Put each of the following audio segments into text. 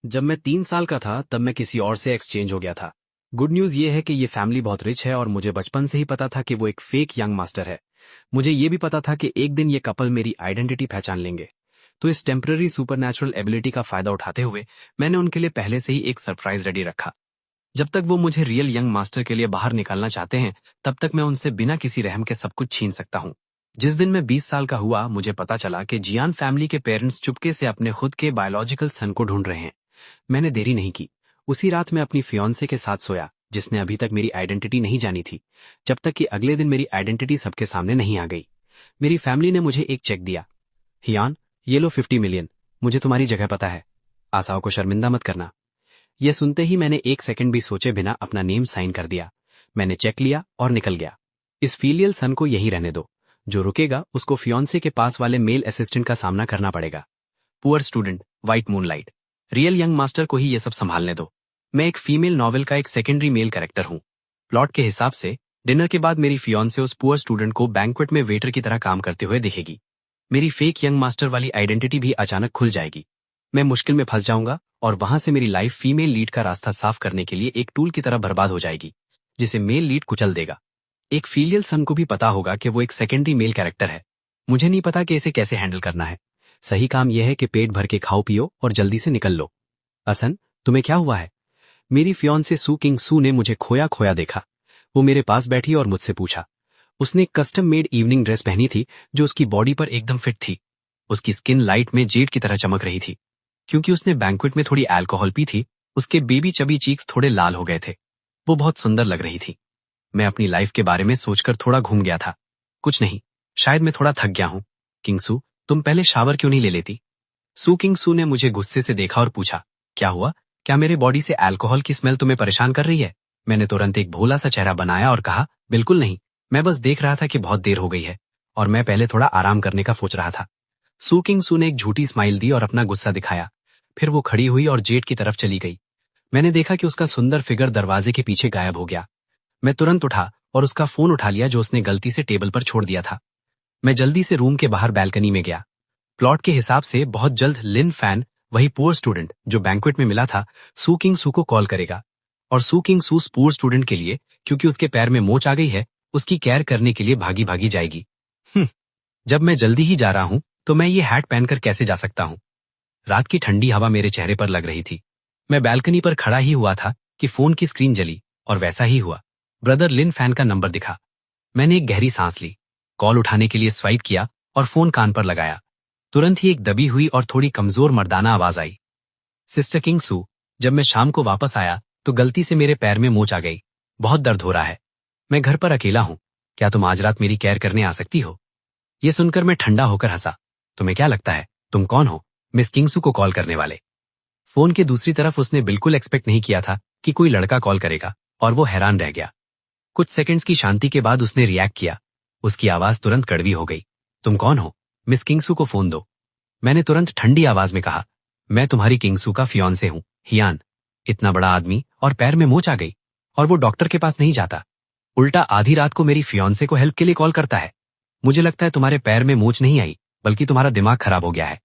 जब मैं 3 साल का था तब मैं किसी और से एक्सचेंज हो गया था। गुड न्यूज़ ये है कि ये फैमिली बहुत रिच है और मुझे बचपन से ही पता था कि वो एक फेक यंग मास्टर है। मुझे ये भी पता था कि एक दिन ये कपल मेरी आइडेंटिटी पहचान लेंगे। तो इस टेम्पररी सुपरनैचुरल एबिलिटी का फायदा उठाते हुए मैंने उनके लिए पहले से ही एक सरप्राइज रेडी रखा। जब तक वो मुझे रियल यंग मास्टर के लिए बाहर निकालना चाहते हैं, तब तक मैं उनसे बिना किसी रहम के सब कुछ छीन सकता हूँ। जिस दिन मैं 20 साल का हुआ, मुझे पता चला कि जियान फैमिली के पेरेंट्स चुपके से अपने खुद के बायोलॉजिकल सन को ढूंढ रहे हैं। मैंने देरी नहीं की। उसी रात मैं अपनी फियांसे के साथ सोया, जिसने अभी तक मेरी आइडेंटिटी नहीं जानी थी, जब तक कि अगले दिन मेरी आइडेंटिटी सबके सामने नहीं आ गई। मेरी फैमिली ने मुझे एक चेक दिया। हियान, ये लो 50 मिलियन। मुझे तुम्हारी जगह पता है। आसाओं को शर्मिंदा मत करना। यह सुनते ही मैंने एक सेकंड भी सोचे बिना अपना नेम साइन कर दिया। मैंने चेक लिया और निकल गया। इस फीलियल सन को यही रहने दो। जो रुकेगा उसको फियांसे के पास वाले मेल असिस्टेंट का सामना करना पड़ेगा। Poor student, white moonlight. Real young master को ही ये सब संभालने दो। मैं एक फीमेल नॉवेल का एक सेकेंडरी मेल कैरेक्टर हूँ। प्लॉट के हिसाब से डिनर के बाद मेरी फियांसे उस पुअर स्टूडेंट को बैंक्वेट में वेटर की तरह काम करते हुए दिखेगी। मेरी फेक यंग मास्टर वाली आइडेंटिटी भी अचानक खुल जाएगी। मैं मुश्किल में फंस जाऊंगा और वहां से मेरी लाइफ फीमेल लीड का रास्ता साफ करने के लिए एक टूल की तरह बर्बाद हो जाएगी, जिसे मेल लीड कुचल देगा। एक फीलियल सन को भी पता होगा कि वो एक सेकेंडरी मेल कैरेक्टर है। मुझे नहीं पता कि इसे कैसे हैंडल करना है। सही काम यह है कि पेट भर के खाओ पियो और जल्दी से निकल लो। असन, तुम्हें क्या हुआ है? मेरी फियांसे सू किंग सू ने मुझे खोया खोया देखा। वो मेरे पास बैठी और मुझसे पूछा। उसने एक कस्टम मेड इवनिंग ड्रेस पहनी थी जो उसकी बॉडी पर एकदम फिट थी। उसकी स्किन लाइट में जेड की तरह चमक रही थी। क्योंकि उसने बैंक्वेट में थोड़ी अल्कोहल पी थी, उसके बेबी चबी चीक्स थोड़े लाल हो गए थे। वो बहुत सुंदर लग रही थी। मैं अपनी लाइफ के बारे में सोचकर थोड़ा घूम गया था। कुछ नहीं, शायद मैं थोड़ा थक गया हूं। किंगसू, तुम पहले शावर क्यों नहीं ले लेती? सू किंगसू ने मुझे गुस्से से देखा और पूछा, क्या हुआ? क्या मेरे बॉडी से अल्कोहल की स्मेल तुम्हें परेशान कर रही है? मैंने तुरंत एक भोला सा चेहरा बनाया और कहा, बिल्कुल नहीं। मैं बस देख रहा था कि बहुत देर हो गई है और मैं पहले थोड़ा आराम करने का सोच रहा था। सू किंगसू ने एक झूठी स्माइल दी और अपना गुस्सा दिखाया। फिर वो खड़ी हुई और जेट की तरफ चली गई। मैंने देखा कि उसका सुंदर फिगर दरवाजे के पीछे गायब हो गया। मैं तुरंत उठा और उसका फोन उठा लिया जो उसने गलती से टेबल पर छोड़ दिया था। मैं जल्दी से रूम के बाहर बैल्कनी में गया। प्लॉट के हिसाब से बहुत जल्द लिन फैन, वही पुअर स्टूडेंट जो बैंक्वेट में मिला था, सू किंग सू को कॉल करेगा। और सू किंग सू पुअर स्टूडेंट के लिए, क्योंकि उसके पैर में मोच आ गई है, उसकी केयर करने के लिए भागी भागी जाएगी। जब मैं जल्दी ही जा रहा हूं तो मैं ये हैट पहनकर कैसे जा सकता हूं? रात की ठंडी हवा मेरे चेहरे पर लग रही थी। मैं बैल्कनी पर खड़ा ही हुआ था कि फोन की स्क्रीन जली और वैसा ही हुआ। ब्रदर लिन फैन का नंबर दिखा। मैंने एक गहरी सांस ली, कॉल उठाने के लिए स्वाइप किया और फोन कान पर लगाया। तुरंत ही एक दबी हुई और थोड़ी कमजोर मर्दाना आवाज आई। सिस्टर किंग सू, जब मैं शाम को वापस आया तो गलती से मेरे पैर में मोच आ गई। बहुत दर्द हो रहा है। मैं घर पर अकेला हूँ। क्या तुम आज रात मेरी केयर करने आ सकती हो? ये सुनकर मैं ठंडा होकर हंसा। तुम्हें क्या लगता है तुम कौन हो, मिस किंगसू को कॉल करने वाले? फोन के दूसरी तरफ उसने बिल्कुल एक्सपेक्ट नहीं किया था कि कोई लड़का कॉल करेगा और वो हैरान रह गया। कुछ सेकंड्स की शांति के बाद उसने रिएक्ट किया। उसकी आवाज तुरंत कड़वी हो गई। तुम कौन हो? मिस किंगसू को फोन दो। मैंने तुरंत ठंडी आवाज में कहा, मैं तुम्हारी किंगसू का फियांसे हूं, हियान। इतना बड़ा आदमी और पैर में मोच आ गई, और वो डॉक्टर के पास नहीं जाता, उल्टा आधी रात को मेरी फियांसे को हेल्प के लिए कॉल करता है। मुझे लगता है तुम्हारे पैर में मोच नहीं आई, बल्कि तुम्हारा दिमाग खराब हो गया है।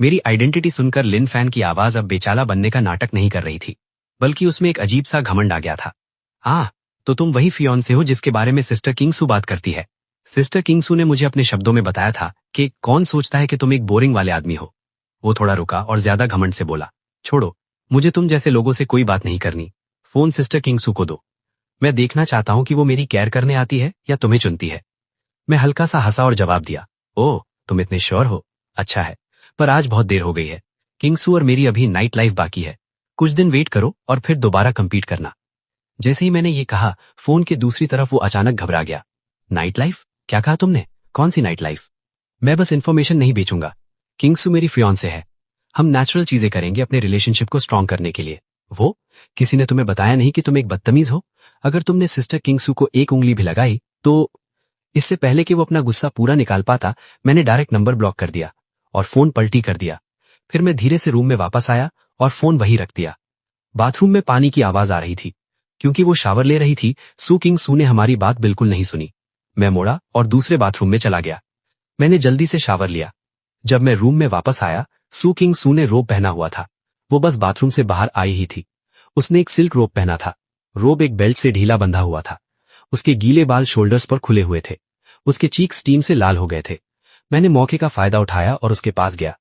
मेरी आइडेंटिटी सुनकर लिन फैन की आवाज अब बेचाला बनने का नाटक नहीं कर रही थी, बल्कि उसमें एक अजीब सा घमंड आ गया था। तो तुम वही फियांसे हो जिसके बारे में सिस्टर किंगसू बात करती है। सिस्टर किंगसू ने मुझे अपने शब्दों में बताया था कि कौन सोचता है कि तुम एक बोरिंग वाले आदमी हो। वो थोड़ा रुका और ज्यादा घमंड से बोला, छोड़ो, मुझे तुम जैसे लोगों से कोई बात नहीं करनी। फोन सिस्टर किंगसू को दो। मैं देखना चाहता हूं कि वो मेरी केयर करने आती है या तुम्हें चुनती है। मैं हल्का सा हंसा और जवाब दिया, ओह, तुम इतने श्योर हो? अच्छा है, पर आज बहुत देर हो गई है। किंगसू और मेरी अभी नाइट लाइफ बाकी है। कुछ दिन वेट करो और फिर दोबारा कंपीट करना। जैसे ही मैंने ये कहा, फोन के दूसरी तरफ वो अचानक घबरा गया। Night life? क्या कहा तुमने? कौन सी नाइट लाइफ? मैं बस इन्फॉर्मेशन नहीं बेचूंगा। किंगसू मेरी फियांसे है। हम नेचुरल चीजें करेंगे अपने रिलेशनशिप को स्ट्रॉन्ग करने के लिए। वो किसी ने तुम्हें बताया नहीं कि तुम एक बदतमीज हो? अगर तुमने सिस्टर किंगसू को एक उंगली भी लगाई तो... इससे पहले कि वो अपना गुस्सा पूरा निकाल पाता, मैंने डायरेक्ट नंबर ब्लॉक कर दिया और फोन पलटी कर दिया। फिर मैं धीरे से रूम में वापस आया और फोन वहीं रख दिया। बाथरूम में पानी की आवाज आ रही थी। क्योंकि वो शावर ले रही थी, सू किंग सू ने हमारी बात बिल्कुल नहीं सुनी। मैं मुड़ा और दूसरे बाथरूम में चला गया। मैंने जल्दी से शावर लिया। जब मैं रूम में वापस आया, सू किंग सू ने रोब पहना हुआ था। वो बस बाथरूम से बाहर आई ही थी। उसने एक सिल्क रोब पहना था। रोब एक बेल्ट से ढीला बंधा हुआ था। उसके गीले बाल शोल्डर्स पर खुले हुए थे। उसके चीक स्टीम से लाल हो गए थे। मैंने मौके का फायदा उठाया और उसके पास गया।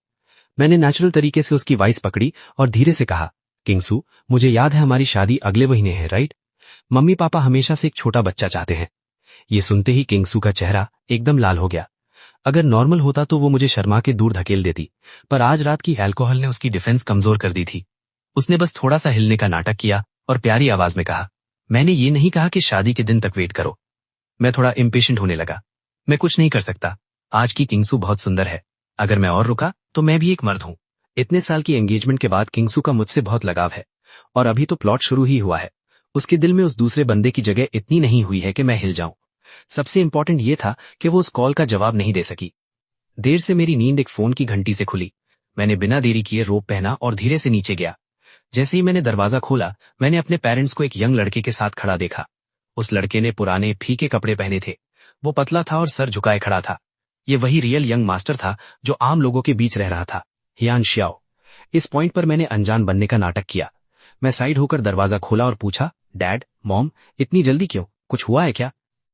मैंने नेचुरल तरीके से उसकी वाइस पकड़ी और धीरे से कहा, किंगसू, मुझे याद है हमारी शादी अगले महीने है, राइट? मम्मी पापा हमेशा से एक छोटा बच्चा चाहते हैं। ये सुनते ही किंगसू का चेहरा एकदम लाल हो गया। अगर नॉर्मल होता तो वो मुझे शर्मा के दूर धकेल देती, पर आज रात की अल्कोहल ने उसकी डिफेंस कमजोर कर दी थी। उसने बस थोड़ा सा हिलने का नाटक किया और प्यारी आवाज में कहा, मैंने ये नहीं कहा कि शादी के दिन तक वेट करो। मैं थोड़ा इम्पेशेंट होने लगा। मैं कुछ नहीं कर सकता। आज की किंगसू बहुत सुंदर है। अगर मैं और रुका तो मैं भी एक मर्द हूं। इतने साल की एंगेजमेंट के बाद किंगसू का मुझसे बहुत लगाव है और अभी तो प्लॉट शुरू ही हुआ है। उसके दिल में उस दूसरे बंदे की जगह इतनी नहीं हुई है कि मैं हिल जाऊं। सबसे इंपॉर्टेंट ये था कि वो उस कॉल का जवाब नहीं दे सकी। देर से मेरी नींद एक फोन की घंटी से खुली। मैंने बिना देरी किए रोब पहना और धीरे से नीचे गया। जैसे ही मैंने दरवाजा खोला, मैंने अपने पेरेंट्स को एक यंग लड़के के साथ खड़ा देखा। उस लड़के ने पुराने फीके कपड़े पहने थे। वो पतला था और सर झुकाए खड़ा था। ये वही रियल यंग मास्टर था जो आम लोगों के बीच रह रहा था, हियान श्याओ। इस पॉइंट पर मैंने अनजान बनने का नाटक किया। मैं साइड होकर दरवाजा खोला और पूछा, डैड, मॉम, इतनी जल्दी क्यों? कुछ हुआ है क्या?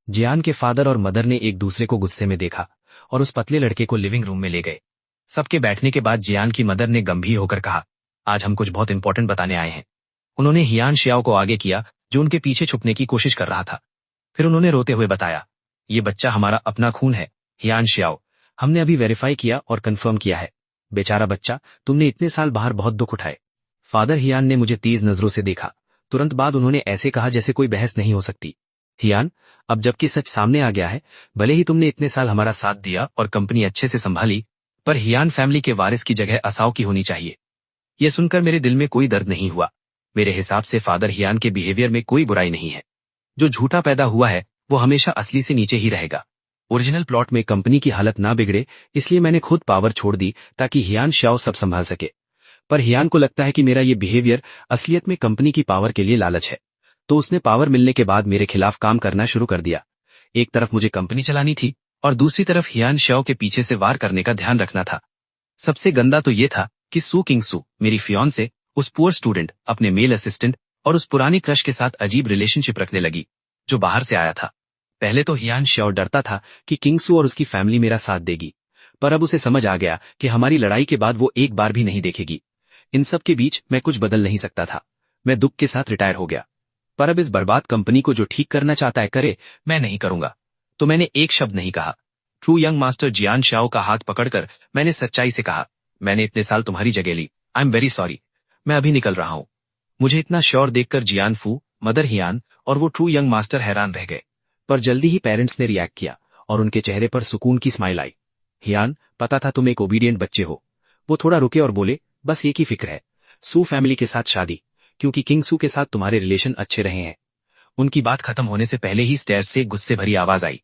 जियान के फादर और मदर ने एक दूसरे को गुस्से में देखा और उस पतले लड़के को लिविंग रूम में ले गए। सबके बैठने के बाद जियान की मदर ने गंभीर होकर कहा, आज हम कुछ बहुत इंपॉर्टेंट बताने आए हैं। उन्होंने हियान श्याओ को आगे किया, जो उनके पीछे छुपने की कोशिश कर रहा था। फिर उन्होंने रोते हुए बताया, ये बच्चा हमारा अपना खून है, हियान श्याओ। हमने अभी वेरीफाई किया और कंफर्म किया है। बेचारा बच्चा, तुमने इतने साल बाहर बहुत दुख उठाए। फादर हियान ने मुझे तेज नजरों से देखा। तुरंत बाद उन्होंने ऐसे कहा जैसे कोई बहस नहीं हो सकती, हियान, अब जबकि सच सामने आ गया है, भले ही तुमने इतने साल हमारा साथ दिया और कंपनी अच्छे से संभाली, पर हियान फैमिली के वारिस की जगह असाओ की होनी चाहिए। यह सुनकर मेरे दिल में कोई दर्द नहीं हुआ। मेरे हिसाब से फादर हियान के बिहेवियर में कोई बुराई नहीं है। जो झूठा पैदा हुआ है वो हमेशा असली से नीचे ही रहेगा। ओरिजिनल प्लॉट में कंपनी की हालत ना बिगड़े, इसलिए मैंने खुद पावर छोड़ दी ताकि हियान श्याओ सब संभाल सके। पर हियान को लगता है कि मेरा ये बिहेवियर असलियत में कंपनी की पावर के लिए लालच है, तो उसने पावर मिलने के बाद मेरे खिलाफ काम करना शुरू कर दिया। एक तरफ मुझे कंपनी चलानी थी और दूसरी तरफ हियान श्याओ के पीछे से वार करने का ध्यान रखना था। सबसे गंदा तो ये था कि सू किंगसू, मेरी फियांसे, उस पुअर स्टूडेंट, अपने मेल असिस्टेंट और उस पुरानी क्रश के साथ अजीब रिलेशनशिप रखने लगी, जो बाहर से आया था। पहले तो हियान श्याओ डरता था कि किंगसू और उसकी फैमिली मेरा साथ देगी, पर अब उसे समझ आ गया कि हमारी लड़ाई के बाद वो एक बार भी नहीं देखेगी। इन सब के बीच मैं कुछ बदल नहीं सकता था। मैं दुख के साथ रिटायर हो गया। पर अब इस बर्बाद कंपनी को जो ठीक करना चाहता है करे, मैं नहीं करूंगा। तो मैंने एक शब्द नहीं कहा। ट्रू यंग मास्टर जियान श्याओ का हाथ पकड़कर मैंने सच्चाई से कहा, मैंने इतने साल तुम्हारी जगह ली। I am very sorry. मैं अभी निकल रहा हूं। मुझे इतना श्योर देखकर जियान फू, मदर हियान और वो ट्रू यंग मास्टर हैरान रह गए। पर जल्दी ही पेरेंट्स ने रिएक्ट किया और उनके चेहरे पर सुकून की स्माइल आई। हियान, पता था तुम एक ओबीडियंट बच्चे हो। वो थोड़ा रुके और बोले, बस एक ही फिक्र है, सू फैमिली के साथ शादी, क्योंकि किंगसू के साथ तुम्हारे रिलेशन अच्छे रहे हैं। उनकी बात खत्म होने से पहले ही स्टेयर्स से गुस्से भरी आवाज आई।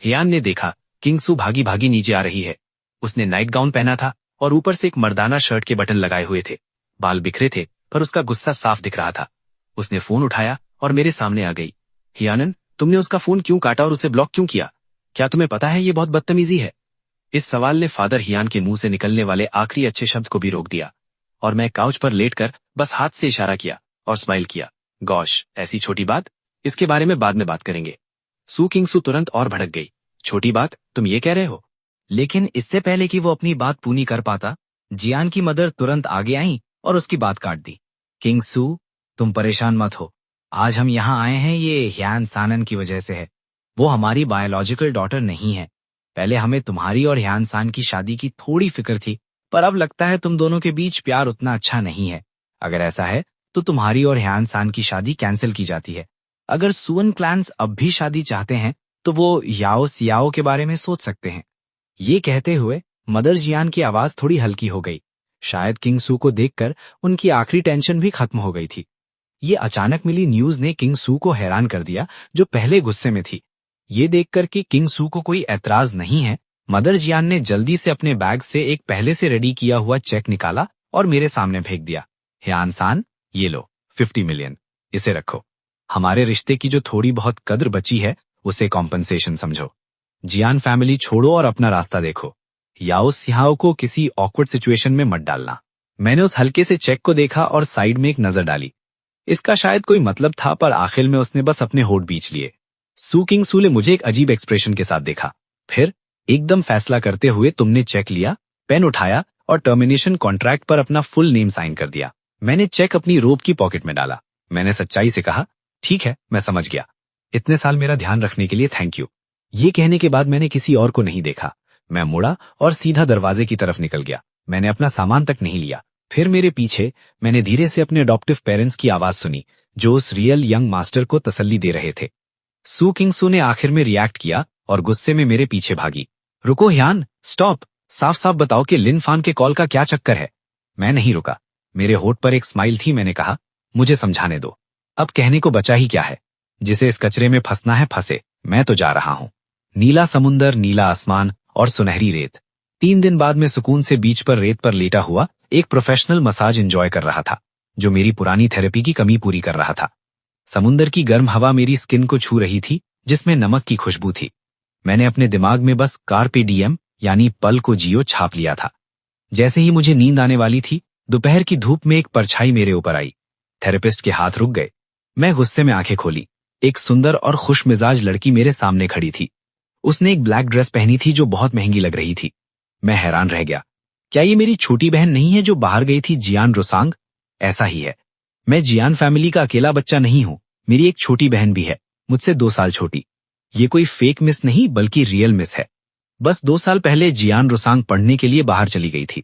हियान ने देखा किंगसू भागी भागी नीचे आ रही है। उसने नाइट गाउन पहना था और ऊपर से एक मर्दाना शर्ट के बटन लगाए हुए थे। बाल बिखरे थे, पर उसका गुस्सा साफ दिख रहा था। उसने फोन उठाया और मेरे सामने आ गई। हियानन, तुमने उसका फोन क्यों काटा और उसे ब्लॉक क्यों किया? क्या तुम्हें पता है ये बहुत बदतमीजी है? इस सवाल ने फादर हियान के मुंह से निकलने वाले आखिरी अच्छे शब्द को भी रोक दिया और मैं काउच पर लेटकर बस हाथ से इशारा किया और स्माइल किया। गॉश, ऐसी छोटी बात, इसके बारे में बाद में बात करेंगे। सू किंगसू तुरंत और भड़क गई। छोटी बात, तुम ये कह रहे हो? लेकिन इससे पहले कि वो अपनी बात पूरी कर पाता, जियान की मदर तुरंत आगे आई और उसकी बात काट दी। किंगसू, तुम परेशान मत हो। आज हम यहाँ आए हैं ये हियान सानन की वजह से है। वो हमारी बायोलॉजिकल डॉटर नहीं है। पहले हमें तुम्हारी और हियान सान की शादी की थोड़ी फिक्र थी, पर अब लगता है तुम दोनों के बीच प्यार उतना अच्छा नहीं है। अगर ऐसा है तो तुम्हारी और हियान सान की शादी कैंसिल की जाती है। अगर सुअन क्लैंस अब भी शादी चाहते हैं तो वो याओ सियाओ के बारे में सोच सकते हैं। ये कहते हुए मदर जियान की आवाज थोड़ी हल्की हो गई। शायद किंगसू को देखकर उनकी आखिरी टेंशन भी खत्म हो गई थी। ये अचानक मिली न्यूज ने किंगसू को हैरान कर दिया, जो पहले गुस्से में थी। ये देखकर कि किंगसू को कोई ऐतराज नहीं है, मदर जियान ने जल्दी से अपने बैग से एक पहले से रेडी किया हुआ चेक निकाला और मेरे सामने फेंक दिया। हियान सान, ये लो 50 मिलियन, इसे रखो। हमारे रिश्ते की जो थोड़ी बहुत कद्र बची है उसे कॉम्पनसेशन समझो। जियान फैमिली छोड़ो और अपना रास्ता देखो। याओ सियाओ को किसी ऑकवर्ड सिचुएशन में मत डालना। मैंने उस हल्के से चेक को देखा और साइड में एक नजर डाली। इसका शायद कोई मतलब था, पर आखिर में उसने बस अपने होठ बीच लिए। सू किंग सू ने मुझे एक अजीब एक्सप्रेशन के साथ देखा। फिर एकदम फैसला करते हुए तुमने चेक लिया, पेन उठाया और टर्मिनेशन कॉन्ट्रैक्ट पर अपना फुल नेम साइन कर दिया। मैंने चेक अपनी रोब की पॉकेट में डाला। मैंने सच्चाई से कहा, ठीक है, मैं समझ गया। इतने साल मेरा ध्यान रखने के लिए थैंक यू। ये कहने के बाद मैंने किसी और को नहीं देखा। मैं मुड़ा और सीधा दरवाजे की तरफ निकल गया। मैंने अपना सामान तक नहीं लिया। फिर मेरे पीछे मैंने धीरे से अपने अडॉप्टिव पेरेंट्स की आवाज सुनी, जो उस रियल यंग मास्टर को तसल्ली दे रहे थे। सू किंग सू ने आखिर में रिएक्ट किया और गुस्से में मेरे पीछे भागी। रुको ह्यान, स्टॉप, साफ साफ बताओ कि लिन फान के कॉल का क्या चक्कर है। मैं नहीं रुका। मेरे होठ पर एक स्माइल थी। मैंने कहा, मुझे समझाने दो। अब कहने को बचा ही क्या है। जिसे इस कचरे में फंसना है फंसे, मैं तो जा रहा हूं। नीला समुंदर, नीला आसमान और सुनहरी रेत। 3 दिन बाद मैं सुकून से बीच पर रेत पर लेटा हुआ एक प्रोफेशनल मसाज एंजॉय कर रहा था, जो मेरी पुरानी थेरेपी की कमी पूरी कर रहा था। समुंदर की गर्म हवा मेरी स्किन को छू रही थी, जिसमें नमक की खुशबू थी। मैंने अपने दिमाग में बस कार्पे डिएम यानी पल को जियो छाप लिया था। जैसे ही मुझे नींद आने वाली थी, दोपहर की धूप में एक परछाई मेरे ऊपर आई। थेरेपिस्ट के हाथ रुक गए। मैं गुस्से में आंखें खोली। एक सुंदर और खुश मिजाज लड़की मेरे सामने खड़ी थी। उसने एक ब्लैक ड्रेस पहनी थी जो बहुत महंगी लग रही थी। मैं हैरान रह गया। क्या ये मेरी छोटी बहन नहीं है जो बाहर गई थी, जियान रोसांग? ऐसा ही है। मैं जियान फैमिली का अकेला बच्चा नहीं हूं। मेरी एक छोटी बहन भी है, मुझसे 2 साल छोटी। ये कोई फेक मिस नहीं, बल्कि रियल मिस है। बस 2 साल पहले जियान रोसांग पढ़ने के लिए बाहर चली गई थी।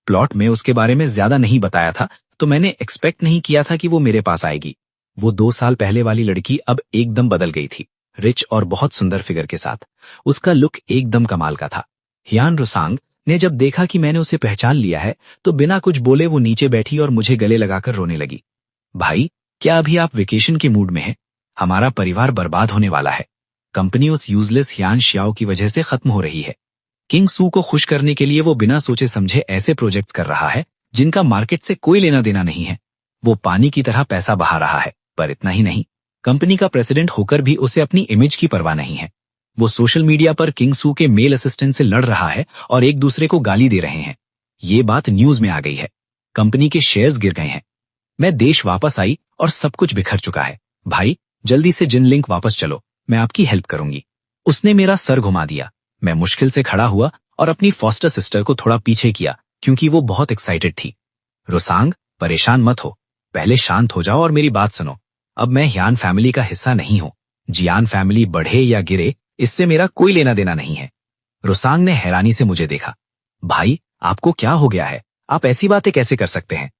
प्लॉट में उसके बारे में ज्यादा नहीं बताया था, तो मैंने एक्सपेक्ट नहीं किया था कि वो मेरे पास आएगी। वो 2 साल पहले वाली लड़की अब एकदम बदल गई थी, रिच और बहुत सुंदर फिगर के साथ। उसका लुक एकदम कमाल का था। हियान रोसांग ने जब देखा कि मैंने उसे पहचान लिया है, तो बिना कुछ बोले वो नीचे बैठी और मुझे गले लगाकर रोने लगी। भाई, क्या अभी आप वेकेशन के मूड में हैं? हमारा परिवार बर्बाद होने वाला है। कंपनी उस यूजलेस हियान शियाओ की वजह से खत्म हो रही है। किंग सू को खुश करने के लिए वो बिना सोचे समझे ऐसे प्रोजेक्ट्स कर रहा है जिनका मार्केट से कोई लेना देना नहीं है। वो पानी की तरह पैसा बहा रहा है, पर इतना ही नहीं, कंपनी का प्रेसिडेंट होकर भी उसे अपनी इमेज की परवाह नहीं है। वो सोशल मीडिया पर किंग सू के मेल असिस्टेंट से लड़ रहा है और एक दूसरे को गाली दे रहे हैं। ये बात न्यूज में आ गई है। कंपनी के शेयर्स गिर गए हैं। मैं देश वापस आई और सब कुछ बिखर चुका है। भाई, जल्दी से जिन लिंक वापस चलो, मैं आपकी हेल्प करूंगी। उसने मेरा सर घुमा दिया। मैं मुश्किल से खड़ा हुआ और अपनी फॉस्टर सिस्टर को थोड़ा पीछे किया, क्योंकि वो बहुत एक्साइटेड थी। रोसांग, परेशान मत हो, पहले शांत हो जाओ और मेरी बात सुनो। अब मैं हियान फैमिली का हिस्सा नहीं हूं। जियान फैमिली बढ़े या गिरे, इससे मेरा कोई लेना देना नहीं है। रोसांग ने हैरानी से मुझे देखा। भाई, आपको क्या हो गया है? आप ऐसी बातें कैसे कर सकते हैं?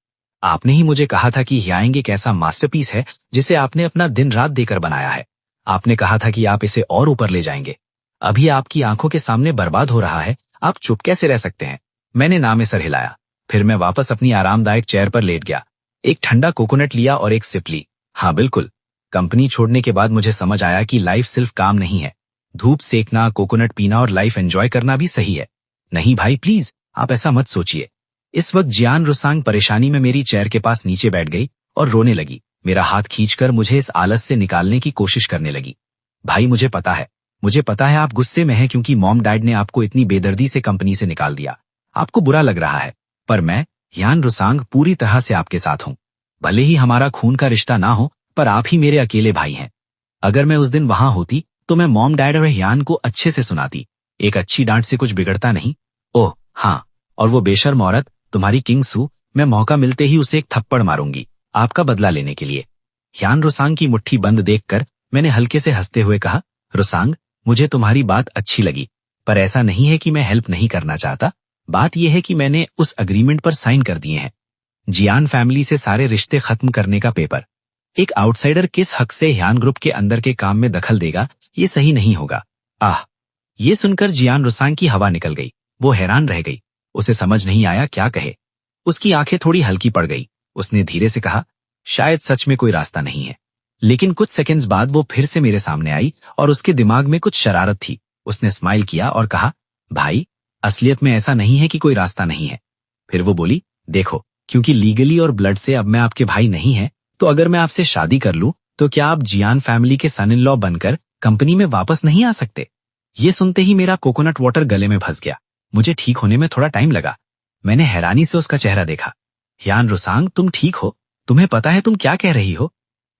आपने ही मुझे कहा था कि हियांग एक ऐसा मास्टरपीस है जिसे आपने अपना दिन रात देकर बनाया है। आपने कहा था कि आप इसे और ऊपर ले जाएंगे। अभी आपकी आंखों के सामने बर्बाद हो रहा है। आप चुप कैसे रह सकते हैं? मैंने ना में सर हिलाया। फिर मैं वापस अपनी आरामदायक चेयर पर लेट गया। एक ठंडा कोकोनट लिया और एक सिप ली। हाँ बिल्कुल, कंपनी छोड़ने के बाद मुझे समझ आया कि लाइफ सिर्फ काम नहीं है। धूप सेकना, कोकोनट पीना और लाइफ एंजॉय करना भी सही है। नहीं भाई, प्लीज आप ऐसा मत सोचिए। इस वक्त जियान रोसांग परेशानी में मेरी चेयर के पास नीचे बैठ गई और रोने लगी। मेरा हाथ खींचकर मुझे इस आलस से निकालने की कोशिश करने लगी। भाई, मुझे पता है आप गुस्से में हैं क्योंकि मॉम डैड ने आपको इतनी बेदर्दी से कंपनी से निकाल दिया। आपको बुरा लग रहा है, पर मैं हियान रोसांग पूरी तरह से आपके साथ हूँ। भले ही हमारा खून का रिश्ता ना हो, पर आप ही मेरे अकेले भाई हैं। अगर मैं उस दिन वहां होती तो मैं मॉम डैड और हियान को अच्छे से सुनाती। एक अच्छी डांट से कुछ बिगड़ता नहीं। ओह हाँ, और वो बेशर्म औरत तुम्हारी किंग सू, मैं मौका मिलते ही उसे एक थप्पड़ मारूंगी, आपका बदला लेने के लिए। हियान रोसांग की मुट्ठी बंद देखकर मैंने हल्के से हंसते हुए कहा, रोसांग, मुझे तुम्हारी बात अच्छी लगी, पर ऐसा नहीं है कि मैं हेल्प नहीं करना चाहता। बात यह है कि मैंने उस अग्रीमेंट पर साइन कर दिए हैं। जियान फैमिली से सारे रिश्ते खत्म करने का पेपर। एक आउटसाइडर किस हक से हियान ग्रुप के अंदर के काम में दखल देगा? ये सही नहीं होगा। आह! ये सुनकर जियान रोसांग की हवा निकल गई। वो हैरान रह गई। उसे समझ नहीं आया क्या कहे। उसकी आंखें थोड़ी हल्की पड़ गई। उसने धीरे से कहा, शायद सच में कोई रास्ता नहीं है। लेकिन कुछ सेकंड्स बाद वो फिर से मेरे सामने आई और उसके दिमाग में कुछ शरारत थी। उसने स्माइल किया और कहा, भाई, असलियत में ऐसा नहीं है कि कोई रास्ता नहीं है। फिर वो बोली, देखो, क्योंकि लीगली और ब्लड से अब मैं आपके भाई नहीं है, तो अगर मैं आपसे शादी कर लूं तो क्या आप जियान फैमिली के सन इन लॉ बनकर कंपनी में वापस नहीं आ सकते? ये सुनते ही मेरा कोकोनट वाटर गले में फंस गया। मुझे ठीक होने में थोड़ा टाइम लगा। मैंने हैरानी से उसका चेहरा देखा। ह्यान रुसांग, तुम ठीक हो? तुम्हें पता है तुम क्या कह रही हो?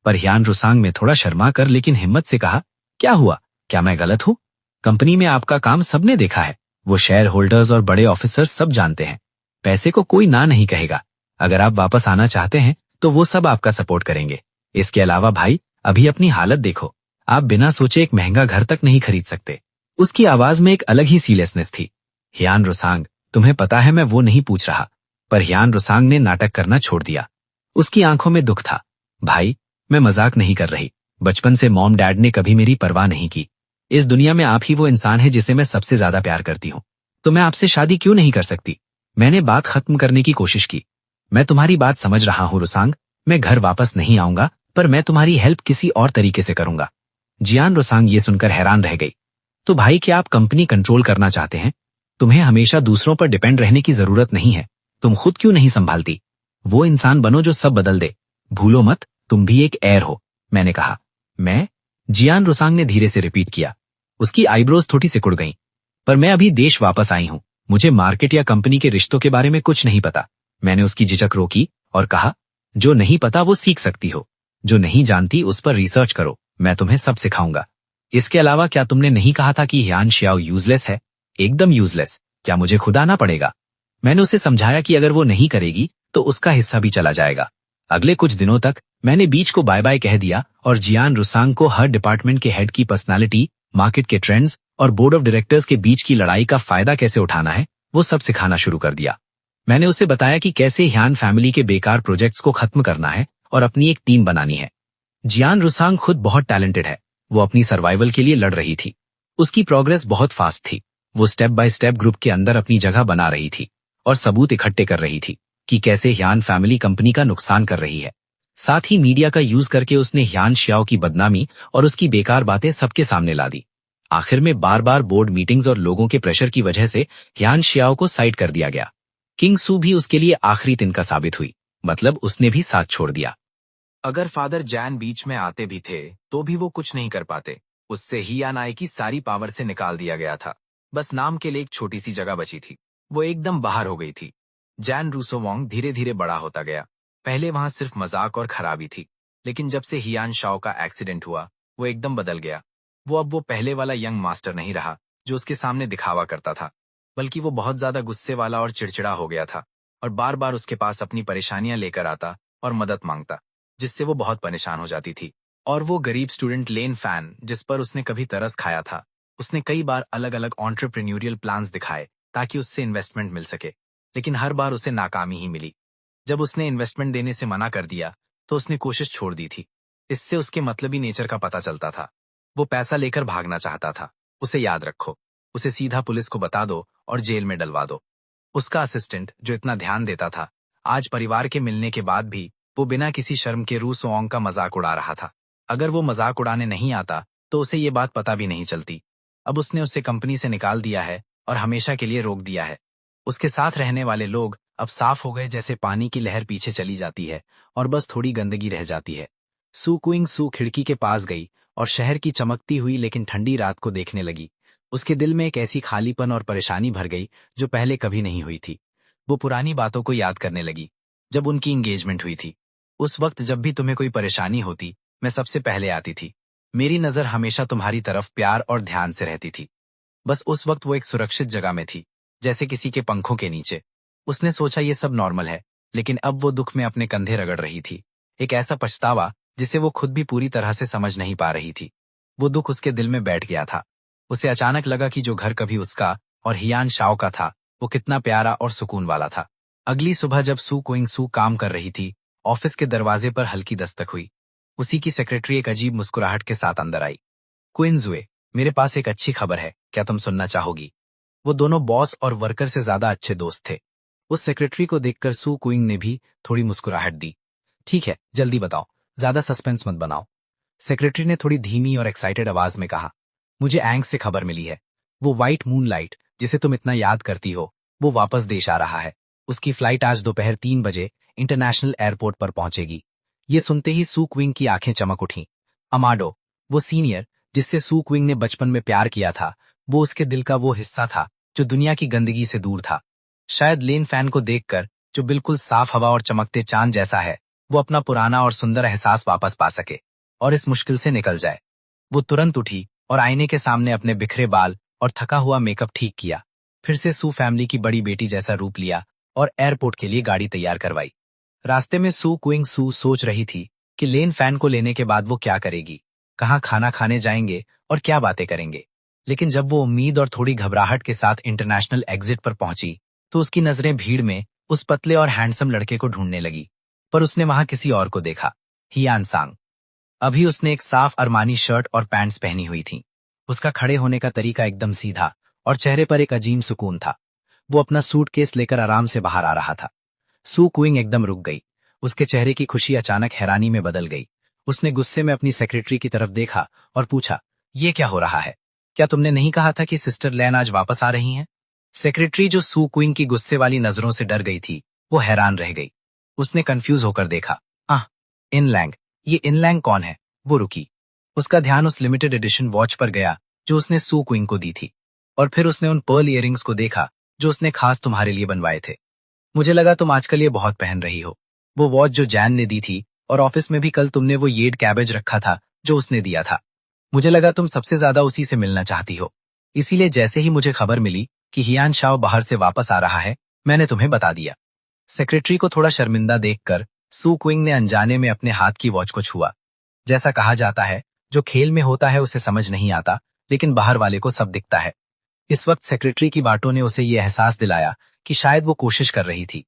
पर ह्यान रुसांग ने थोड़ा शर्मा कर लेकिन हिम्मत से कहा, क्या हुआ? क्या मैं गलत हूँ? कंपनी में आपका काम सबने देखा है। वो शेयर होल्डर्स और बड़े ऑफिसर्स सब जानते हैं। पैसे को कोई ना नहीं कहेगा। अगर आप वापस आना चाहते हैं तो वो सब आपका सपोर्ट करेंगे। इसके अलावा भाई, अभी अपनी हालत देखो। आप बिना सोचे एक महंगा घर तक नहीं खरीद सकते। उसकी आवाज में एक अलग ही सीरियसनेस थी। ह्यान रुसांग, तुम्हें पता है मैं वो नहीं पूछ रहा। पर ह्यान रुसांग ने नाटक करना छोड़ दिया। उसकी आंखों में दुख था। भाई, मैं मजाक नहीं कर रही। बचपन से मॉम डैड ने कभी मेरी परवाह नहीं की। इस दुनिया में आप ही वो इंसान है जिसे मैं सबसे ज्यादा प्यार करती हूँ। तो मैं आपसे शादी क्यों नहीं कर सकती? मैंने बात खत्म करने की कोशिश की। मैं तुम्हारी बात समझ रहा हूँ रुसांग। मैं घर वापस नहीं आऊंगा, पर मैं तुम्हारी हेल्प किसी और तरीके से करूंगा। जियान रुसांग ये सुनकर हैरान रह गई। तो भाई, क्या आप कंपनी कंट्रोल करना चाहते हैं? तुम्हें हमेशा दूसरों पर डिपेंड रहने की जरूरत नहीं है। तुम खुद क्यों नहीं संभालती? वो इंसान बनो जो सब बदल दे। भूलो मत, तुम भी एक एयर हो। मैंने कहा। मैं? जियान रुसांग ने धीरे से रिपीट किया। उसकी आईब्रोज थोड़ी सिकुड़ गईं। पर मैं अभी देश वापस आई हूं। मुझे मार्केट या कंपनी के रिश्तों के बारे में कुछ नहीं पता। मैंने उसकी झिझक रोकी और कहा, जो नहीं पता वो सीख सकती हो। जो नहीं जानती उस पर रिसर्च करो। मैं तुम्हें सब सिखाऊंगा। इसके अलावा क्या तुमने नहीं कहा था कि ह्यान शियाओ यूजलेस है? एकदम यूजलेस। क्या मुझे खुद आना पड़ेगा? मैंने उसे समझाया कि अगर वो नहीं करेगी तो उसका हिस्सा भी चला जाएगा। अगले कुछ दिनों तक मैंने बीच को बाय बाय कह दिया और जियान रुसांग को हर डिपार्टमेंट के हेड की पर्सनालिटी, मार्केट के ट्रेंड्स और बोर्ड ऑफ डायरेक्टर्स के बीच की लड़ाई का फायदा कैसे उठाना है वो सब सिखाना शुरू कर दिया। मैंने उसे बताया कि कैसे ह्यान फैमिली के बेकार प्रोजेक्ट्स को खत्म करना है और अपनी एक टीम बनानी है। जियान रुसांग खुद बहुत टैलेंटेड है। वो अपनी सर्वाइवल के लिए लड़ रही थी। उसकी प्रोग्रेस बहुत फास्ट थी। वो स्टेप बाय स्टेप ग्रुप के अंदर अपनी जगह बना रही थी और सबूत इकट्ठे कर रही थी कि कैसे ह्यान फैमिली कंपनी का नुकसान कर रही है। साथ ही मीडिया का यूज करके उसने ह्यान शियाओ की बदनामी और उसकी बेकार बातें सबके सामने ला दी। आखिर में बार बार बोर्ड मीटिंग्स और लोगों के प्रेशर की वजह से ह्यान शियाओ को साइड कर दिया गया। किंग सू भी उसके लिए आखिरी तिनका साबित हुई। मतलब उसने भी साथ छोड़ दिया। अगर फादर जैन बीच में आते भी थे तो भी वो कुछ नहीं कर पाते। उससे ह्यान आई की सारी पावर से निकाल दिया गया था। बस नाम के लिए एक छोटी सी जगह बची थी। वो एकदम बाहर हो गई थी। जैन रूसोवोंग धीरे धीरे बड़ा होता गया। पहले वहां सिर्फ मजाक और खराबी थी, लेकिन जब से ह्यान शाओ का एक्सीडेंट हुआ वो एकदम बदल गया। वो अब वो पहले वाला यंग मास्टर नहीं रहा जो उसके सामने दिखावा करता था, बल्कि वो बहुत ज्यादा गुस्से वाला और चिड़चिड़ा हो गया था और बार बार उसके पास अपनी परेशानियां लेकर आता और मदद मांगता, जिससे वो बहुत परेशान हो जाती थी। और वो गरीब स्टूडेंट लेन फैन जिस पर उसने कभी तरस खाया था, उसने कई बार अलग अलग एंटरप्रेन्योरियल प्लान्स दिखाए ताकि उससे इन्वेस्टमेंट मिल सके, लेकिन हर बार उसे नाकामी ही मिली। जब उसने इन्वेस्टमेंट देने से मना कर दिया तो उसने कोशिश छोड़ दी थी। इससे उसके मतलबी नेचर का पता चलता था। वो पैसा लेकर भागना चाहता था। उसे याद रखो, उसे सीधा पुलिस को बता दो और जेल में डलवा दो। उसका असिस्टेंट जो इतना ध्यान देता था, आज परिवार के मिलने के बाद भी वो बिना किसी शर्म के रूसोंग का मजाक उड़ा रहा था। अगर वो मजाक उड़ाने नहीं आता तो उसे ये बात पता भी नहीं चलती। अब उसने उसे कंपनी से निकाल दिया है और हमेशा के लिए रोक दिया है। उसके साथ रहने वाले लोग अब साफ हो गए जैसे पानी की लहर पीछे चली जाती है और बस थोड़ी गंदगी रह जाती है। सू क्विंग सू खिड़की के पास गई और शहर की चमकती हुई लेकिन ठंडी रात को देखने लगी। उसके दिल में एक ऐसी खालीपन और परेशानी भर गई जो पहले कभी नहीं हुई थी। वो पुरानी बातों को याद करने लगी, जब उनकी एंगेजमेंट हुई थी। उस वक्त जब भी तुम्हें कोई परेशानी होती, मैं सबसे पहले आती थी। मेरी नजर हमेशा तुम्हारी तरफ प्यार और ध्यान से रहती थी। बस उस वक्त वो एक सुरक्षित जगह में थी, जैसे किसी के पंखों के नीचे। उसने सोचा ये सब नॉर्मल है, लेकिन अब वो दुख में अपने कंधे रगड़ रही थी। एक ऐसा पछतावा जिसे वो खुद भी पूरी तरह से समझ नहीं पा रही थी। वो दुख उसके दिल में बैठ गया था। उसे अचानक लगा कि जो घर कभी उसका और हियान शाओ का था, वो कितना प्यारा और सुकून वाला था। अगली सुबह जब सू क्विंग सू काम कर रही थी, ऑफिस के दरवाजे पर हल्की दस्तक हुई। उसी की सेक्रेटरी एक अजीब मुस्कुराहट के साथ अंदर आई। क्विंजुए, मेरे पास एक अच्छी खबर है, क्या तुम सुनना चाहोगी? वो दोनों बॉस और वर्कर से ज्यादा अच्छे दोस्त थे। उस सेक्रेटरी को देखकर सू क्विंग ने भी थोड़ी मुस्कुराहट दी। ठीक है, जल्दी बताओ, ज्यादा सस्पेंस मत बनाओ। सेक्रेटरी ने थोड़ी धीमी और एक्साइटेड आवाज में कहा। मुझे एंग से खबर मिली है। वो व्हाइट मूनलाइट जिसे तुम इतना याद करती हो, वो वापस देश आ रहा है। उसकी फ्लाइट आज दोपहर 3 बजे इंटरनेशनल एयरपोर्ट पर पहुंचेगी। ये सुनते ही सू क्विंग की आंखें चमक उठीं। अमाडो, वो सीनियर जिससे सू क्विंग ने बचपन में प्यार किया था, वो उसके दिल का वो हिस्सा था जो दुनिया की गंदगी से दूर था। शायद लेन फैन को देखकर जो बिल्कुल साफ हवा और चमकते चांद जैसा है, वो अपना पुराना और सुंदर एहसास वापस पा सके और इस मुश्किल से निकल जाए। वो तुरंत उठी और आईने के सामने अपने बिखरे बाल और थका हुआ मेकअप ठीक किया। फिर से सू फैमिली की बड़ी बेटी जैसा रूप लिया और एयरपोर्ट के लिए गाड़ी तैयार करवाई। रास्ते में सू क्विंग सू सोच रही थी कि लेन फैन को लेने के बाद वो क्या करेगी, कहाँ खाना खाने जाएंगे और क्या बातें करेंगे। लेकिन जब वो उम्मीद और थोड़ी घबराहट के साथ इंटरनेशनल एग्जिट पर पहुंची तो उसकी नजरें भीड़ में उस पतले और हैंडसम लड़के को ढूंढने लगी। पर उसने वहां किसी और को देखा, हियान सांग। अभी उसने एक साफ अरमानी शर्ट और पैंट्स पहनी हुई थी। उसका खड़े होने का तरीका एकदम सीधा और चेहरे पर एक अजीब सुकून था। वो अपना सूटकेस लेकर आराम से बाहर आ रहा था। सू क्विंग एकदम रुक गई। उसके चेहरे की खुशी अचानक हैरानी में बदल गई। उसने गुस्से में अपनी सेक्रेटरी की तरफ देखा और पूछा, ये क्या हो रहा है? क्या तुमने नहीं कहा था कि सिस्टर लैन आज वापस आ रही हैं? सेक्रेटरी, जो सू क्विंग की गुस्से वाली नजरों से डर गई थी, वो हैरान रह गई। उसने कंफ्यूज होकर देखा, इनलैंग, ये इनलैंग कौन है? वो रुकी। उसका ध्यान उस लिमिटेड एडिशन वॉच पर गया जो उसने सू क्विंग को दी थी, और फिर उसने उन पर्ल इयररिंग्स को देखा जो उसने खास तुम्हारे लिए बनवाए थे। मुझे लगा तुम आजकल ये बहुत पहन रही हो। वो वॉच जो जैन ने दी थी, और ऑफिस में भी कल तुमने वो येड कैबेज रखा था जो उसने दिया था। मुझे लगा तुम सबसे ज्यादा उसी से मिलना चाहती हो। इसीलिए जैसे ही मुझे खबर मिली कि हियान शाओ बाहर से वापस आ रहा है, मैंने तुम्हें बता दिया। सेक्रेटरी को थोड़ा शर्मिंदा देखकर सू क्विंग ने अनजाने में अपने हाथ की वॉच को छुआ। जैसा कहा जाता है, जो खेल में होता है उसे समझ नहीं आता, लेकिन बाहर वाले को सब दिखता है। इस वक्त सेक्रेटरी की बातों ने उसे ये एहसास दिलाया कि शायद वो कोशिश कर रही थी।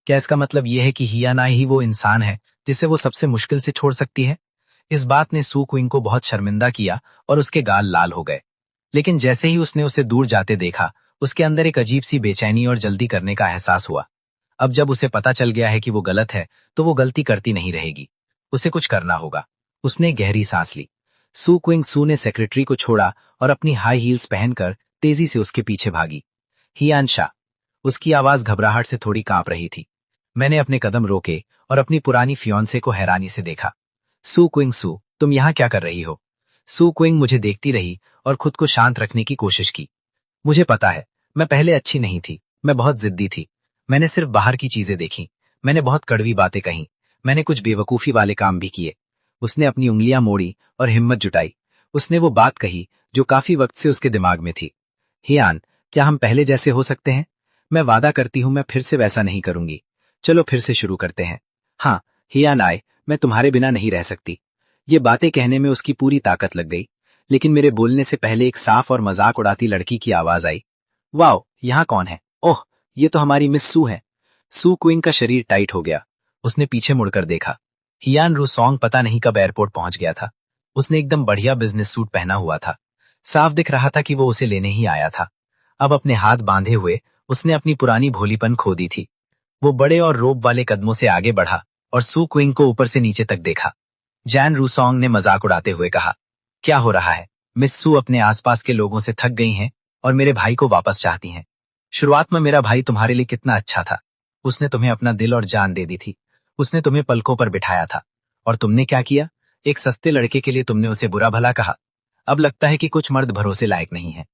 क्या इसका मतलब यह है कि हियाना ही वो इंसान है जिसे वो सबसे मुश्किल से छोड़ सकती है? इस बात ने सू क्विंग को बहुत शर्मिंदा किया और उसके गाल लाल हो गए। लेकिन जैसे ही उसने उसे दूर जाते देखा, उसके अंदर एक अजीब सी बेचैनी और जल्दी करने का एहसास हुआ। अब जब उसे पता चल गया है कि वो गलत है, तो वो गलती करती नहीं रहेगी। उसे कुछ करना होगा। उसने गहरी सांस ली। सू क्विंग सू ने सेक्रेटरी को छोड़ा और अपनी हाई हील्स पहनकर तेजी से उसके पीछे भागी। हियान शाह, उसकी आवाज घबराहट से थोड़ी कांप रही थी। मैंने अपने कदम रोके और अपनी पुरानी फियोंसे को हैरानी से देखा। सू क्विंग सू, तुम यहाँ क्या कर रही हो? सू क्विंग मुझे देखती रही और खुद को शांत रखने की कोशिश की। मुझे पता है, मैं पहले अच्छी नहीं थी। मैं बहुत जिद्दी थी। मैंने सिर्फ बाहर की चीजें देखी। मैंने बहुत कड़वी बातें कही। मैंने कुछ बेवकूफी वाले काम भी किए। उसने अपनी उंगलियां मोड़ी और हिम्मत जुटाई। उसने वो बात कही जो काफी वक्त से उसके दिमाग में थी। हियान, क्या हम पहले जैसे हो सकते हैं? मैं वादा करती हूं मैं फिर से वैसा नहीं करूंगी। चलो फिर से शुरू करते हैं। हाँ हियान आए, मैं तुम्हारे बिना नहीं रह सकती। ये बातें कहने में उसकी पूरी ताकत लग गई, लेकिन मेरे बोलने से पहले एक साफ और मजाक उड़ाती लड़की की आवाज आई। वाओ, यहाँ कौन है? ओह, ये तो हमारी मिस सू है। सू क्विंग का शरीर टाइट हो गया। उसने पीछे मुड़कर देखा। हियान रूसोंग पता नहीं कब एयरपोर्ट पहुंच गया था। उसने एकदम बढ़िया बिजनेस सूट पहना हुआ था। साफ दिख रहा था कि वो उसे लेने ही आया था। अब अपने हाथ बांधे हुए उसने अपनी पुरानी भोलीपन खो दी थी। वो बड़े और रोब वाले कदमों से आगे बढ़ा और सू क्विंग को ऊपर से नीचे तक देखा। जैन रूसोंग ने मजाक उड़ाते हुए कहा, क्या हो रहा है? मिस सू अपने आसपास के लोगों से थक गई हैं और मेरे भाई को वापस चाहती हैं। शुरुआत में मेरा भाई तुम्हारे लिए कितना अच्छा था। उसने तुम्हें अपना दिल और जान दे दी थी। उसने तुम्हें पलकों पर बिठाया था। और तुमने क्या किया? एक सस्ते लड़के के लिए तुमने उसे बुरा भला कहा। अब लगता है कि कुछ मर्द भरोसे लायक नहीं है।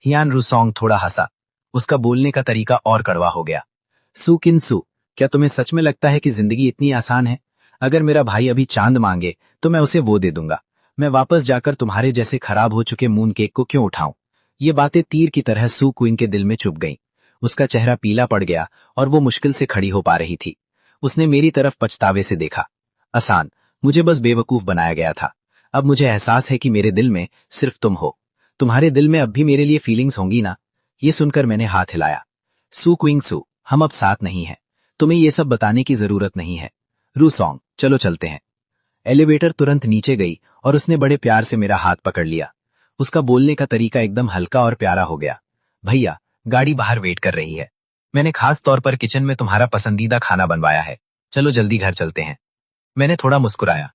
हियान रूसोंग थोड़ा हंसा। उसका बोलने का तरीका और कड़वा हो गया। सू किन सू, क्या तुम्हें सच में लगता है कि जिंदगी इतनी आसान है? अगर मेरा भाई अभी चांद मांगे तो मैं उसे वो दे दूंगा। मैं वापस जाकर तुम्हारे जैसे खराब हो चुके मून केक को क्यों उठाऊं? ये बातें तीर की तरह सू क्विंग के दिल में चुभ गईं। उसका चेहरा पीला पड़ गया और वो मुश्किल से खड़ी हो पा रही थी। उसने मेरी तरफ पछतावे से देखा। आसान, मुझे बस बेवकूफ बनाया गया था। अब मुझे एहसास है कि मेरे दिल में सिर्फ तुम हो। तुम्हारे दिल में अब भी मेरे लिए फीलिंग्स होंगी ना? ये सुनकर मैंने हाथ हिलाया। सू क्विंग सू, हम अब साथ नहीं हैं। तुम्हें ये सब बताने की जरूरत नहीं है। रूसोंग, चलो चलते हैं। एलिवेटर तुरंत नीचे गई और उसने बड़े प्यार से मेरा हाथ पकड़ लिया। उसका बोलने का तरीका एकदम हल्का और प्यारा हो गया। भैया, गाड़ी बाहर वेट कर रही है। मैंने खास तौर पर किचन में तुम्हारा पसंदीदा खाना बनवाया है। चलो जल्दी घर चलते हैं। मैंने थोड़ा मुस्कुराया।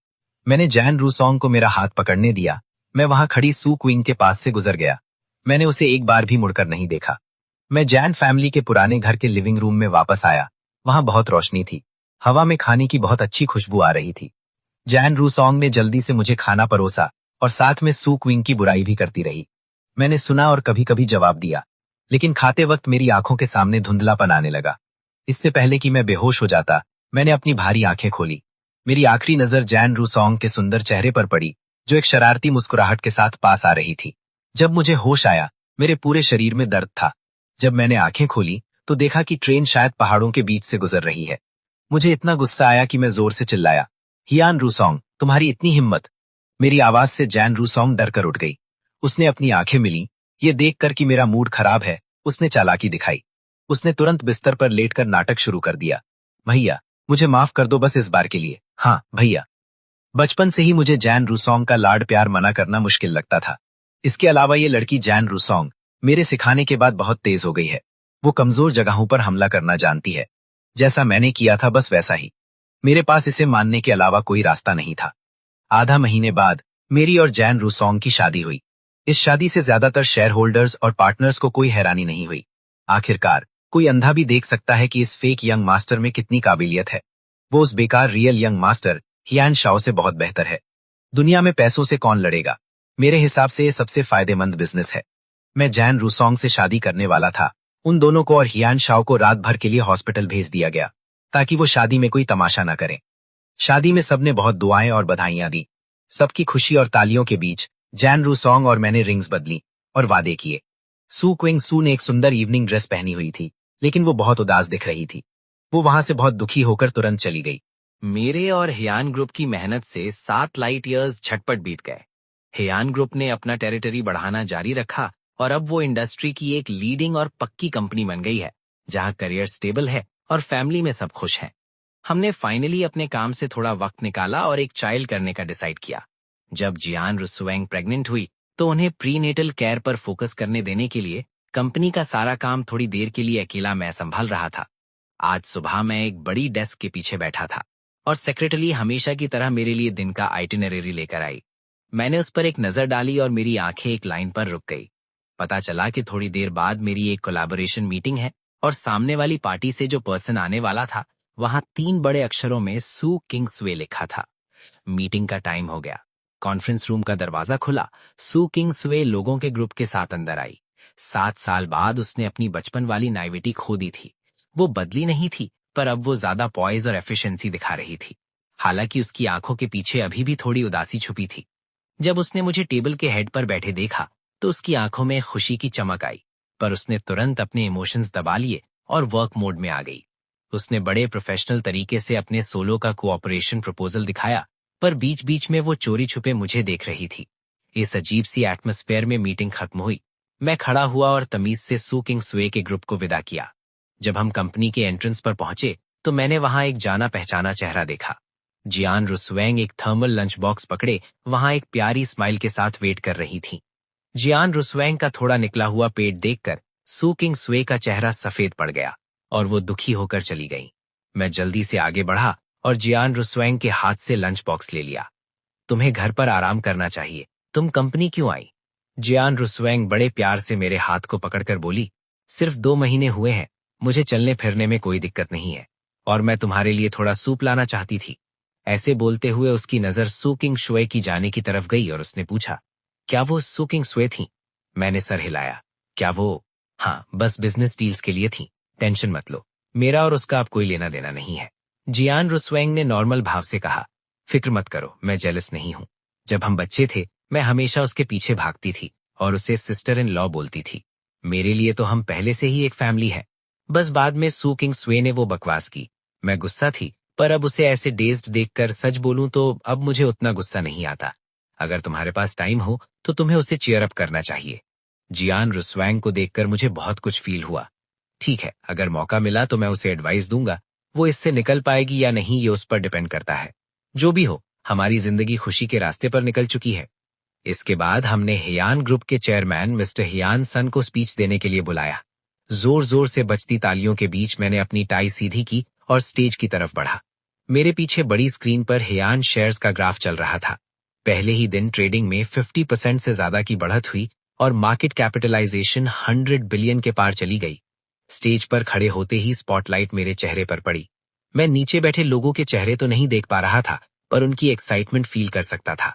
मैंने जैन रूसोंग को मेरा हाथ पकड़ने दिया। मैं वहां खड़ी सू क्विंग के पास से गुजर गया। मैंने उसे एक बार भी मुड़कर नहीं देखा। मैं जैन फैमिली के पुराने घर के लिविंग रूम में वापस आया। वहां बहुत रोशनी थी। हवा में खाने की बहुत अच्छी खुशबू आ रही थी। जैन रूसोंग ने जल्दी से मुझे खाना परोसा और साथ में सू क्विंग की बुराई भी करती रही। मैंने सुना और कभी कभी जवाब दिया, लेकिन खाते वक्त मेरी आंखों के सामने धुंधलापन आने लगा। इससे पहले कि मैं बेहोश हो जाता, मैंने अपनी भारी आंखें खोली। मेरी आखिरी नजर जैन रूसोंग के सुंदर चेहरे पर पड़ी, जो एक शरारती मुस्कुराहट के साथ पास आ रही थी। जब मुझे होश आया, मेरे पूरे शरीर में दर्द था। जब मैंने आंखें खोली तो देखा कि ट्रेन शायद पहाड़ों के बीच से गुजर रही है। मुझे इतना गुस्सा आया कि मैं जोर से चिल्लाया, हियान रूसोंग, तुम्हारी इतनी हिम्मत! मेरी आवाज से जैन रूसोंग डर कर उठ गई। उसने अपनी आंखें मिली। ये देखकर कि मेरा मूड खराब है, उसने चालाकी दिखाई। उसने तुरंत बिस्तर पर लेटकर नाटक शुरू कर दिया। भैया, मुझे माफ कर दो, बस इस बार के लिए। हाँ भैया। बचपन से ही मुझे जैन रूसोंग का लाड प्यार मना करना मुश्किल लगता था। इसके अलावा ये लड़की जैन रूसोंग मेरे सिखाने के बाद बहुत तेज हो गई है। वो कमजोर जगहों पर हमला करना जानती है। जैसा मैंने किया था बस वैसा ही। मेरे पास इसे मानने के अलावा कोई रास्ता नहीं था। आधा महीने बाद मेरी और जैन रूसोंग की शादी हुई। इस शादी से ज्यादातर शेयर होल्डर्स और पार्टनर्स को कोई हैरानी नहीं हुई। आखिरकार कोई अंधा भी देख सकता है कि इस फेक यंग मास्टर में कितनी काबिलियत है। वो उस बेकार रियल यंग मास्टर हियान शाओ से बहुत बेहतर है। दुनिया में पैसों से कौन लड़ेगा? मेरे हिसाब से ये सबसे फायदेमंद बिजनेस है। मैं जैन रूसोंग से शादी करने वाला था। उन दोनों को और हियान शाओ को रात भर के लिए हॉस्पिटल भेज दिया गया, ताकि वो शादी में कोई तमाशा न करें। शादी में सबने बहुत दुआएं और बधाइयां दी। सबकी खुशी और तालियों के बीच जैन रूसोंग और मैंने रिंग्स बदली और वादे किए। सू क्विंग सू ने एक सुंदर इवनिंग ड्रेस पहनी हुई थी, लेकिन वो बहुत उदास दिख रही थी। वो वहां से बहुत दुखी होकर तुरंत चली गई। मेरे और हियान ग्रुप की मेहनत से 7 लाइट ईयर्स झटपट बीत गए। हियान ग्रुप ने अपना टेरिटरी बढ़ाना जारी रखा और अब वो इंडस्ट्री की एक लीडिंग और पक्की कंपनी बन गई है, जहां करियर स्टेबल है और फैमिली में सब खुश हैं। हमने फाइनली अपने काम से थोड़ा वक्त निकाला और एक चाइल्ड करने का डिसाइड किया। जब जियान रुसुएंग प्रेग्नेंट हुई तो उन्हें प्रीनेटल केयर पर फोकस करने देने के लिए कंपनी का सारा काम थोड़ी देर के लिए अकेला मैं संभाल रहा था। आज सुबह मैं एक बड़ी डेस्क के पीछे बैठा था और सेक्रेटरी हमेशा की तरह मेरे लिए दिन का आइटिनरी लेकर आई। मैंने उस पर एक नजर डाली और मेरी आंखें एक लाइन पर रुक गई। पता चला कि थोड़ी देर बाद मेरी एक कोलैबोरेशन मीटिंग है और सामने वाली पार्टी से जो पर्सन आने वाला था, वहां 3 बड़े अक्षरों में सू किंग स्वे लिखा था। मीटिंग का टाइम हो गया। कॉन्फ्रेंस रूम का दरवाजा खुला। सू किंग स्वे लोगों के ग्रुप के साथ अंदर आई। 7 साल बाद उसने अपनी बचपन वाली नाइविटी खो दी थी। वो बदली नहीं थी, पर अब वो ज्यादा पॉइज और एफिशिएंसी दिखा रही थी। हालांकि उसकी आंखों के पीछे अभी भी थोड़ी उदासी छुपी थी। जब उसने मुझे टेबल के हेड पर बैठे देखा तो उसकी आंखों में खुशी की चमक आई, पर उसने तुरंत अपने इमोशंस दबा लिए और वर्क मोड में आ गई। उसने बड़े प्रोफेशनल तरीके से अपने सोलो का कोऑपरेशन प्रपोजल दिखाया, पर बीच बीच में वो चोरी छुपे मुझे देख रही थी। इस अजीब सी एटमॉस्फेयर में मीटिंग खत्म हुई। मैं खड़ा हुआ और तमीज से सू किंग स्वे के ग्रुप को विदा किया। जब हम कंपनी के एंट्रेंस पर पहुंचे तो मैंने वहां एक जाना पहचाना चेहरा देखा। जियान रुसुएंग एक थर्मल लंच बॉक्स पकड़े वहां एक प्यारी स्माइल के साथ वेट कर रही थी। जियान रुसुएंग का थोड़ा निकला हुआ पेट देखकर सू किंग स्वे का चेहरा सफेद पड़ गया और वो दुखी होकर चली गई। मैं जल्दी से आगे बढ़ा और जियान रुसुएंग के हाथ से लंच बॉक्स ले लिया। तुम्हें घर पर आराम करना चाहिए, तुम कंपनी क्यों आई? जियान रुसुएंग बड़े प्यार से मेरे हाथ को पकड़कर बोली, सिर्फ 2 महीने हुए हैं, मुझे चलने फिरने में कोई दिक्कत नहीं है और मैं तुम्हारे लिए थोड़ा सूप लाना चाहती थी। ऐसे बोलते हुए उसकी नजर सू किंग स्वे की जाने की तरफ गई और उसने पूछा, क्या वो सू किंग स्वे थी? मैंने सर हिलाया। क्या वो? हाँ, बस बिजनेस डील्स के लिए थी। टेंशन मत लो, मेरा और उसका अब कोई लेना देना नहीं है। जियान रुसुएंग ने नॉर्मल भाव से कहा, फिक्र मत करो, मैं जेलस नहीं हूँ। जब हम बच्चे थे मैं हमेशा उसके पीछे भागती थी और उसे सिस्टर इन लॉ बोलती थी। मेरे लिए तो हम पहले से ही एक फैमिली है। बस बाद में सू किंग स्वे ने वो बकवास की। मैं गुस्सा थी, पर अब उसे ऐसे डेज्ड देखकर सच बोलूं तो अब मुझे उतना गुस्सा नहीं आता। अगर तुम्हारे पास टाइम हो तो तुम्हें उसे चीयर अप करना चाहिए। जियान रुसुएंग को देखकर मुझे बहुत कुछ फील हुआ। ठीक है, अगर मौका मिला तो मैं उसे एडवाइस दूंगा। वो इससे निकल पाएगी या नहीं ये उस पर डिपेंड करता है। जो भी हो, हमारी जिंदगी खुशी के रास्ते पर निकल चुकी है। इसके बाद हमने हियान ग्रुप के चेयरमैन मिस्टर हियान सन को स्पीच देने के लिए बुलाया। जोर जोर से बजती तालियों के बीच मैंने अपनी टाई सीधी की और स्टेज की तरफ बढ़ा। मेरे पीछे बड़ी स्क्रीन पर हियान शेयर्स का ग्राफ चल रहा था। पहले ही दिन ट्रेडिंग में 50% से ज्यादा की बढ़त हुई और मार्केट कैपिटलाइजेशन 100 बिलियन के पार चली गई। स्टेज पर खड़े होते ही स्पॉटलाइट मेरे चेहरे पर पड़ी। मैं नीचे बैठे लोगों के चेहरे तो नहीं देख पा रहा था, पर उनकी एक्साइटमेंट फील कर सकता था।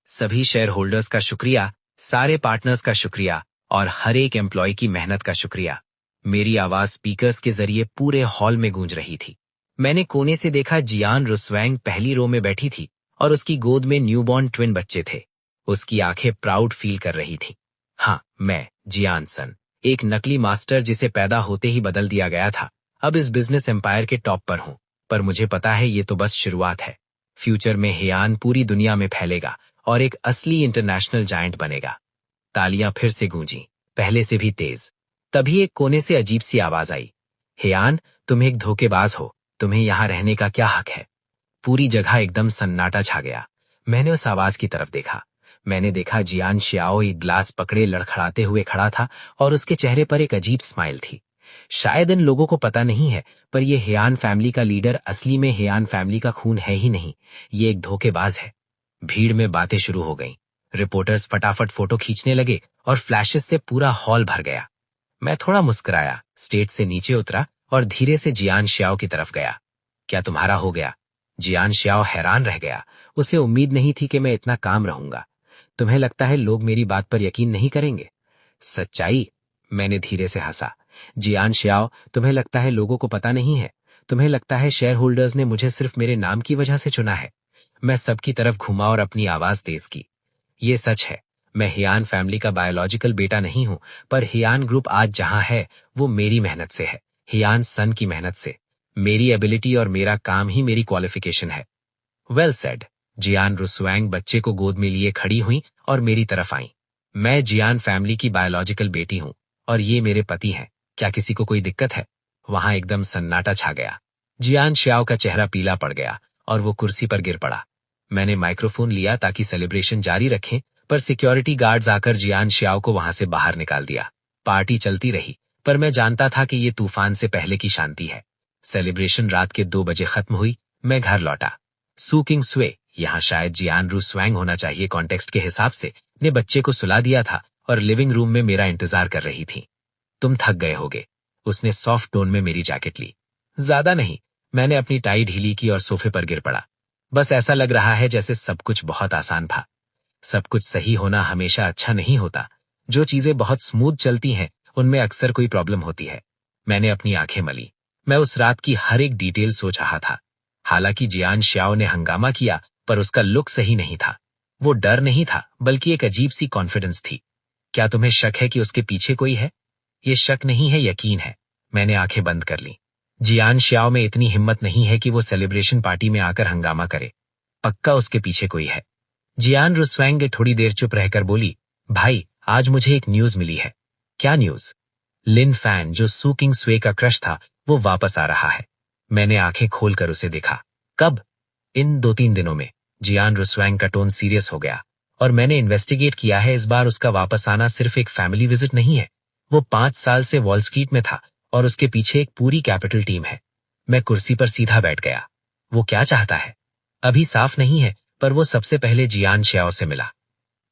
सभी शेयर होल्डर्स का शुक्रिया, सारे पार्टनर्स का शुक्रिया और हर एक एम्प्लॉय की मेहनत का शुक्रिया। मेरी आवाज स्पीकर्स के जरिए पूरे हॉल में गूंज रही थी। मैंने कोने से देखा जियान रुस्वैंग पहली रो में बैठी थी और उसकी गोद में न्यूबॉर्न ट्विन बच्चे थे। उसकी आंखें प्राउड फील कर रही थी। हाँ, मैं जियान सन, एक नकली मास्टर जिसे पैदा होते ही बदल दिया गया था, अब इस बिजनेस एम्पायर के टॉप पर हूँ। पर मुझे पता है ये तो बस शुरुआत है। फ्यूचर में हियान पूरी दुनिया में फैलेगा और एक असली इंटरनेशनल जायंट बनेगा। तालियां फिर से गूंजी, पहले से भी तेज। तभी एक कोने से अजीब सी आवाज आई, हियान, तुम एक धोखेबाज हो, तुम्हें यहाँ रहने का क्या हक है? पूरी जगह एकदम सन्नाटा छा गया। मैंने उस आवाज की तरफ देखा। मैंने देखा जियान श्याओ एक ग्लास पकड़े लड़खड़ाते हुए खड़ा था और उसके चेहरे पर एक अजीब स्माइल थी। शायद इन लोगों को पता नहीं है, पर यह हियान फैमिली का लीडर असली में हियान फैमिली का खून है ही नहीं, ये एक धोखेबाज है। भीड़ में बातें शुरू हो गईं। रिपोर्टर्स फटाफट फोटो खींचने लगे और फ्लैशेस से पूरा हॉल भर गया। मैं थोड़ा मुस्कुराया, स्टेज से नीचे उतरा और धीरे से जियान श्याओ की तरफ गया। क्या तुम्हारा हो गया? जियान श्याओ हैरान रह गया। उसे उम्मीद नहीं थी कि मैं इतना काम रहूंगा। तुम्हें लगता है लोग मेरी बात पर यकीन नहीं करेंगे? सच्चाई? मैंने धीरे से हंसा। जियान श्याओ, तुम्हें लगता है लोगों को पता नहीं है? तुम्हें लगता है शेयर होल्डर्स ने मुझे सिर्फ मेरे नाम की वजह से चुना है? मैं सबकी तरफ घुमा और अपनी आवाज तेज की। ये सच है, मैं हियान फैमिली का बायोलॉजिकल बेटा नहीं हूं, पर हियान ग्रुप आज जहां है वो मेरी मेहनत से है, हियान सन की मेहनत से। मेरी एबिलिटी और मेरा काम ही मेरी क्वालिफिकेशन है। Well said. जियान रुस्वैंग बच्चे को गोद में लिए खड़ी हुई और मेरी तरफ आई। मैं जियान फैमिली की बायोलॉजिकल बेटी हूं और ये मेरे पति हैं। क्या किसी को कोई दिक्कत है? वहां एकदम सन्नाटा छा गया। जियान श्याओ का चेहरा पीला पड़ गया और वो कुर्सी पर गिर पड़ा। मैंने माइक्रोफोन लिया ताकि सेलिब्रेशन जारी रखें, पर सिक्योरिटी गार्ड्स आकर जियान श्याओ को वहां से बाहर निकाल दिया। पार्टी चलती रही, पर मैं जानता था कि ये तूफान से पहले की शांति है। सेलिब्रेशन रात के 2 बजे खत्म हुई। मैं घर लौटा। सू किंग स्वे, यहाँ शायद जियान रुस्वैंग होना चाहिए कॉन्टेक्स्ट के हिसाब से, ने बच्चे को सुला दिया था और लिविंग रूम में मेरा इंतजार कर रही थी। तुम थक गए होगे, उसने सॉफ्ट टोन में मेरी जैकेट ली। ज्यादा नहीं। मैंने अपनी टाई ढीली की और सोफे पर गिर पड़ा। बस ऐसा लग रहा है जैसे सब कुछ बहुत आसान था। सब कुछ सही होना हमेशा अच्छा नहीं होता। जो चीजें बहुत स्मूथ चलती हैं उनमें अक्सर कोई प्रॉब्लम होती है। मैंने अपनी आंखें मली। मैं उस रात की हर एक डिटेल सोच रहा था। हालांकि जियान श्याओ ने हंगामा किया, पर उसका लुक सही नहीं था। वो डर नहीं था, बल्कि एक अजीब सी कॉन्फिडेंस थी। क्या तुम्हें शक है कि उसके पीछे कोई है? ये शक नहीं है, यकीन है। मैंने आंखें बंद कर ली। जियान श्याओ में इतनी हिम्मत नहीं है कि वो सेलिब्रेशन पार्टी में आकर हंगामा करे। पक्का उसके पीछे कोई है। जियान रुस्वैंग थोड़ी देर चुप रहकर बोली, भाई, आज मुझे एक न्यूज मिली है। क्या न्यूज? लिन फैन, जो सू किंग स्वे का क्रश था, वो वापस आ रहा है। मैंने आंखें खोलकर उसे देखा। कब? इन 2-3 दिनों में। जियान रुस्वैंग का टोन सीरियस हो गया। और मैंने इन्वेस्टिगेट किया है, इस बार उसका वापस आना सिर्फ एक फैमिली विजिट नहीं है। वो 5 साल से वॉल स्ट्रीट में था और उसके पीछे एक पूरी कैपिटल टीम है। मैं कुर्सी पर सीधा बैठ गया। वो क्या चाहता है? अभी साफ नहीं है, पर वो सबसे पहले जियान श्याओ से मिला।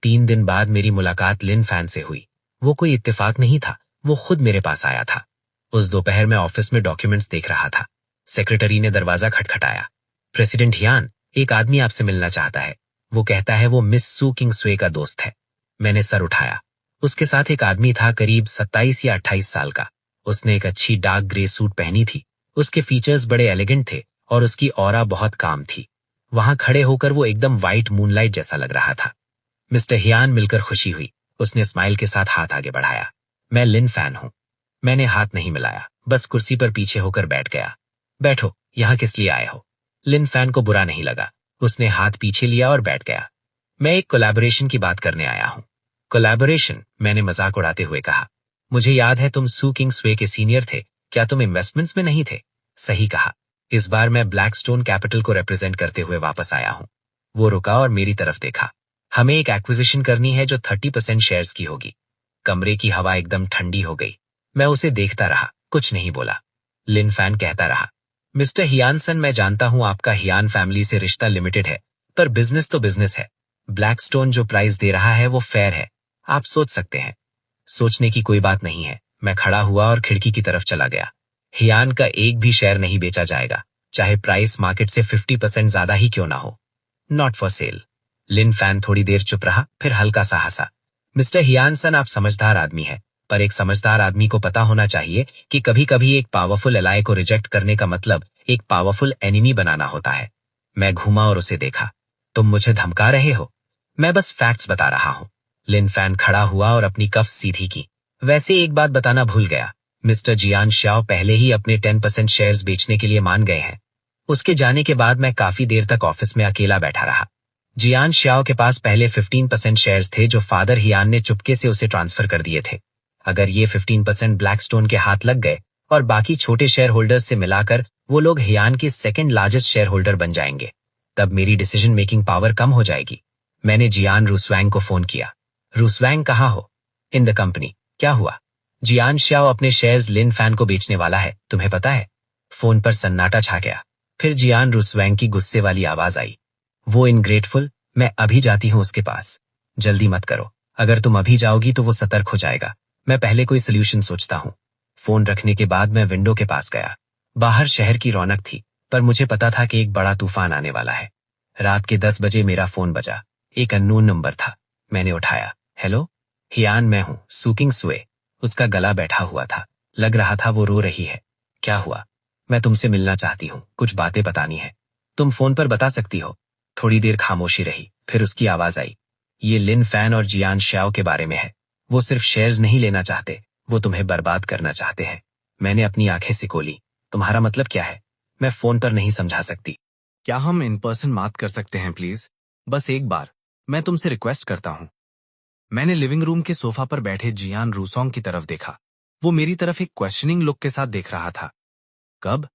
3 दिन बाद मेरी मुलाकात लिन फैन से हुई। वो कोई इत्तेफाक नहीं था, वो खुद मेरे पास आया था। उस दोपहर में ऑफिस में डॉक्यूमेंट्स देख रहा था। सेक्रेटरी ने दरवाजा खटखटाया। प्रेसिडेंट हियान, एक आदमी आपसे मिलना चाहता है। वो कहता है वो मिस सू किंग स्वे का दोस्त है। मैंने सर उठाया। उसके साथ एक आदमी था, करीब 27 या 28 साल का। उसने एक अच्छी डार्क ग्रे सूट पहनी थी। उसके फीचर्स बड़े एलिगेंट थे और उसकी ऑरा बहुत काम थी। वहां खड़े होकर वो एकदम व्हाइट मूनलाइट जैसा लग रहा था। मिस्टर हियान, मिलकर खुशी हुई। उसने स्माइल के साथ हाथ आगे बढ़ाया। मैं लिन फैन हूं। मैंने हाथ नहीं मिलाया, बस कुर्सी पर पीछे होकर बैठ गया। बैठो, यहां किस लिए आए हो? लिन फैन को बुरा नहीं लगा। उसने हाथ पीछे लिया और बैठ गया। मैं एक कोलैबोरेशन की बात करने आया हूं। कोलैबोरेशन? मैंने मजाक उड़ाते हुए कहा। मुझे याद है तुम सू किंग स्वे के सीनियर थे। क्या तुम इन्वेस्टमेंट्स में नहीं थे? सही कहा। इस बार मैं ब्लैकस्टोन कैपिटल को रिप्रेजेंट करते हुए वापस आया हूं। वो रुका और मेरी तरफ देखा। हमें एक एक्विजिशन करनी है जो 30% शेयर्स की होगी। कमरे की हवा एकदम ठंडी हो गई। मैं उसे देखता रहा, कुछ नहीं बोला। लिन फैन कहता रहा, मिस्टर हियान सन, मैं जानता हूं आपका हियान फैमिली से रिश्ता लिमिटेड है, पर बिजनेस तो बिजनेस है। ब्लैकस्टोन जो प्राइस दे रहा है वो फेयर है। आप सोच सकते हैं। सोचने की कोई बात नहीं है। मैं खड़ा हुआ और खिड़की की तरफ चला गया। हियान का एक भी शेयर नहीं बेचा जाएगा, चाहे प्राइस मार्केट से 50% ज्यादा ही क्यों ना हो। Not for sale. Lin Fan थोड़ी देर चुप रहा, फिर हल्का सा हंसा। मिस्टर हियान सन, आप समझदार आदमी हैं, पर एक समझदार आदमी को पता होना चाहिए कि कभी कभी एक पावरफुल एलाय को रिजेक्ट करने का मतलब एक पावरफुल एनिमी बनाना होता है। मैं घूमा और उसे देखा। तुम मुझे धमका रहे हो? मैं बस फैक्ट्स बता रहा हूँ। लिन फैन खड़ा हुआ और अपनी कफ सीधी की। वैसे एक बात बताना भूल गया, मिस्टर जियान श्याओ पहले ही अपने 10% शेयर्स बेचने के लिए मान गए हैं। उसके जाने के बाद मैं काफी देर तक ऑफिस में अकेला बैठा रहा। जियान श्याओ के पास पहले 15% शेयर्स थे जो फादर हियान ने चुपके से उसे ट्रांसफर कर दिए थे। अगर ये 15% ब्लैकस्टोन के हाथ लग गए और बाकी छोटे शेयर होल्डर्स से मिलाकर वो लोग हियान की सेकंड लार्जेस्ट शेयर होल्डर बन जाएंगे, तब मेरी डिसीजन मेकिंग पावर कम हो जाएगी। मैंने जियान रूसवैंग को फोन किया। रूसवैंग कहाँ हो? In the company. क्या हुआ? जियान श्याओ अपने शेयर्स लिन फैन को बेचने वाला है, तुम्हें पता है? फोन पर सन्नाटा छा गया। फिर जियान रूसवैंग की गुस्से वाली आवाज आई। वो इनग्रेटफुल, मैं अभी जाती हूँ उसके पास। जल्दी मत करो, अगर तुम अभी जाओगी तो वो सतर्क हो जाएगा। मैं पहले कोई सोल्यूशन सोचता हूँ। फोन रखने के बाद मैं विंडो के पास गया। बाहर शहर की रौनक थी, पर मुझे पता था कि एक बड़ा तूफान आने वाला है। रात के 10 बजे मेरा फोन बजा। एक अननोन नंबर था। मैंने उठाया। हेलो हियान, मैं हूँ सुकिंग सुए। उसका गला बैठा हुआ था, लग रहा था वो रो रही है। क्या हुआ? मैं तुमसे मिलना चाहती हूँ, कुछ बातें बतानी है। तुम फोन पर बता सकती हो। थोड़ी देर खामोशी रही, फिर उसकी आवाज आई। ये लिन फैन और जियान श्याओ के बारे में है। वो सिर्फ शेयर्स नहीं लेना चाहते, वो तुम्हें बर्बाद करना चाहते हैं। मैंने अपनी आंखें सिकोली। तुम्हारा मतलब क्या है? मैं फोन पर नहीं समझा सकती। क्या हम इन पर्सन बात कर सकते हैं प्लीज? बस एक बार मैं तुमसे रिक्वेस्ट करता हूँ। मैंने लिविंग रूम के सोफा पर बैठे जियान रूसोंग की तरफ देखा। वो मेरी तरफ एक क्वेश्चनिंग लुक के साथ देख रहा था। कब?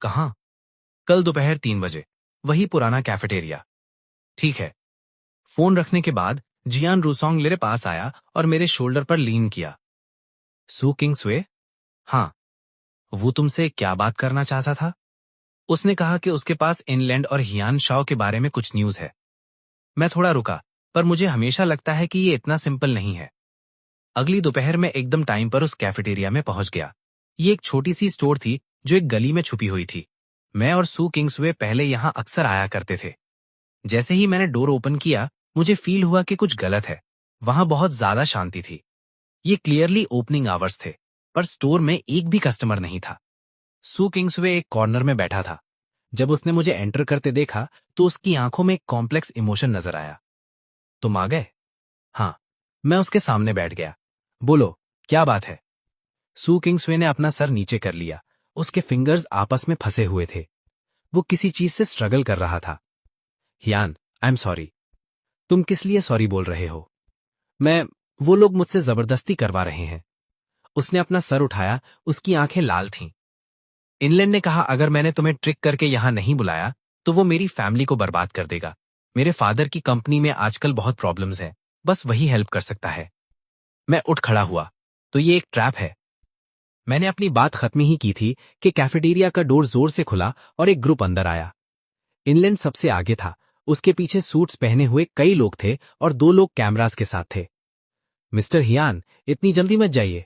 कहाँ? कल दोपहर 3 बजे, वही पुराना कैफेटेरिया। ठीक है। फोन रखने के बाद जियान रूसोंग मेरे पास आया और मेरे शोल्डर पर लीन किया। सू किंग स्वे? हाँ। वो तुमसे क्या बात करना चाहता था? उसने कहा कि उसके पास इनलैंड और हियान शाओ के बारे में कुछ न्यूज है। मैं थोड़ा रुका, पर मुझे हमेशा लगता है कि ये इतना सिंपल नहीं है। अगली दोपहर में एकदम टाइम पर उस कैफेटेरिया में पहुंच गया। ये एक छोटी सी स्टोर थी जो एक गली में छुपी हुई थी। मैं और सू किंग्सवे पहले यहां अक्सर आया करते थे। जैसे ही मैंने डोर ओपन किया, मुझे फील हुआ कि कुछ गलत है। वहां बहुत ज्यादा शांति थी। ये क्लियरली ओपनिंग आवर्स थे, पर स्टोर में एक भी कस्टमर नहीं था। सू किंग्सवे एक कॉर्नर में बैठा था। जब उसने मुझे एंटर करते देखा तो उसकी आंखों में एक कॉम्प्लेक्स इमोशन नजर आया। तुम आ गए? हाँ। मैं उसके सामने बैठ गया। बोलो, क्या बात है? सू किंग्सवे ने अपना सर नीचे कर लिया। उसके फिंगर्स आपस में फंसे हुए थे। वो किसी चीज से स्ट्रगल कर रहा था। हियान, आई एम सॉरी। तुम किस लिए सॉरी बोल रहे हो? वो लोग मुझसे जबरदस्ती करवा रहे हैं। उसने अपना सर उठाया, उसकी आंखें लाल थीं। इनलैंड ने कहा अगर मैंने तुम्हें ट्रिक करके यहां नहीं बुलाया तो वो मेरी फैमिली को बर्बाद कर देगा। मेरे फादर की कंपनी में आजकल बहुत प्रॉब्लम्स हैं, बस वही हेल्प कर सकता है। मैं उठ खड़ा हुआ। तो ये एक ट्रैप है। मैंने अपनी बात खत्म ही की थी कि कैफेटेरिया का डोर जोर से खुला और एक ग्रुप अंदर आया। इनलैंड सबसे आगे था। उसके पीछे सूट्स पहने हुए कई लोग थे और 2 लोग कैमरास के साथ थे। मिस्टर हियान, इतनी जल्दी मत जाइए।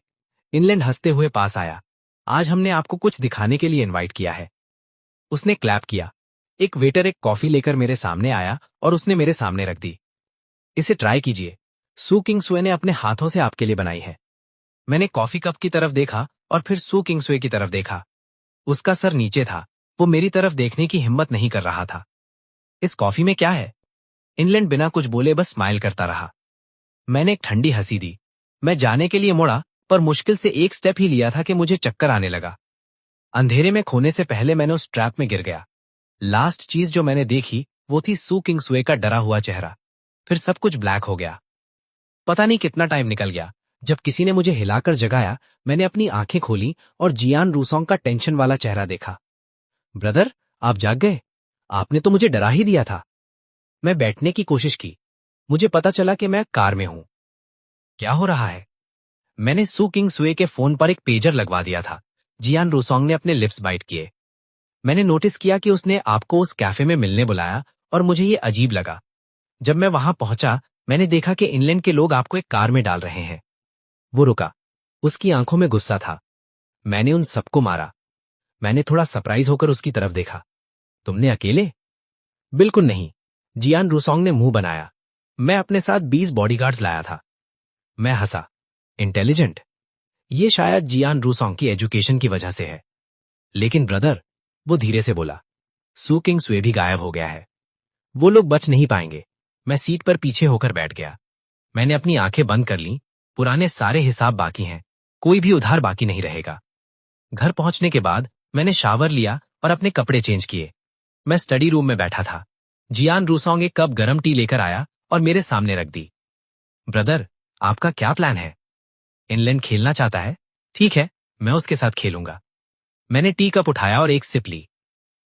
इनलैंड हंसते हुए पास आया। आज हमने आपको कुछ दिखाने के लिए इनवाइट किया है। उसने क्लैप किया। एक वेटर एक कॉफी लेकर मेरे सामने आया और उसने मेरे सामने रख दी। इसे ट्राई कीजिए। सू किंग्सवे ने अपने हाथों से आपके लिए बनाई है। मैंने कॉफी कप की तरफ देखा और फिर सू किंग्सवे की तरफ देखा। उसका सर नीचे था। वो मेरी तरफ देखने की हिम्मत नहीं कर रहा था। इस कॉफी में क्या है? इनलैंड बिना कुछ बोले बस स्माइल करता रहा। मैंने एक ठंडी हंसी दी। मैं जाने के लिए मुड़ा, पर मुश्किल से एक स्टेप ही लिया था कि मुझे चक्कर आने लगा। अंधेरे में खोने से पहले मैंने उस ट्रैप में गिर गया। लास्ट चीज जो मैंने देखी वो थी सू किंग्सवे का डरा हुआ चेहरा। फिर सब कुछ ब्लैक हो गया। पता नहीं कितना टाइम निकल गया। जब किसी ने मुझे हिलाकर जगाया, मैंने अपनी आंखें खोली और जियान रूसोंग का टेंशन वाला चेहरा देखा। ब्रदर, आप जाग गए? आपने तो मुझे डरा ही दिया था। मैं बैठने की कोशिश की। मुझे पता चला कि मैं कार में हूं। क्या हो रहा है? मैंने सू किंग्सवे के फोन पर एक पेजर लगवा दिया था। जियान रूसोंग ने अपने लिप्स बाइट किए। मैंने नोटिस किया कि उसने आपको उस कैफे में मिलने बुलाया और मुझे ये अजीब लगा। जब मैं वहां पहुंचा, मैंने देखा कि इनलैंड के लोग आपको एक कार में डाल रहे हैं। वो रुका। उसकी आंखों में गुस्सा था। मैंने उन सबको मारा। मैंने थोड़ा सरप्राइज होकर उसकी तरफ देखा। तुमने अकेले? बिल्कुल नहीं। जियान रूसोंग ने मुंह बनाया। मैं अपने साथ 20 बॉडीगार्ड्स लाया था। मैं हंसा। इंटेलिजेंट? ये शायद जियान रूसोंग की एजुकेशन की वजह से है। लेकिन ब्रदर, वो धीरे से बोला, सू किंग सुए भी गायब हो गया है। वो लोग बच नहीं पाएंगे। मैं सीट पर पीछे होकर बैठ गया। मैंने अपनी आंखें बंद कर लीं। पुराने सारे हिसाब बाकी हैं। कोई भी उधार बाकी नहीं रहेगा। घर पहुंचने के बाद मैंने शावर लिया और अपने कपड़े चेंज किए। मैं स्टडी रूम में बैठा था। जियान रूसोंग एक कप गरम टी लेकर आया और मेरे सामने रख दी। ब्रदर, आपका क्या प्लान है? इनलैंड खेलना चाहता है? ठीक है, मैं उसके साथ खेलूंगा। मैंने टी कप उठाया और एक सिप ली।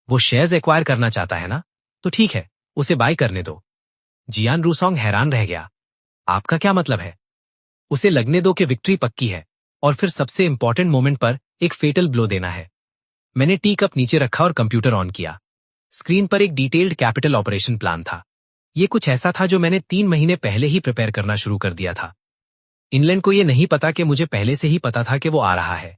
वो शेयर्स एक्वायर करना चाहता है ना? तो ठीक है, उसे बाय करने दो। जियान रूसोंग हैरान रह गया। आपका क्या मतलब है? उसे लगने दो कि विक्ट्री पक्की है और फिर सबसे इंपॉर्टेंट मोमेंट पर एक फेटल ब्लो देना है। मैंने टी कप नीचे रखा और कंप्यूटर ऑन किया। स्क्रीन पर एक डिटेल्ड कैपिटल ऑपरेशन प्लान था। ये कुछ ऐसा था जो मैंने 3 महीने पहले ही प्रिपेयर करना शुरू कर दिया था। इनलैंड को यह नहीं पता कि मुझे पहले से ही पता था कि वो आ रहा है।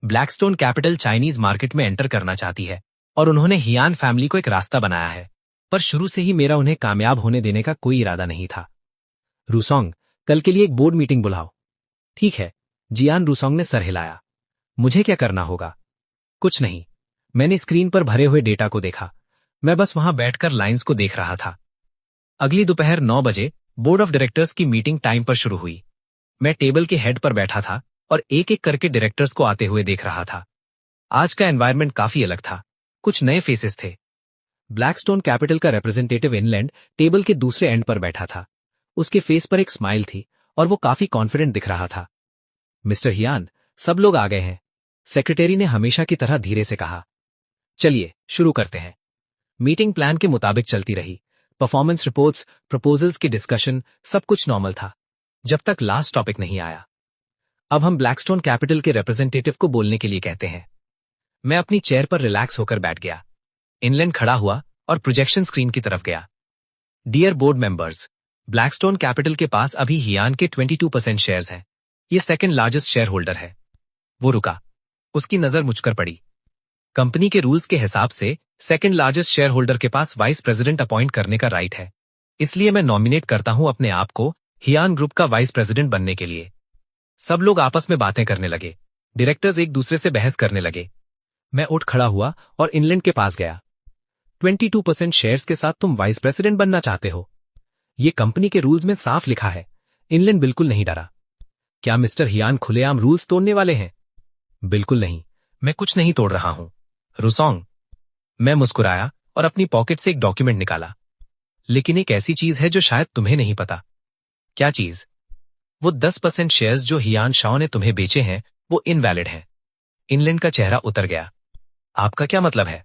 ब्लैकस्टोन कैपिटल चाइनीज मार्केट में एंटर करना चाहती है और उन्होंने हियान फैमिली को एक रास्ता बनाया है, पर शुरू से ही मेरा उन्हें कामयाब होने देने का कोई इरादा नहीं था। रूसोंग, कल के लिए एक बोर्ड मीटिंग बुलाओ। ठीक है, जियान रूसोंग ने सर हिलाया। मुझे क्या करना होगा? कुछ नहीं। मैंने स्क्रीन पर भरे हुए डेटा को देखा। मैं बस वहां बैठकर लाइंस को देख रहा था। अगली दोपहर 9 बजे बोर्ड ऑफ डायरेक्टर्स की मीटिंग टाइम पर शुरू हुई। मैं टेबल के हेड पर बैठा था और एक एक करके डायरेक्टर्स को आते हुए देख रहा था। आज का एनवायरनमेंट काफी अलग था। कुछ नए फेसेस थे। ब्लैकस्टोन कैपिटल का रिप्रेजेंटेटिव इनलैंड टेबल के दूसरे एंड पर बैठा था। उसके फेस पर एक स्माइल थी और वो काफी कॉन्फिडेंट दिख रहा था। मिस्टर हियान, सब लोग आ गए हैं, सेक्रेटरी ने हमेशा की तरह धीरे से कहा। चलिए शुरू करते हैं। मीटिंग प्लान के मुताबिक चलती रही। परफॉर्मेंस रिपोर्ट्स, प्रपोजल्स की डिस्कशन, सब कुछ नॉर्मल था, जब तक लास्ट टॉपिक नहीं आया। अब हम ब्लैकस्टोन कैपिटल के रिप्रेजेंटेटिव को बोलने के लिए कहते हैं। मैं अपनी चेयर पर रिलैक्स होकर बैठ गया। इनलैंड खड़ा हुआ और प्रोजेक्शन स्क्रीन की तरफ गया। Dear board members, Blackstone capital के पास अभी हियान के 22% शेयर्स हैं। ये सेकंड लार्जेस्ट शेयर होल्डर है। वो रुका। उसकी नजर मुझ पर पड़ी। कंपनी के रूल्स के हिसाब से सेकंड लार्जेस्ट शेयर होल्डर के पास वाइस प्रेसिडेंट अपॉइंट करने का राइट है। इसलिए मैं नॉमिनेट करता हूं अपने आप को हियान ग्रुप का वाइस प्रेसिडेंट बनने के लिए। सब लोग आपस में बातें करने लगे। डायरेक्टर्स एक दूसरे से बहस करने लगे। मैं उठ खड़ा हुआ और इनलैंड के पास गया। 22% शेयर्स के साथ तुम वाइस प्रेसिडेंट बनना चाहते हो? ये कंपनी के रूल्स में साफ लिखा है। इनलैंड बिल्कुल नहीं डरा। क्या मिस्टर हियान खुलेआम रूल्स तोड़ने वाले हैं? बिल्कुल नहीं, मैं कुछ नहीं तोड़ रहा हूं। रूसोंग, मैं मुस्कुराया और अपनी पॉकेट से एक डॉक्यूमेंट निकाला। लेकिन एक ऐसी चीज है जो शायद तुम्हें नहीं पता। क्या चीज? वो 10% शेयर्स जो हियान शाओ ने तुम्हें बेचे हैं, वो इनवैलिड हैं। इनलैंड का चेहरा उतर गया। आपका क्या मतलब है?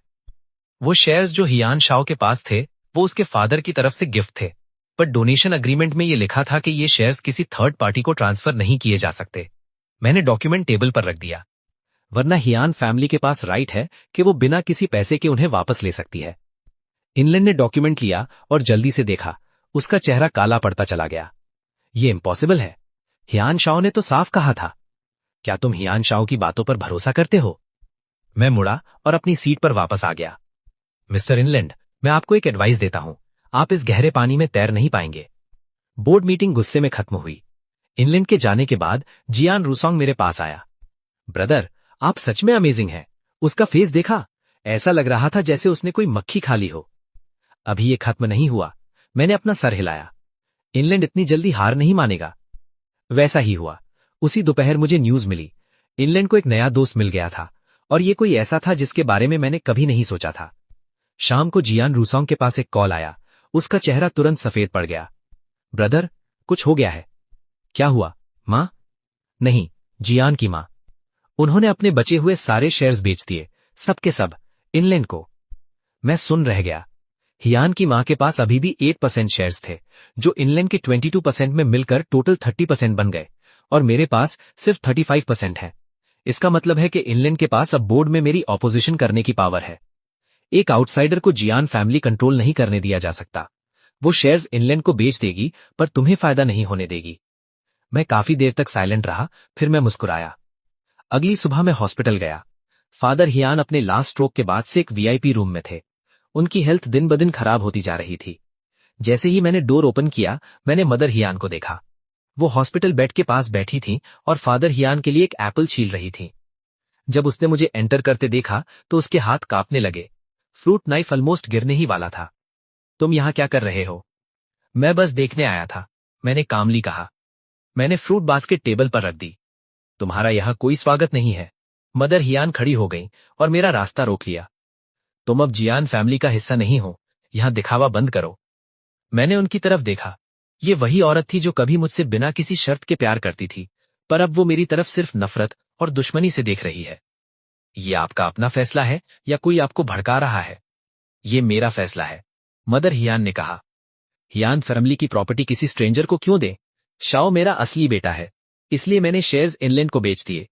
वो शेयर्स जो हियान शाओ के पास थे, वो उसके फादर की तरफ से गिफ्ट थे, पर डोनेशन अग्रीमेंट में ये लिखा था कि ये शेयर्स किसी थर्ड पार्टी को ट्रांसफर नहीं किए जा सकते। मैंने डॉक्यूमेंट टेबल पर रख दिया। वरना हियान फैमिली के पास राइट है कि वो बिना किसी पैसे के उन्हें वापस ले सकती है। इनलैंड ने डॉक्यूमेंट लिया और जल्दी से देखा। उसका चेहरा काला पड़ता चला गया। ये इम्पॉसिबल है। हियान शाओ ने तो साफ कहा था। क्या तुम हियान शाओ की बातों पर भरोसा करते हो? मैं मुड़ा और अपनी सीट पर वापस आ गया। मिस्टर इनलैंड, मैं आपको एक एडवाइस देता हूं। आप इस गहरे पानी में तैर नहीं पाएंगे। बोर्ड मीटिंग गुस्से में खत्म हुई। इनलैंड के जाने के बाद जियान रूसोंग मेरे पास आया। ब्रदर, आप सच में अमेजिंग हैं। उसका फेस देखा? ऐसा लग रहा था जैसे उसने कोई मक्खी खा ली हो। अभी ये खत्म नहीं हुआ। मैंने अपना सर हिलाया। इनलैंड इतनी जल्दी हार नहीं मानेगा। वैसा ही हुआ। उसी दोपहर मुझे न्यूज मिली। इनलैंड को एक नया दोस्त मिल गया था और ये कोई ऐसा था जिसके बारे में मैंने कभी नहीं सोचा था। शाम को जियान रूसोंग के पास एक कॉल आया। उसका चेहरा तुरंत सफेद पड़ गया। ब्रदर, कुछ हो गया है। क्या हुआ? मां? नहीं, जियान की मां। उन्होंने अपने बचे हुए सारे शेयर्स बेच दिए, सब के सब, इनलैंड को। मैं सुन रह गया। हियान की मां के पास अभी भी 8% शेयर्स थे, जो इनलैंड के 22% में मिलकर टोटल 30% बन गए, और मेरे पास सिर्फ 35% है। इसका मतलब है कि इनलैंड के पास अब बोर्ड में मेरी ऑपोजिशन करने की पावर है। एक आउटसाइडर को जियान फैमिली कंट्रोल नहीं करने दिया जा सकता। वो शेयर्स इनलैंड को बेच देगी, पर तुम्हें फायदा नहीं होने देगी। मैं काफी देर तक साइलेंट रहा, फिर मैं मुस्कुराया। अगली सुबह मैं हॉस्पिटल गया। फादर हियान अपने लास्ट स्ट्रोक के बाद से एक वीआईपी रूम में थे। उनकी हेल्थ दिन ब दिन खराब होती जा रही थी। जैसे ही मैंने डोर ओपन किया, मैंने मदर हियान को देखा। वो हॉस्पिटल बेड के पास बैठी थी और फादर हियान के लिए एक एप्पल छील रही थी। जब उसने मुझे एंटर करते देखा तो उसके हाथ कांपने लगे। फ्रूट नाइफ ऑलमोस्ट गिरने ही वाला था। तुम यहाँ क्या कर रहे हो? मैं बस देखने आया था, मैंने कामली कहा। मैंने फ्रूट बास्केट टेबल पर रख दी। तुम्हारा यहाँ कोई स्वागत नहीं है। मदर हियान खड़ी हो गई और मेरा रास्ता रोक लिया। तुम अब जियान फैमिली का हिस्सा नहीं हो, यहाँ दिखावा बंद करो। मैंने उनकी तरफ देखा। ये वही औरत थी जो कभी मुझसे बिना किसी शर्त के प्यार करती थी, पर अब वो मेरी तरफ सिर्फ नफरत और दुश्मनी से देख रही है। ये आपका अपना फैसला है या कोई आपको भड़का रहा है? ये मेरा फैसला है, मदर हियान ने कहा। हियान फैमिली की प्रॉपर्टी किसी स्ट्रेंजर को क्यों दे? शाओ मेरा असली बेटा है, इसलिए मैंने शेयर्स इनलैंड को बेच दिए।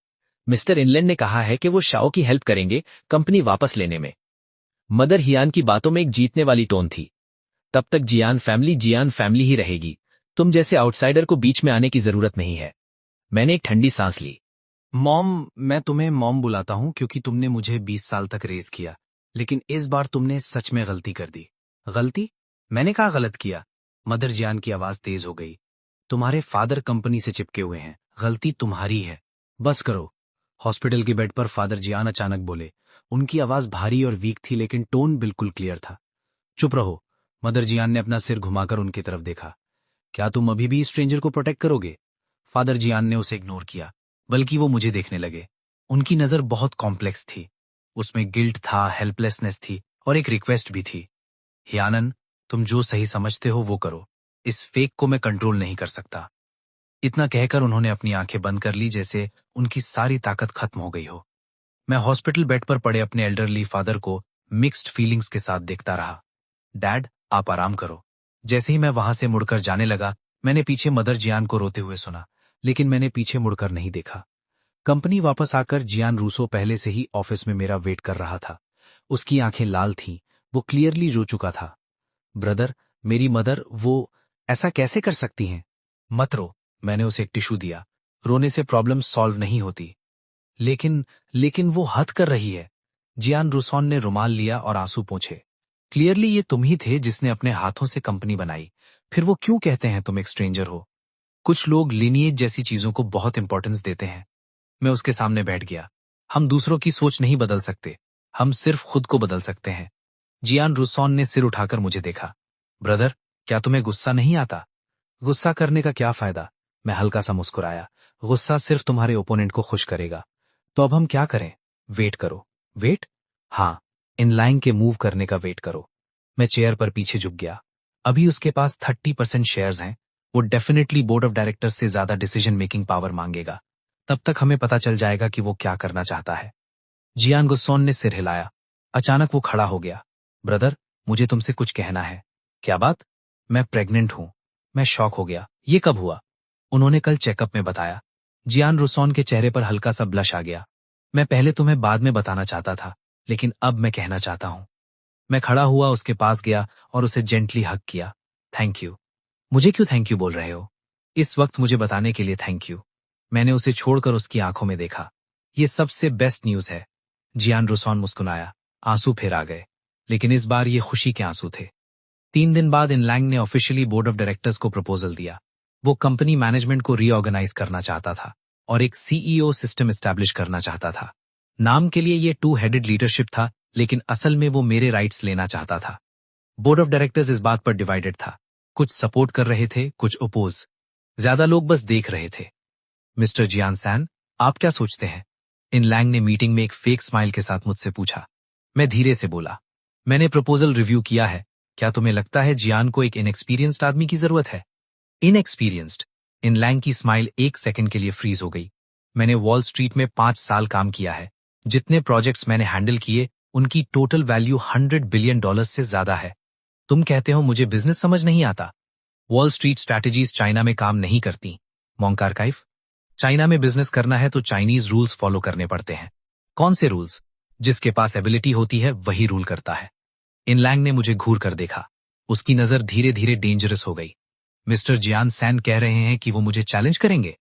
मिस्टर इनलैंड ने कहा है कि वो शाओ की हेल्प करेंगे कंपनी वापस लेने में। मदर हियान की बातों में एक जीतने वाली टोन थी। तब तक जियान फैमिली ही रहेगी। तुम जैसे आउटसाइडर को बीच में आने की जरूरत नहीं है। मैंने एक ठंडी सांस ली। मॉम, मैं तुम्हें मॉम बुलाता हूं क्योंकि तुमने मुझे 20 साल तक रेज किया, लेकिन इस बार तुमने सच में गलती कर दी। गलती? मैंने कहा गलत किया। मदर जियान की आवाज तेज हो गई। तुम्हारे फादर कंपनी से चिपके हुए हैं, गलती तुम्हारी है। बस करो। हॉस्पिटल के बेड पर फादर जियान अचानक बोले। उनकी आवाज भारी और वीक थी, लेकिन टोन बिल्कुल क्लियर था। चुप रहो। मदर जियान ने अपना सिर घुमाकर उनकी तरफ देखा। क्या तुम अभी भी स्ट्रेंजर को प्रोटेक्ट करोगे? फादर जियान ने उसे इग्नोर किया, बल्कि वो मुझे देखने लगे। उनकी नजर बहुत कॉम्प्लेक्स थी। उसमें गिल्ट था, हेल्पलेसनेस थी और एक रिक्वेस्ट भी थी। हियानन, तुम जो सही समझते हो वो करो। इस फेक को मैं कंट्रोल नहीं कर सकता। इतना कहकर उन्होंने अपनी आंखें बंद कर ली, जैसे उनकी सारी ताकत खत्म हो गई हो। मैं हॉस्पिटल बेड पर पड़े अपने एल्डरली फादर को मिक्स्ड फीलिंग्स के साथ देखता रहा। डैड, आप आराम करो। जैसे ही मैं वहां से मुड़कर जाने लगा, मैंने पीछे मदर जियान को रोते हुए सुना, लेकिन मैंने पीछे मुड़कर नहीं देखा। कंपनी वापस आकर जियान रूसो पहले से ही ऑफिस में मेरा वेट कर रहा था। उसकी आंखें लाल थीं, वो क्लियरली रो चुका था। ब्रदर, मेरी मदर, वो ऐसा कैसे कर सकती हैं? मत रो, मैंने उसे एक टिश्यू दिया। रोने से प्रॉब्लम सॉल्व नहीं होती। लेकिन वो हद कर रही है। जियान रूसोन ने रुमाल लिया और आंसू पोंछे। क्लियरली ये तुम ही थे जिसने अपने हाथों से कंपनी बनाई। फिर वो क्यों कहते हैं तुम एक स्ट्रेंजर हो? कुछ लोग लिनिएज जैसी चीजों को बहुत इंपॉर्टेंस देते हैं। मैं उसके सामने बैठ गया। हम दूसरों की सोच नहीं बदल सकते, हम सिर्फ खुद को बदल सकते हैं। जियान रूसोन ने सिर उठाकर मुझे देखा। ब्रदर, क्या तुम्हें गुस्सा नहीं आता? गुस्सा करने का क्या फायदा? मैं हल्का सा मुस्कुराया। गुस्सा सिर्फ तुम्हारे ओपोनेंट को खुश करेगा। तो अब हम क्या करें? वेट करो। वेट? हाँ, इनलाइन के मूव करने का वेट करो। मैं चेयर पर पीछे झुक गया। अभी उसके पास 30% शेयर्स हैं। वो डेफिनेटली बोर्ड ऑफ डायरेक्टर्स से ज्यादा डिसीजन मेकिंग पावर मांगेगा। तब तक हमें पता चल जाएगा कि वो क्या करना चाहता है। जियान गुस्सोन ने सिर हिलाया। अचानक वो खड़ा हो गया। ब्रदर, मुझे तुमसे कुछ कहना है। क्या बात? मैं प्रेग्नेंट हूं। मैं शॉक हो गया। ये कब हुआ? उन्होंने कल चेकअप में बताया। जियान रूसोन के चेहरे पर हल्का सा ब्लश आ गया। मैं पहले तुम्हें बाद में बताना चाहता था, लेकिन अब मैं कहना चाहता हूं। मैं खड़ा हुआ, उसके पास गया और उसे जेंटली हग किया। Thank you. मुझे क्यों थैंक यू बोल रहे हो? इस वक्त मुझे बताने के लिए थैंक यू। मैंने उसे छोड़कर उसकी आंखों में देखा। ये सबसे बेस्ट न्यूज है। जियान रूसोन मुस्कुराया। आंसू फिर आ गए, लेकिन इस बार ये खुशी के आंसू थे। 3 दिन बाद इनलैंग ने ऑफिशियली बोर्ड ऑफ डायरेक्टर्स को प्रपोजल दिया। वो कंपनी मैनेजमेंट को रीऑर्गेनाइज करना चाहता था और एक सीईओ सिस्टम एस्टैब्लिश करना चाहता था। नाम के लिए ये 2 हेडेड लीडरशिप था, लेकिन असल में वो मेरे राइट्स लेना चाहता था। बोर्ड ऑफ डायरेक्टर्स इस बात पर डिवाइडेड था। कुछ सपोर्ट कर रहे थे, कुछ अपोज। ज्यादा लोग बस देख रहे थे। मिस्टर जियान सैन, आप क्या सोचते हैं? इनलैंग ने मीटिंग में एक फेक स्माइल के साथ मुझसे पूछा। मैं धीरे से बोला, मैंने प्रपोजल रिव्यू किया है। क्या तुम्हें लगता है जियान को एक इनएक्सपीरियंस्ड आदमी की जरूरत है? इनएक्सपीरियंस्ड? इनलैंग की स्माइल 1 सेकंड के लिए फ्रीज हो गई। मैंने वॉल स्ट्रीट में 5 साल काम किया है। जितने प्रोजेक्ट्स मैंने हैंडल किए, उनकी टोटल वैल्यू $100 बिलियन से ज्यादा है। तुम कहते हो मुझे बिजनेस समझ नहीं आता? वॉल स्ट्रीट स्ट्रैटेजीज चाइना में काम नहीं करती। Monk archive? चाइना में बिजनेस करना है तो चाइनीज रूल्स फॉलो करने पड़ते हैं। कौन से रूल्स? जिसके पास एबिलिटी होती है वही रूल करता है। इनलैंग ने मुझे घूर कर देखा। उसकी नजर धीरे धीरे डेंजरस हो गई। मिस्टर जियान सैन कह रहे हैं कि वो मुझे चैलेंज करेंगे?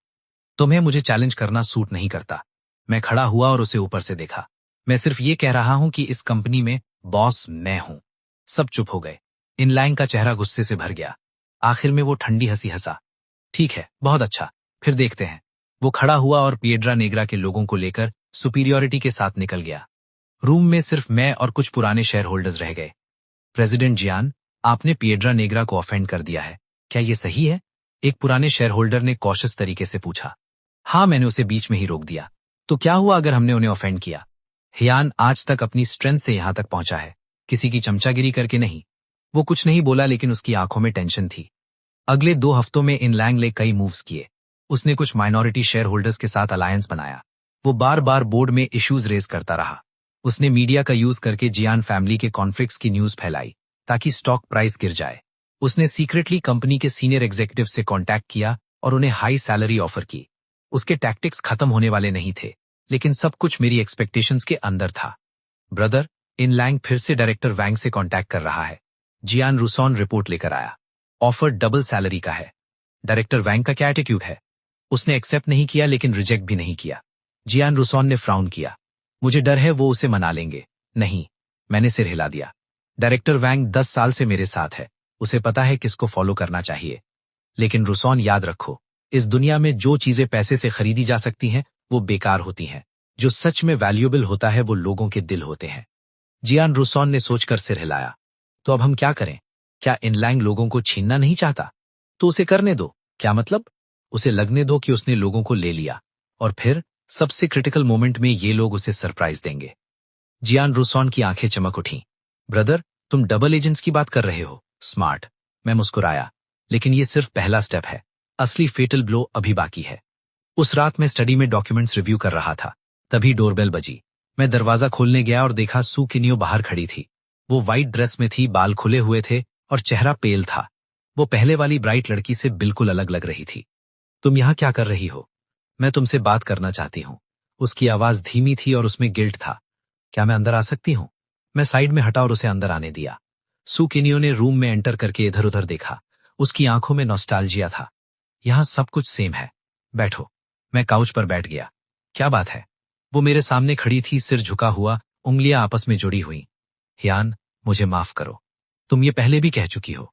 तुम्हें मुझे चैलेंज करना सूट नहीं करता। मैं खड़ा हुआ और उसे ऊपर से देखा। मैं सिर्फ ये कह रहा हूं कि इस कंपनी में बॉस मैं हूं। सब चुप हो गए। इनलैंग का चेहरा गुस्से से भर गया। आखिर में वो ठंडी हंसी हंसा। ठीक है, बहुत अच्छा, फिर देखते हैं। वो खड़ा हुआ और पिएड्रा नेग्रा के लोगों को लेकर सुपीरियरिटी के साथ निकल गया। रूम में सिर्फ मैं और कुछ पुराने शेयर होल्डर्स रह गए। प्रेसिडेंट जियान, आपने पिएड्रा नेग्रा को ऑफेंड कर दिया है, क्या ये सही है? एक पुराने शेयर होल्डर ने कॉशियस तरीके से पूछा। हाँ, मैंने उसे बीच में ही रोक दिया। तो क्या हुआ अगर हमने उन्हें ऑफेंड किया? हियान आज तक अपनी स्ट्रेंथ से यहां तक पहुंचा है, किसी की चमचागिरी करके नहीं। वो कुछ नहीं बोला, लेकिन उसकी आंखों में टेंशन थी। अगले 2 हफ्तों में इन लैंग ने कई मूव्स किए। उसने कुछ माइनॉरिटी शेयर होल्डर्स के साथ अलायंस बनाया। वो बार बार बोर्ड में इश्यूज रेज करता रहा। उसने मीडिया का यूज करके जियान फैमिली के कॉन्फ्लिक्ट्स की न्यूज फैलाई ताकि स्टॉक प्राइस गिर जाए। उसने सीक्रेटली कंपनी के सीनियर एग्जीक्यूटिव से कांटेक्ट किया और उन्हें हाई सैलरी ऑफर की। उसके टैक्टिक्स खत्म होने वाले नहीं थे, लेकिन सब कुछ मेरी एक्सपेक्टेशंस के अंदर था। ब्रदर, इन लैंग फिर से डायरेक्टर वैंग से कांटेक्ट कर रहा है। जियान रूसॉन रिपोर्ट लेकर आया। ऑफर डबल सैलरी का है। डायरेक्टर वैंग का क्या एटीट्यूड है? उसने एक्सेप्ट नहीं किया, लेकिन रिजेक्ट भी नहीं किया। जियान रूसॉन ने फ्राउन किया। मुझे डर है वो उसे मना लेंगे। नहीं, मैंने सिर हिला दिया। डायरेक्टर वैंग 10 साल से मेरे साथ है, उसे पता है किसको फॉलो करना चाहिए। लेकिन रूसॉन, याद रखो, इस दुनिया में जो चीजें पैसे से खरीदी जा सकती हैं वो बेकार होती हैं। जो सच में वैल्यूएबल होता है वो लोगों के दिल होते हैं। जियान रूसॉन ने सोचकर सिर हिलाया। तो अब हम क्या करें? क्या इन लैंग लोगों को छीनना नहीं चाहता? तो उसे करने दो। क्या मतलब? उसे लगने दो कि उसने लोगों को ले लिया, और फिर सबसे क्रिटिकल मोमेंट में ये लोग उसे सरप्राइज देंगे। जियान रूसॉन की आंखें चमक उठी। ब्रदर, तुम डबल एजेंट्स की बात कर रहे हो? स्मार्ट। मैं मुस्कुराया। लेकिन ये सिर्फ पहला स्टेप है, असली फेटल ब्लो अभी बाकी है। उस रात मैं स्टडी में डॉक्यूमेंट्स रिव्यू कर रहा था, तभी डोरबेल बजी। मैं दरवाजा खोलने गया और देखा सू किनियो बाहर खड़ी थी। वो व्हाइट ड्रेस में थी, बाल खुले हुए थे और चेहरा पेल था। वो पहले वाली ब्राइट लड़की से बिल्कुल अलग लग रही थी। तुम यहाँ क्या कर रही हो? मैं तुमसे बात करना चाहती हूँ। उसकी आवाज धीमी थी और उसमें गिल्ट था। क्या मैं अंदर आ सकती हूँ? मैं साइड में हटा और उसे अंदर आने दिया। सू किनियो ने रूम में एंटर करके इधर उधर देखा। उसकी आंखों में नॉस्टैल्जिया था। यहाँ सब कुछ सेम है, बैठो। मैं काउच पर बैठ गया। क्या बात है? वो मेरे सामने खड़ी थी, सिर झुका हुआ, उंगलियां आपस में जुड़ी हुई। हियान, मुझे माफ करो। तुम ये पहले भी कह चुकी हो,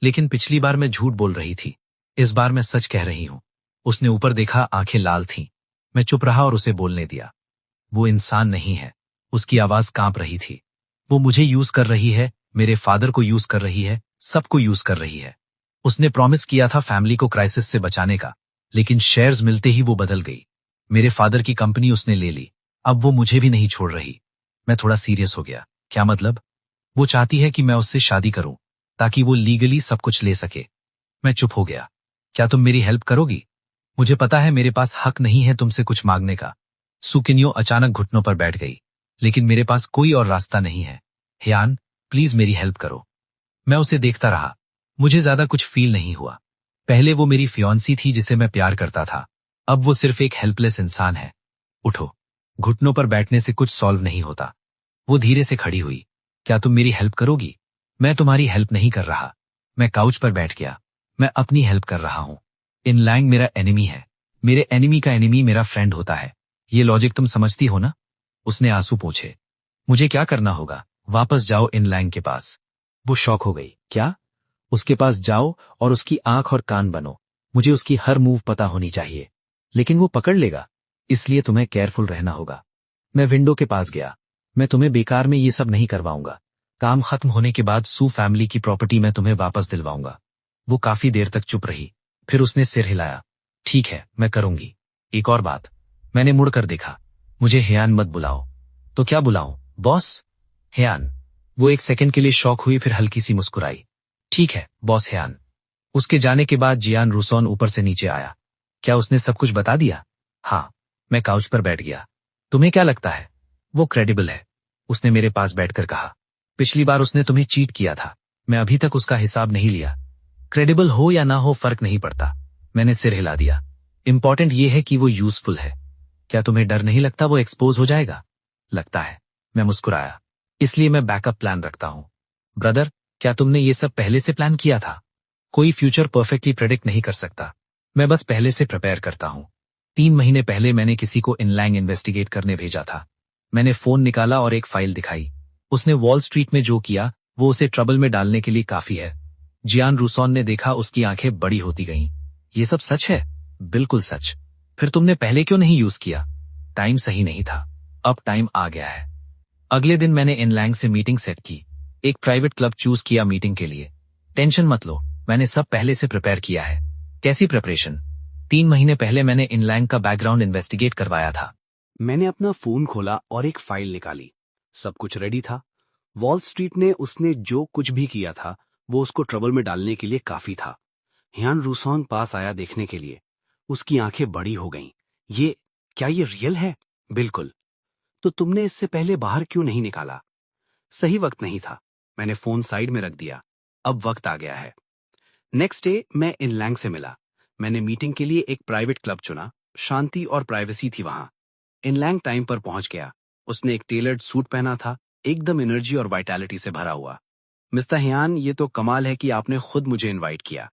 लेकिन पिछली बार मैं झूठ बोल रही थी। इस बार मैं सच कह रही हूं। उसने ऊपर देखा, आंखें लाल थीं। मैं चुप रहा और उसे बोलने दिया। वो इंसान नहीं है। उसकी आवाज कांप रही थी। वो मुझे यूज कर रही है, मेरे फादर को यूज कर रही है, सबको यूज कर रही है। उसने प्रॉमिस किया था फैमिली को क्राइसिस से बचाने का, लेकिन शेयर्स मिलते ही वो बदल गई। मेरे फादर की कंपनी उसने ले ली। अब वो मुझे भी नहीं छोड़ रही। मैं थोड़ा सीरियस हो गया। क्या मतलब? वो चाहती है कि मैं उससे शादी करूं ताकि वो लीगली सब कुछ ले सके। मैं चुप हो गया। क्या तुम मेरी हेल्प करोगी? मुझे पता है मेरे पास हक नहीं है तुमसे कुछ मांगने का। सू किनियो अचानक घुटनों पर बैठ गई। लेकिन मेरे पास कोई और रास्ता नहीं है। हियान, प्लीज मेरी हेल्प करो। मैं उसे देखता रहा। मुझे ज्यादा कुछ फील नहीं हुआ। पहले वो मेरी फियांसी थी जिसे मैं प्यार करता था, अब वो सिर्फ एक हेल्पलेस इंसान है। उठो। घुटनों पर बैठने से कुछ सॉल्व नहीं होता। वो धीरे से खड़ी हुई। क्या तुम मेरी हेल्प करोगी? मैं तुम्हारी हेल्प नहीं कर रहा। मैं काउच पर बैठ गया। मैं अपनी हेल्प कर रहा हूं। इन लैंग मेरा एनिमी है। मेरे एनिमी का एनिमी मेरा फ्रेंड होता है। ये लॉजिक तुम समझती हो ना? उसने आंसू पोंछे। मुझे क्या करना होगा? वापस जाओ इन लैंग के पास। वो शॉक हो गई। क्या? उसके पास जाओ और उसकी आंख और कान बनो। मुझे उसकी हर मूव पता होनी चाहिए। लेकिन वो पकड़ लेगा, इसलिए तुम्हें केयरफुल रहना होगा। मैं विंडो के पास गया। मैं तुम्हें बेकार में ये सब नहीं करवाऊंगा। काम खत्म होने के बाद सू फैमिली की प्रॉपर्टी मैं तुम्हें वापस दिलवाऊंगा। वो काफी देर तक चुप रही, फिर उसने सिर हिलाया। ठीक है, मैं करूंगी। एक और बात। मैंने मुड़कर देखा। मुझे हियान मत बुलाओ। तो क्या बुलाऊं, बॉस? हियान। वो एक सेकंड के लिए शॉक हुई, फिर हल्की सी मुस्कुराई। ठीक है बॉस हियान। उसके जाने के बाद जियान रूसॉन ऊपर से नीचे आया। क्या उसने सब कुछ बता दिया? हाँ। मैं काउच पर बैठ गया। तुम्हें क्या लगता है वो क्रेडिबल है? उसने मेरे पास बैठकर कहा। पिछली बार उसने तुम्हें चीट किया था। मैं अभी तक उसका हिसाब नहीं लिया। क्रेडिबल हो या ना हो फर्क नहीं पड़ता। मैंने सिर हिला दिया। इंपॉर्टेंट ये है कि वो यूजफुल है। क्या तुम्हें डर नहीं लगता वो एक्सपोज हो जाएगा? लगता है। मैं मुस्कुराया। इसलिए मैं बैकअप प्लान रखता हूं। ब्रदर, क्या तुमने ये सब पहले से प्लान किया था? कोई फ्यूचर परफेक्टली प्रेडिक्ट नहीं कर सकता। मैं बस पहले से प्रिपेयर करता हूं। 3 महीने पहले मैंने किसी को इन लैंग इन्वेस्टिगेट करने भेजा था। मैंने फोन निकाला और एक फाइल दिखाई। उसने वॉल स्ट्रीट में जो किया वो उसे ट्रबल में डालने के लिए काफी है। जियान रूसॉन ने देखा, उसकी आंखें बड़ी होती गईं। ये सब सच है? बिल्कुल सच। फिर तुमने पहले क्यों नहीं यूज किया? टाइम सही नहीं था। अब टाइम आ गया है। अगले दिन मैंने इनलैंग से मीटिंग सेट की। एक प्राइवेट क्लब चूज किया मीटिंग के लिए। टेंशन मत लो, मैंने सब पहले से प्रिपेयर किया है। कैसी प्रिपरेशन? 3 महीने पहले मैंने इनलैंग का बैकग्राउंड इन्वेस्टिगेट करवाया था। मैंने अपना फोन खोला और एक फाइल निकाली। सब कुछ रेडी था। वॉल स्ट्रीट ने उसने जो कुछ भी किया था वो उसको ट्रबल में डालने के लिए काफी था। ह्यान रूसोंग पास आया देखने के लिए। उसकी आंखें बड़ी हो गईं। क्या ये रियल है? बिल्कुल। तो तुमने इससे पहले बाहर क्यों नहीं निकाला? सही वक्त नहीं था। मैंने फोन साइड में रख दिया। अब वक्त आ गया है। नेक्स्ट डे मैं इनलैंग से मिला। मैंने मीटिंग के लिए एक प्राइवेट क्लब चुना। शांति और प्राइवेसी थी वहां। इनलैंग टाइम पर पहुंच गया। उसने एक टेलर्ड सूट पहना था, एकदम एनर्जी और वाइटैलिटी से भरा हुआ। मिस्टर ह्यान, ये तो कमाल है कि आपने खुद मुझे इनवाइट किया।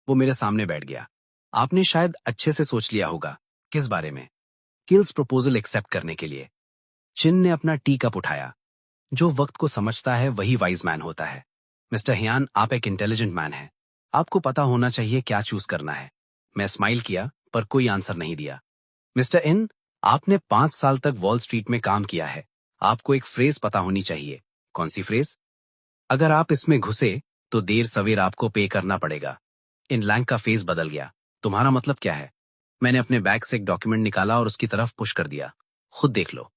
वो मेरे सामने बैठ गया। आपने शायद अच्छे से सोच लिया होगा। किस बारे में? किल्स प्रपोजल एक्सेप्ट करने के लिए। चिन ने अपना टी कप उठाया। जो वक्त को समझता है वही वाइज मैन होता है। मिस्टर ह्यान, आप एक इंटेलिजेंट मैन हैं। आपको पता होना चाहिए क्या चूज करना है। मैं स्माइल किया पर कोई आंसर नहीं दिया। मिस्टर इन, आपने 5 साल तक वॉल स्ट्रीट में काम किया है। आपको एक फ्रेज पता होनी चाहिए। कौन सी फ्रेज? अगर आप इसमें घुसे तो देर सवेर आपको पे करना पड़ेगा। इनलैंग का फेस बदल गया। तुम्हारा मतलब क्या है? मैंने अपने बैग से एक डॉक्यूमेंट निकाला और उसकी तरफ पुश कर दिया। खुद देख लो।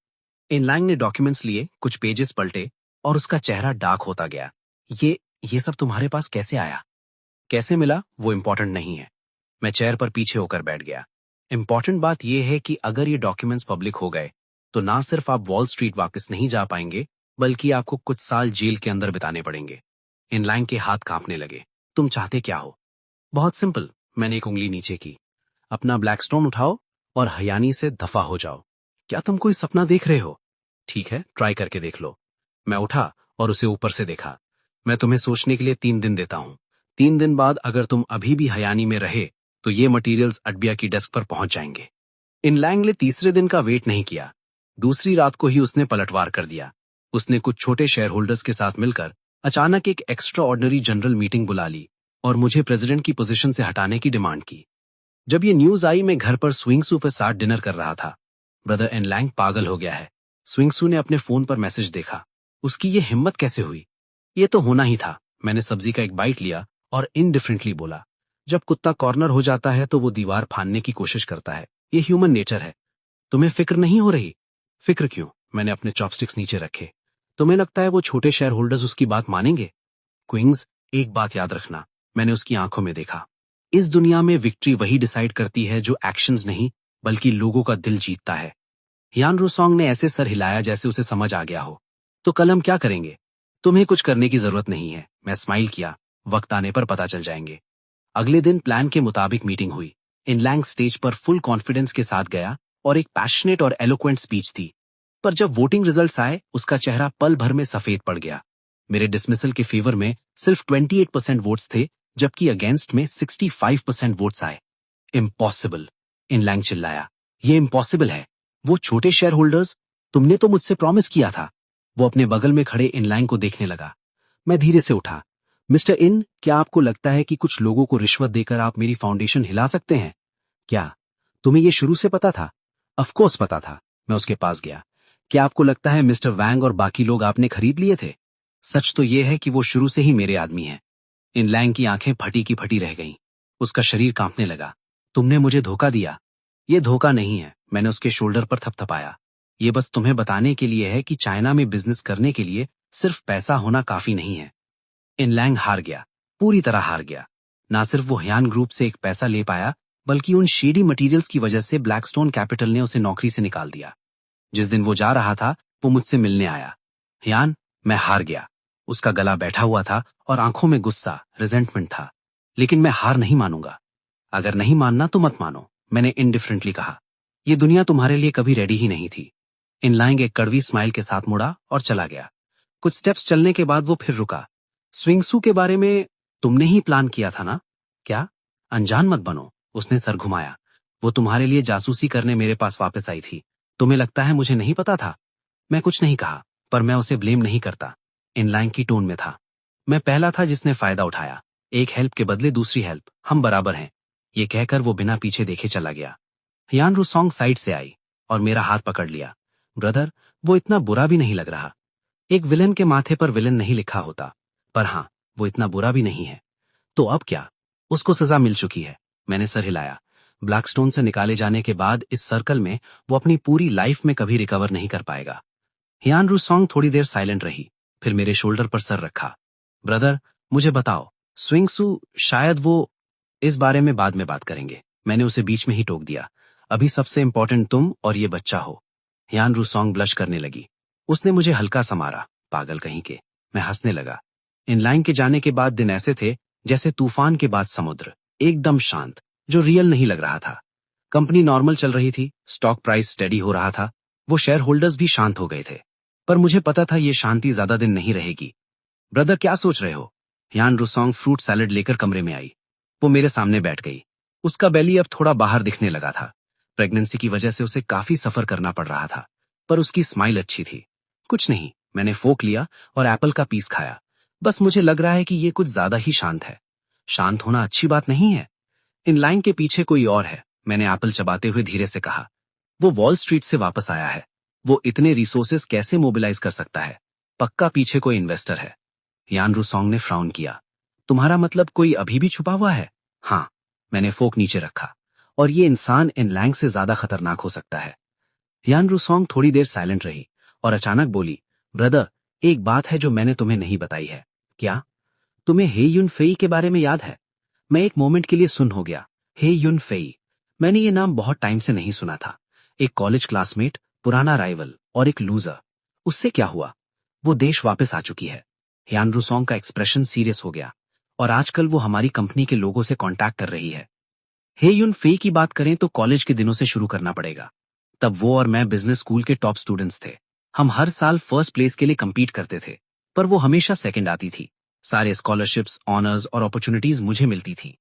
इनलैंग ने डॉक्यूमेंट्स लिए, कुछ पेजेस पलटे और उसका चेहरा डार्क होता गया। ये सब तुम्हारे पास कैसे आया? कैसे मिला वो इम्पोर्टेंट नहीं है। मैं चेयर पर पीछे होकर बैठ गया। इम्पोर्टेंट बात यह है कि अगर ये डॉक्यूमेंट्स पब्लिक हो गए तो ना सिर्फ आप वॉल स्ट्रीट वापस नहीं जा पाएंगे, बल्कि आपको कुछ साल जेल के अंदर बिताने पड़ेंगे। इनलैंग के हाथ कांपने लगे। तुम चाहते क्या हो? बहुत सिंपल। मैंने एक उंगली नीचे की। अपना ब्लैकस्टोन उठाओ और हयानी से दफा हो जाओ। क्या तुम कोई सपना देख रहे हो? ठीक है, ट्राई करके देख लो। मैं उठा और उसे ऊपर से देखा। मैं तुम्हें सोचने के लिए 3 दिन देता हूं। 3 दिन बाद अगर तुम अभी भी हयानी में रहे तो ये मटेरियल्स अडबिया की डेस्क पर पहुंच जाएंगे। इनलैंग ने तीसरे दिन का वेट नहीं किया। दूसरी रात को ही उसने पलटवार कर दिया। उसने कुछ छोटे शेयर होल्डर्स के साथ मिलकर अचानक एक एक्स्ट्रा ऑर्डिनरी जनरल मीटिंग बुला ली और मुझे प्रेसिडेंट की पोजीशन से हटाने की डिमांड की। जब ये न्यूज आई, मैं घर पर स्विंगसू के साथ डिनर कर रहा था। ब्रदर इनलैंग पागल हो गया है। स्विंगसू ने अपने फोन पर मैसेज देखा। उसकी ये हिम्मत कैसे हुई? ये तो होना ही था। मैंने सब्जी का एक बाइट लिया और इनडिफरेंटली बोला, जब कुत्ता कॉर्नर हो जाता है तो वो दीवार फाड़ने की कोशिश करता है। ये ह्यूमन नेचर है। तुम्हें फिक्र नहीं हो रही? फिक्र क्यों? मैंने अपने चॉपस्टिक्स नीचे रखे। तुम्हें लगता है वो छोटे शेयर होल्डर्स उसकी बात मानेंगे? क्विंग्स, एक बात याद रखना। मैंने उसकी आंखों में देखा। इस दुनिया में विक्ट्री वही डिसाइड करती है जो एक्शंस नहीं बल्कि लोगों का दिल जीतता है। ह्यान रूसोंग ने ऐसे सर हिलाया जैसे उसे समझ आ गया हो। तो कल हम क्या करेंगे? तुम्हें कुछ करने की जरूरत नहीं है। मैं स्माइल किया। वक्त आने पर पता चल जाएंगे। अगले दिन प्लान के मुताबिक मीटिंग हुई। इनलैंग स्टेज पर फुल कॉन्फिडेंस के साथ गया और एक पैशनेट और एलोक्वेंट स्पीच थी। पर जब वोटिंग रिजल्ट्स आए, उसका चेहरा पल भर में सफेद पड़ गया। मेरे डिसमिसल के फेवर में सिर्फ 28% वोट्स थे, जबकि अगेंस्ट में 65% वोट्स आए। इम्पॉसिबल, इनलैंग चिल्लाया। ये इम्पॉसिबल है। वो छोटे शेयर होल्डर्स, तुमने तो मुझसे प्रॉमिस किया था। वो अपने बगल में खड़े इनलैंग को देखने लगा। मैं धीरे से उठा। मिस्टर इन, क्या आपको लगता है कि कुछ लोगों को रिश्वत देकर आप मेरी फाउंडेशन हिला सकते हैं? क्या तुम्हें ये शुरू से पता था? ऑफ कोर्स पता था। मैं उसके पास गया। क्या आपको लगता है मिस्टर वैंग और बाकी लोग आपने खरीद लिए थे? सच तो यह है कि वो शुरू से ही मेरे आदमी हैं। इनलैंग की आंखें फटी की फटी रह गईं। उसका शरीर कांपने लगा। तुमने मुझे धोखा दिया। ये धोखा नहीं है। मैंने उसके शोल्डर पर थपथपाया। ये बस तुम्हें बताने के लिए है कि चाइना में बिजनेस करने के लिए सिर्फ पैसा होना काफी नहीं है। इनलैंग हार गया, पूरी तरह हार गया। ना सिर्फ वो ह्यान ग्रुप से एक पैसा ले पाया, बल्कि उन शेडी मटेरियल्स की वजह से ब्लैकस्टोन कैपिटल ने उसे नौकरी से निकाल दिया। जिस दिन वो जा रहा था, वो मुझसे मिलने आया। ह्यान, मैं हार गया। उसका गला बैठा हुआ था और आंखों में गुस्सा, रिजेंटमेंट था। लेकिन मैं हार नहीं मानूंगा। अगर नहीं मानना तो मत मानो, मैंने इनडिफरेंटली कहा। ये दुनिया तुम्हारे लिए कभी रेडी ही नहीं थी। इनलैंग एक कड़वी स्माइल के साथ मुड़ा और चला गया। कुछ स्टेप्स चलने के बाद वो फिर रुका। स्विंगसू के बारे में तुमने ही प्लान किया था ना? क्या? अनजान मत बनो। उसने सर घुमाया। वो तुम्हारे लिए जासूसी करने मेरे पास वापस आई थी। तुम्हें लगता है मुझे नहीं पता था? मैं कुछ नहीं कहा, पर मैं उसे ब्लेम नहीं करता। इनलैंग की टोन में था। मैं पहला था जिसने फायदा उठाया। एक हेल्प के बदले दूसरी हेल्प, हम बराबर हैं। ये कहकर वो बिना पीछे देखे चला गया। हियान रूसोंग साइड से आई और मेरा हाथ पकड़ लिया। ब्रदर, वो इतना बुरा भी नहीं लग रहा। एक विलन के माथे पर विलन नहीं लिखा होता, पर हाँ, वो इतना बुरा भी नहीं है। तो अब क्या? उसको सजा मिल चुकी है। मैंने सर हिलाया। ब्लैकस्टोन से निकाले जाने के बाद इस सर्कल में वो अपनी पूरी लाइफ में कभी रिकवर नहीं कर पाएगा। हियान रूसोंग थोड़ी देर साइलेंट रही, फिर मेरे शोल्डर पर सर रखा। ब्रदर, मुझे बताओ, स्विंगसू, शायद वो इस बारे में बाद में बात करेंगे। मैंने उसे बीच में ही टोक दिया। अभी सबसे इंपॉर्टेंट तुम और ये बच्चा हो। हियान रूसोंग ब्लश करने लगी। उसने मुझे हल्का सा मारा। पागल कहीं के। मैं हंसने लगा। इनलाइन के जाने के बाद दिन ऐसे थे जैसे तूफान के बाद समुद्र, एकदम शांत, जो रियल नहीं लग रहा था। कंपनी नॉर्मल चल रही थी, स्टॉक प्राइस स्टेडी हो रहा था, वो शेयर होल्डर्स भी शांत हो गए थे। पर मुझे पता था ये शांति ज्यादा दिन नहीं रहेगी। ब्रदर, क्या सोच रहे हो? हियान रूसोंग फ्रूट सैलेड लेकर कमरे में आई। वो मेरे सामने बैठ गई। उसका बेली अब थोड़ा बाहर दिखने लगा था। प्रेगनेंसी की वजह से उसे काफी सफर करना पड़ रहा था, पर उसकी स्माइल अच्छी थी। कुछ नहीं, मैंने फोक लिया और एप्पल का पीस खाया। बस मुझे लग रहा है कि ये कुछ ज्यादा ही शांत है। शांत होना अच्छी बात नहीं है। इन लाइन के पीछे कोई और है, मैंने एप्पल चबाते हुए धीरे से कहा। वो वॉल स्ट्रीट से वापस आया है। वो इतने रिसोर्सेस कैसे मोबिलाइज कर सकता है? पक्का पीछे कोई इन्वेस्टर है। हियान रूसोंग ने फ्राउन किया। तुम्हारा मतलब कोई अभी भी छुपा हुआ है? हाँ। मैंने फोक नीचे रखा। और ये इंसान इन लैंग से ज्यादा खतरनाक हो सकता है। हियान रूसोंग थोड़ी देर साइलेंट रही और अचानक बोली, ब्रदर, एक बात है जो मैंने तुम्हें नहीं बताई है। क्या? तुम्हें हे युन फेई के बारे में याद है? मैं एक मोमेंट के लिए सुन हो गया। हे युन फेई, मैंने ये नाम बहुत टाइम से नहीं सुना था। एक कॉलेज क्लासमेट, पुराना राइवल और एक लूजर। उससे क्या हुआ? वो देश वापस आ चुकी है। हियान रूसोंग का एक्सप्रेशन सीरियस हो गया। और आजकल वो हमारी कंपनी के लोगों से कांटेक्ट कर रही है। हे युन फेई की बात करें तो कॉलेज के दिनों से शुरू करना पड़ेगा। तब वो और मैं बिजनेस स्कूल के टॉप स्टूडेंट्स थे। हम हर साल फर्स्ट प्लेस के लिए compete करते थे, पर वो हमेशा सेकंड आती थी। सारे स्कॉलरशिप्स, ऑनर्स और अपॉर्चुनिटीज मुझे मिलती थी।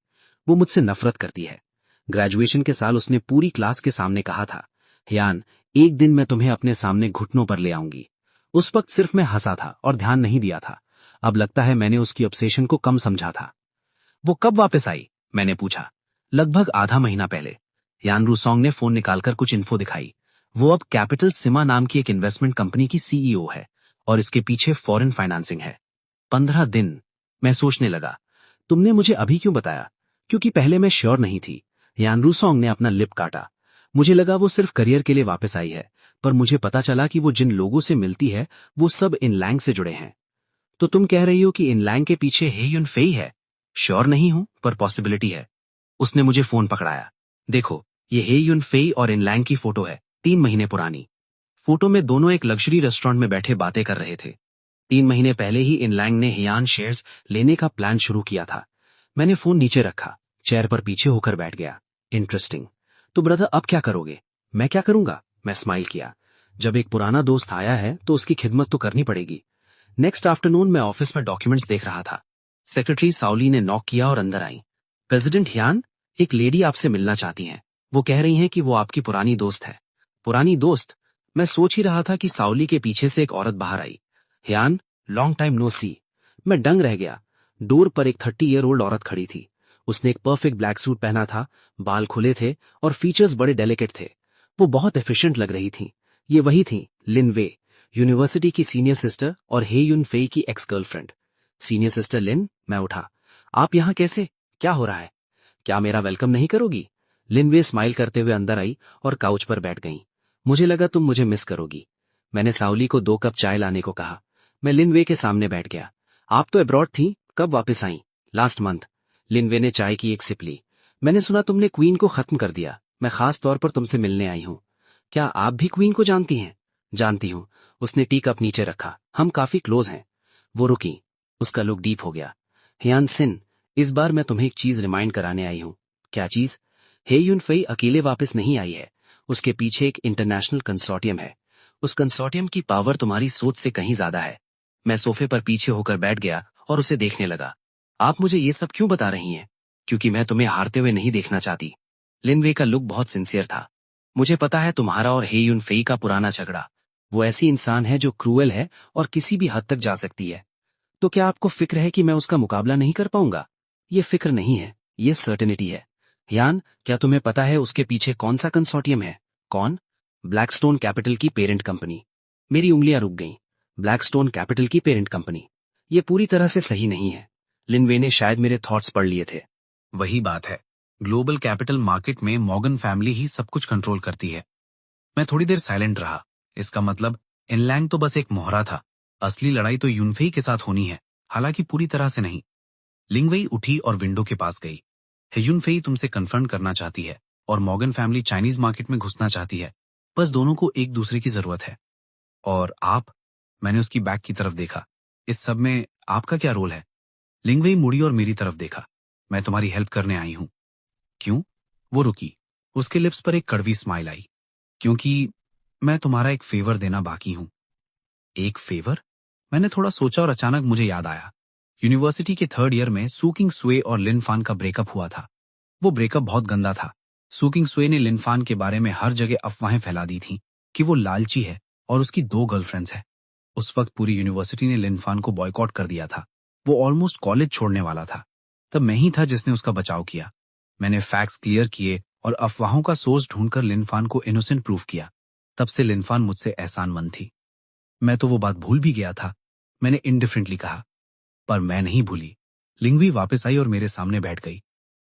वो मुझसे नफरत करती है। ग्रेजुएशन के साल उसने पूरी क्लास के सामने कहा था, हियान, एक दिन मैं तुम्हें अपने सामने घुटनों पर ले आऊंगी। उस वक्त सिर्फ मैं हंसा था और ध्यान नहीं दिया था। अब लगता है मैंने उसकी ऑब्सेशन को कम समझा था। वो कब वापस आई? मैंने पूछा। लगभग आधा महीना पहले। हियान रूसोंग ने फोन निकालकर कुछ इन्फो दिखाई। वो अब कैपिटल सिमा नाम की एक इन्वेस्टमेंट कंपनी की सीईओ है और इसके पीछे फॉरेन फाइनेंसिंग है। 15 दिन। मैं सोचने लगा, तुमने मुझे अभी क्यों बताया? क्योंकि पहले मैं श्योर नहीं थी। हियान रूसोंग ने अपना लिप काटा। मुझे लगा वो सिर्फ करियर के लिए वापस आई है, पर मुझे पता चला कि वो जिन लोगों से मिलती है वो सब इनलैंग से जुड़े हैं। तो तुम कह रही हो कि इनलैंग के पीछे हे युन फेई है? श्योर नहीं हूं, पर पॉसिबिलिटी है। उसने मुझे फोन पकड़ाया। देखो, ये हे युन फेई और इनलैंग की फोटो है, 3 महीने पुरानी। फोटो में दोनों एक लग्जरी रेस्टोरेंट में बैठे बातें कर रहे थे। 3 महीने पहले ही इनलैंग ने हियान शेयर्स लेने का प्लान शुरू किया था। मैंने फोन नीचे रखा, चेयर पर पीछे होकर बैठ गया। इंटरेस्टिंग। तो ब्रदर, अब क्या करोगे? मैं क्या करूंगा? मैं स्माइल किया। जब एक पुराना दोस्त आया है तो उसकी खिदमत तो करनी पड़ेगी। नेक्स्ट आफ्टरनून मैं ऑफिस में डॉक्यूमेंट्स देख रहा था। सेक्रेटरी साउली ने नॉक किया और अंदर आई। प्रेसिडेंट हियान, एक लेडी आपसे मिलना चाहती हैं। वो कह रही हैं कि वो आपकी पुरानी दोस्त है। पुरानी दोस्त? मैं सोच ही रहा था कि साउली के पीछे से एक औरत बाहर आई। हियान, लॉन्ग टाइम नो सी। मैं दंग रह गया। डोर पर एक 30 ईयर ओल्ड औरत खड़ी थी। उसने एक परफेक्ट ब्लैक सूट पहना था, बाल खुले थे और फीचर्स बड़े डेलिकेट थे। वो बहुत एफिशिएंट लग रही थी। ये वही थी, लिन वे, यूनिवर्सिटी की सीनियर सिस्टर और हे युन फेई की एक्स गर्लफ्रेंड। सीनियर सिस्टर लिन, मैं उठा। आप यहाँ कैसे? क्या हो रहा है? क्या मेरा वेलकम नहीं करोगी? लिन वे स्माइल करते हुए अंदर आई और काउच पर बैठ गई। मुझे लगा तुम मुझे मिस करोगी। मैंने साउली को 2 कप चाय लाने को कहा। मैं लिन वे के सामने बैठ गया। आप तो अब्रॉड थी, कब वापस आई? Last month. लिन वे ने चाय की एक सिप ली। मैंने सुना तुमने क्वीन को खत्म कर दिया। मैं खास तौर पर तुमसे मिलने आई हूँ। क्या आप भी क्वीन को जानती हैं? जानती हूँ। उसने टी कप नीचे रखा। हम काफी क्लोज हैं। वो रुकी। उसका लुक डीप हो गया। हियान सिन, इस बार मैं तुम्हें एक चीज रिमाइंड कराने आई हूँ। क्या चीज? हे युन फेई अकेले वापस नहीं आई है। उसके पीछे एक इंटरनेशनल कंसोर्टियम है। उस कंसोर्टियम की पावर तुम्हारी सोच से कहीं ज्यादा है। मैं सोफे पर पीछे होकर बैठ गया और उसे देखने लगा। आप मुझे ये सब क्यों बता रही हैं? क्योंकि मैं तुम्हें हारते हुए नहीं देखना चाहती। लिन वे का लुक बहुत सिंसियर था। मुझे पता है तुम्हारा और हे युन फेई का पुराना झगड़ा। वो ऐसी इंसान है जो क्रूएल है और किसी भी हद तक जा सकती है। तो क्या आपको फिक्र है कि मैं उसका मुकाबला नहीं कर पाऊंगा? ये फिक्र नहीं है, ये सर्टेनिटी है। यान, क्या तुम्हें पता है उसके पीछे कौन सा कंसोर्टियम है? कौन? ब्लैकस्टोन कैपिटल की पेरेंट कंपनी। मेरी उंगलियां रुक गईं। ब्लैकस्टोन कैपिटल की पेरेंट कंपनी। ये पूरी तरह से सही नहीं है। लिनवे ने शायद मेरे थॉट्स पढ़ लिए थे। वही बात है, ग्लोबल कैपिटल मार्केट में मॉर्गन फैमिली ही सब कुछ कंट्रोल करती है। मैं थोड़ी देर साइलेंट रहा। इसका मतलब इनलैंग तो बस एक मोहरा था। असली लड़ाई तो यूनफेई के साथ होनी है, हालांकि पूरी तरह से नहीं। लिंगवेई उठी और विंडो के पास गई। यूनफेई तुमसे कन्फ्रंट करना चाहती है और मॉर्गन फैमिली चाइनीज मार्केट में घुसना चाहती है। बस दोनों को एक दूसरे की जरूरत है। और आप? मैंने उसकी बैक की तरफ देखा। इस सब में आपका क्या रोल है? लिंगवेई मुड़ी और मेरी तरफ देखा। मैं तुम्हारी हेल्प करने आई हूं। क्यों? वो रुकी। उसके लिप्स पर एक कड़वी स्माइल आई। क्योंकि मैं तुम्हारा एक फेवर देना बाकी हूं। एक फेवर? मैंने थोड़ा सोचा और अचानक मुझे याद आया। यूनिवर्सिटी के 3rd ईयर में सूकिंग स्वे और लिन फान का ब्रेकअप हुआ था। वो ब्रेकअप बहुत गंदा था। सूकिंग स्वे ने लिन फान के बारे में हर जगह अफवाहें फैला दी थी कि वो लालची है और उसकी 2 गर्लफ्रेंड्स हैं। उस वक्त पूरी यूनिवर्सिटी ने लिन फान को बॉयकॉट कर दिया था। वो ऑलमोस्ट कॉलेज छोड़ने वाला था। तब मैं ही था जिसने उसका बचाव किया। मैंने फैक्ट्स क्लियर किए और अफवाहों का सोर्स ढूंढकर लिन फान को इनोसेंट प्रूफ किया। तब से लिन फान मुझसे एहसानमंद थी। मैं तो वो बात भूल भी गया था। मैंने इंडिफरेंटली कहा। पर मैं नहीं भूली। लिंगवी वापस आई और मेरे सामने बैठ गई।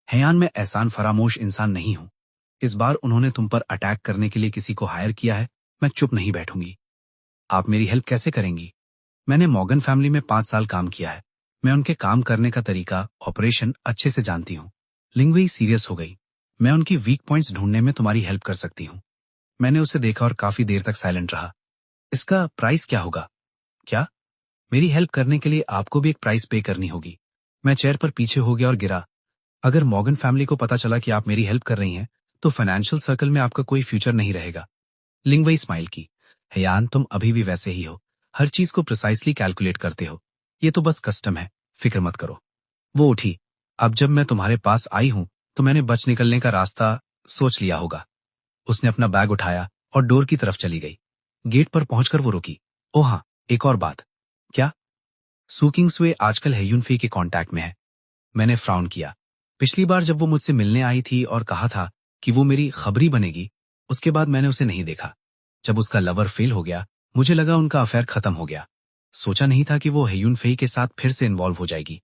हयान, मैं एहसान फरामोश इंसान नहीं हूं। इस बार उन्होंने तुम पर अटैक करने के लिए किसी को हायर किया है। मैं चुप नहीं बैठूंगी। आप मेरी हेल्प कैसे करेंगी? मैंने मॉर्गन फैमिली में 5 साल काम किया है। मैं उनके काम करने का तरीका, ऑपरेशन अच्छे से जानती हूँ। लिंगवी सीरियस हो गई। मैं उनकी वीक पॉइंट्स ढूंढने में तुम्हारी हेल्प कर सकती हूँ। मैंने उसे देखा और काफी देर तक साइलेंट रहा। इसका प्राइस क्या होगा? क्या? मेरी हेल्प करने के लिए आपको भी एक प्राइस पे करनी होगी। मैं चेयर पर पीछे हो गया और गिरा। अगर मॉर्गन फैमिली को पता चला कि आप मेरी हेल्प कर रही हैं, तो फाइनेंशियल सर्कल में आपका कोई फ्यूचर नहीं रहेगा। लिंगवई स्माइल की। हयान, तुम अभी भी वैसे ही हो। हर चीज को प्रिसाइसली कैलकुलेट करते हो। ये तो बस कस्टम है, फिक्र मत करो। वो उठी। अब जब मैं तुम्हारे पास आई हूं, तो मैंने बच निकलने का रास्ता सोच लिया होगा। उसने अपना बैग उठाया और डोर की तरफ चली गई। गेट पर पहुंचकर वो रुकी। ओह हाँ, एक और बात। क्या? सूकिंग स्वे आजकल हेयुनफी के कांटेक्ट में है। मैंने फ्राउन किया। पिछली बार जब वो मुझसे मिलने आई थी और कहा था कि वो मेरी खबरी बनेगी, उसके बाद मैंने उसे नहीं देखा। जब उसका लवर फेल हो गया, मुझे लगा उनका अफेयर खत्म हो गया। सोचा नहीं था कि वो हेयुनफेई के साथ फिर से इन्वॉल्व हो जाएगी।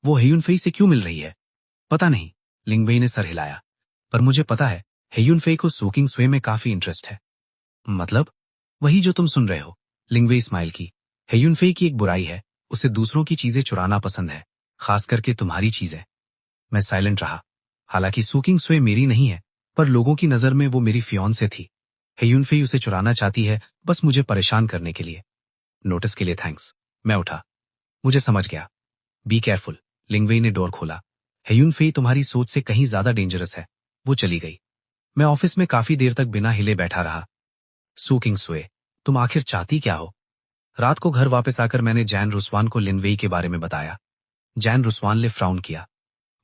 वो हेयुनफेई से क्यों मिल रही है? पता नहीं, लिंगबेई ने सर हिलाया। पर मुझे पता है, हेयुनफेई को सूकिंग स्वे में काफी इंटरेस्ट है। मतलब? वही जो तुम सुन रहे हो। लिंगवेई स्माइल की। हेयुनफेई की एक बुराई है, उसे दूसरों की चीजें चुराना पसंद है, खास करके तुम्हारी चीजें। मैं साइलेंट रहा। हालांकि सूकिंग स्वे मेरी नहीं है, पर लोगों की नजर में वो मेरी फियोंसे थी। हेयुनफेई उसे चुराना चाहती है, बस मुझे परेशान करने के लिए। नोटिस के लिए थैंक्स। मैं उठा। मुझे समझ गया। Be careful. लिंगवेई ने डोर खोला। हेयुनफेई तुम्हारी सोच से कहीं ज्यादा डेंजरस है। वो चली गई। मैं ऑफिस में काफी देर तक बिना हिले बैठा रहा। सूकिंग स्वे, तुम आखिर चाहती क्या हो? रात को घर वापस आकर मैंने जैन रुस्वान को लिनवेई के बारे में बताया। जैन रुस्वान ने फ्राउन किया।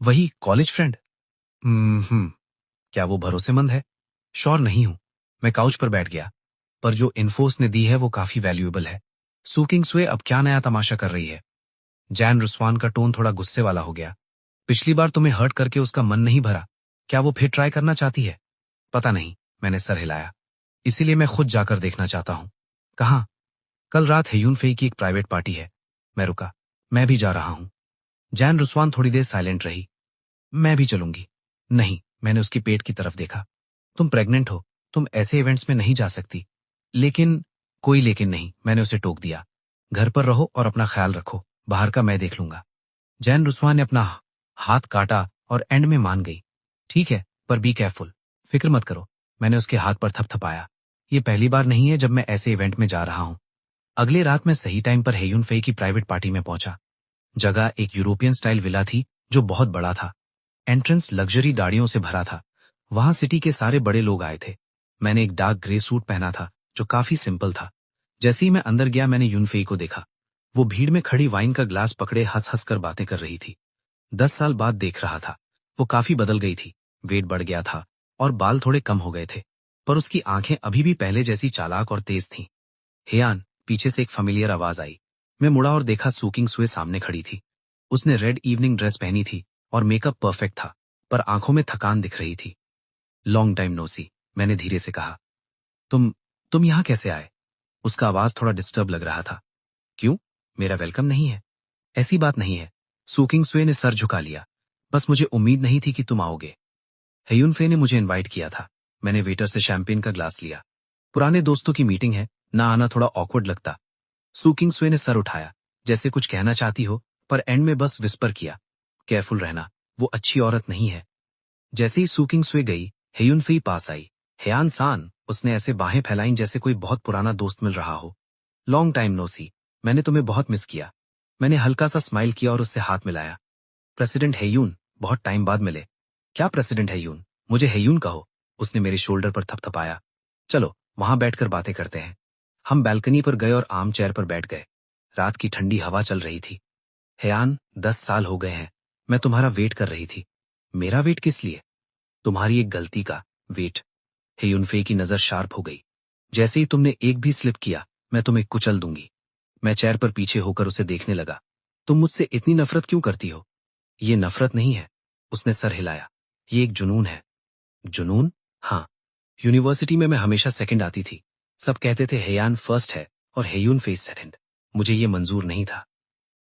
वही कॉलेज फ्रेंड? क्या वो भरोसेमंद है? श्योर नहीं हूं। मैं काउच पर बैठ गया। पर जो इन्फोर्स ने दी है वो काफी वैल्यूएबल है। सूकिंग स्वे अब क्या नया तमाशा कर रही है? जैन रुस्वान का टोन थोड़ा गुस्से वाला हो गया। पिछली बार तुम्हें हर्ट करके उसका मन नहीं भरा, क्या वो फिर ट्राई करना चाहती है? पता नहीं, मैंने सर हिलाया। इसीलिए मैं खुद जाकर देखना चाहता हूं। कहाँ? कल रात हेयुनफेई की एक प्राइवेट पार्टी है। मैं रुका। मैं भी जा रहा हूं। जैन रुस्वान थोड़ी देर साइलेंट रही। मैं भी चलूंगी। नहीं, मैंने उसके पेट की तरफ देखा। तुम प्रेग्नेंट हो, तुम ऐसे इवेंट्स में नहीं जा सकती। लेकिन कोई लेकिन नहीं, मैंने उसे टोक दिया। घर पर रहो और अपना ख्याल रखो, बाहर का मैं देख लूंगा। जैन रुस्वान ने अपना हाथ काटा और एंड में मान गई। ठीक है, पर बी केयरफुल। फिक्र मत करो। मैंने उसके हाथ पर थपथपाया। ये पहली बार नहीं है जब मैं ऐसे इवेंट में जा रहा हूं। अगले रात मैं सही टाइम पर हेयुनफेई की प्राइवेट पार्टी में पहुंचा। जगह एक यूरोपियन स्टाइल विला थी जो बहुत बड़ा था। एंट्रेंस लग्जरी गाड़ियों से भरा था। वहां सिटी के सारे बड़े लोग आए थे। मैंने एक डार्क ग्रे सूट पहना था जो काफी सिंपल था। जैसे ही मैं अंदर गया, मैंने यूनफेई को देखा। वो भीड़ में खड़ी वाइन का ग्लास पकड़े हंस हंस कर बातें कर रही थी। 10 साल बाद देख रहा था। वो काफी बदल गई थी। वेट बढ़ गया था और बाल थोड़े कम हो गए थे, पर उसकी आंखें अभी भी पहले जैसी चालाक और तेज थीं। हेयान, पीछे से एक फेमिलियर आवाज आई। मैं मुड़ा और देखा सूकिंग स्वे सामने खड़ी थी। उसने रेड इवनिंग ड्रेस पहनी थी और मेकअप परफेक्ट था, पर आंखों में थकान दिख रही थी। लॉन्ग टाइम नो सी, मैंने धीरे से कहा। तुम यहां कैसे आए? उसका आवाज थोड़ा डिस्टर्ब लग रहा था। क्यों, मेरा वेलकम नहीं है? ऐसी बात नहीं है। सू किंग सुए ने सर झुका लिया। बस मुझे उम्मीद नहीं थी कि तुम आओगे। हेयुन फे ने मुझे इनवाइट किया था। मैंने वेटर से शैंपेन का ग्लास लिया। पुराने दोस्तों की मीटिंग है, ना आना थोड़ा ऑकवर्ड लगता। सू किंग सुए ने सर उठाया, जैसे कुछ कहना चाहती हो, पर एंड में बस विस्पर किया, केयरफुल रहना, वो अच्छी औरत नहीं है। जैसे ही सू किंग सुए गई, हेयुन फे पास आई। हेयान सान, उसने ऐसे बाहें फैलाईं जैसे कोई बहुत पुराना दोस्त मिल रहा हो। लॉन्ग टाइम नो सी, मैंने तुम्हें बहुत मिस किया। मैंने हल्का सा स्माइल किया और उससे हाथ मिलाया। प्रेसिडेंट हेयून, बहुत टाइम बाद मिले। क्या प्रेसिडेंट हेयून? मुझे हेयून कहो। उसने मेरे शोल्डर पर थपथपाया। चलो वहां बैठकर बातें करते हैं। हम बैल्कनी पर गए और आर्म चेयर पर बैठ गए। रात की ठंडी हवा चल रही थी। हेयान, 10 साल हो गए हैं। मैं तुम्हारा वेट कर रही थी। मेरा वेट किस लिए? तुम्हारी एक गलती का वेट। हेयुन फे की नजर शार्प हो गई। जैसे ही तुमने एक भी स्लिप किया, मैं तुम्हें कुचल दूंगी। मैं चेयर पर पीछे होकर उसे देखने लगा। तुम मुझसे इतनी नफरत क्यों करती हो? ये नफरत नहीं है। उसने सर हिलाया। ये एक जुनून है। जुनून? हाँ। यूनिवर्सिटी में मैं हमेशा सेकंड आती थी। सब कहते थे हेयान फर्स्ट है और हेयुन फे सेकंड। मुझे ये मंजूर नहीं था।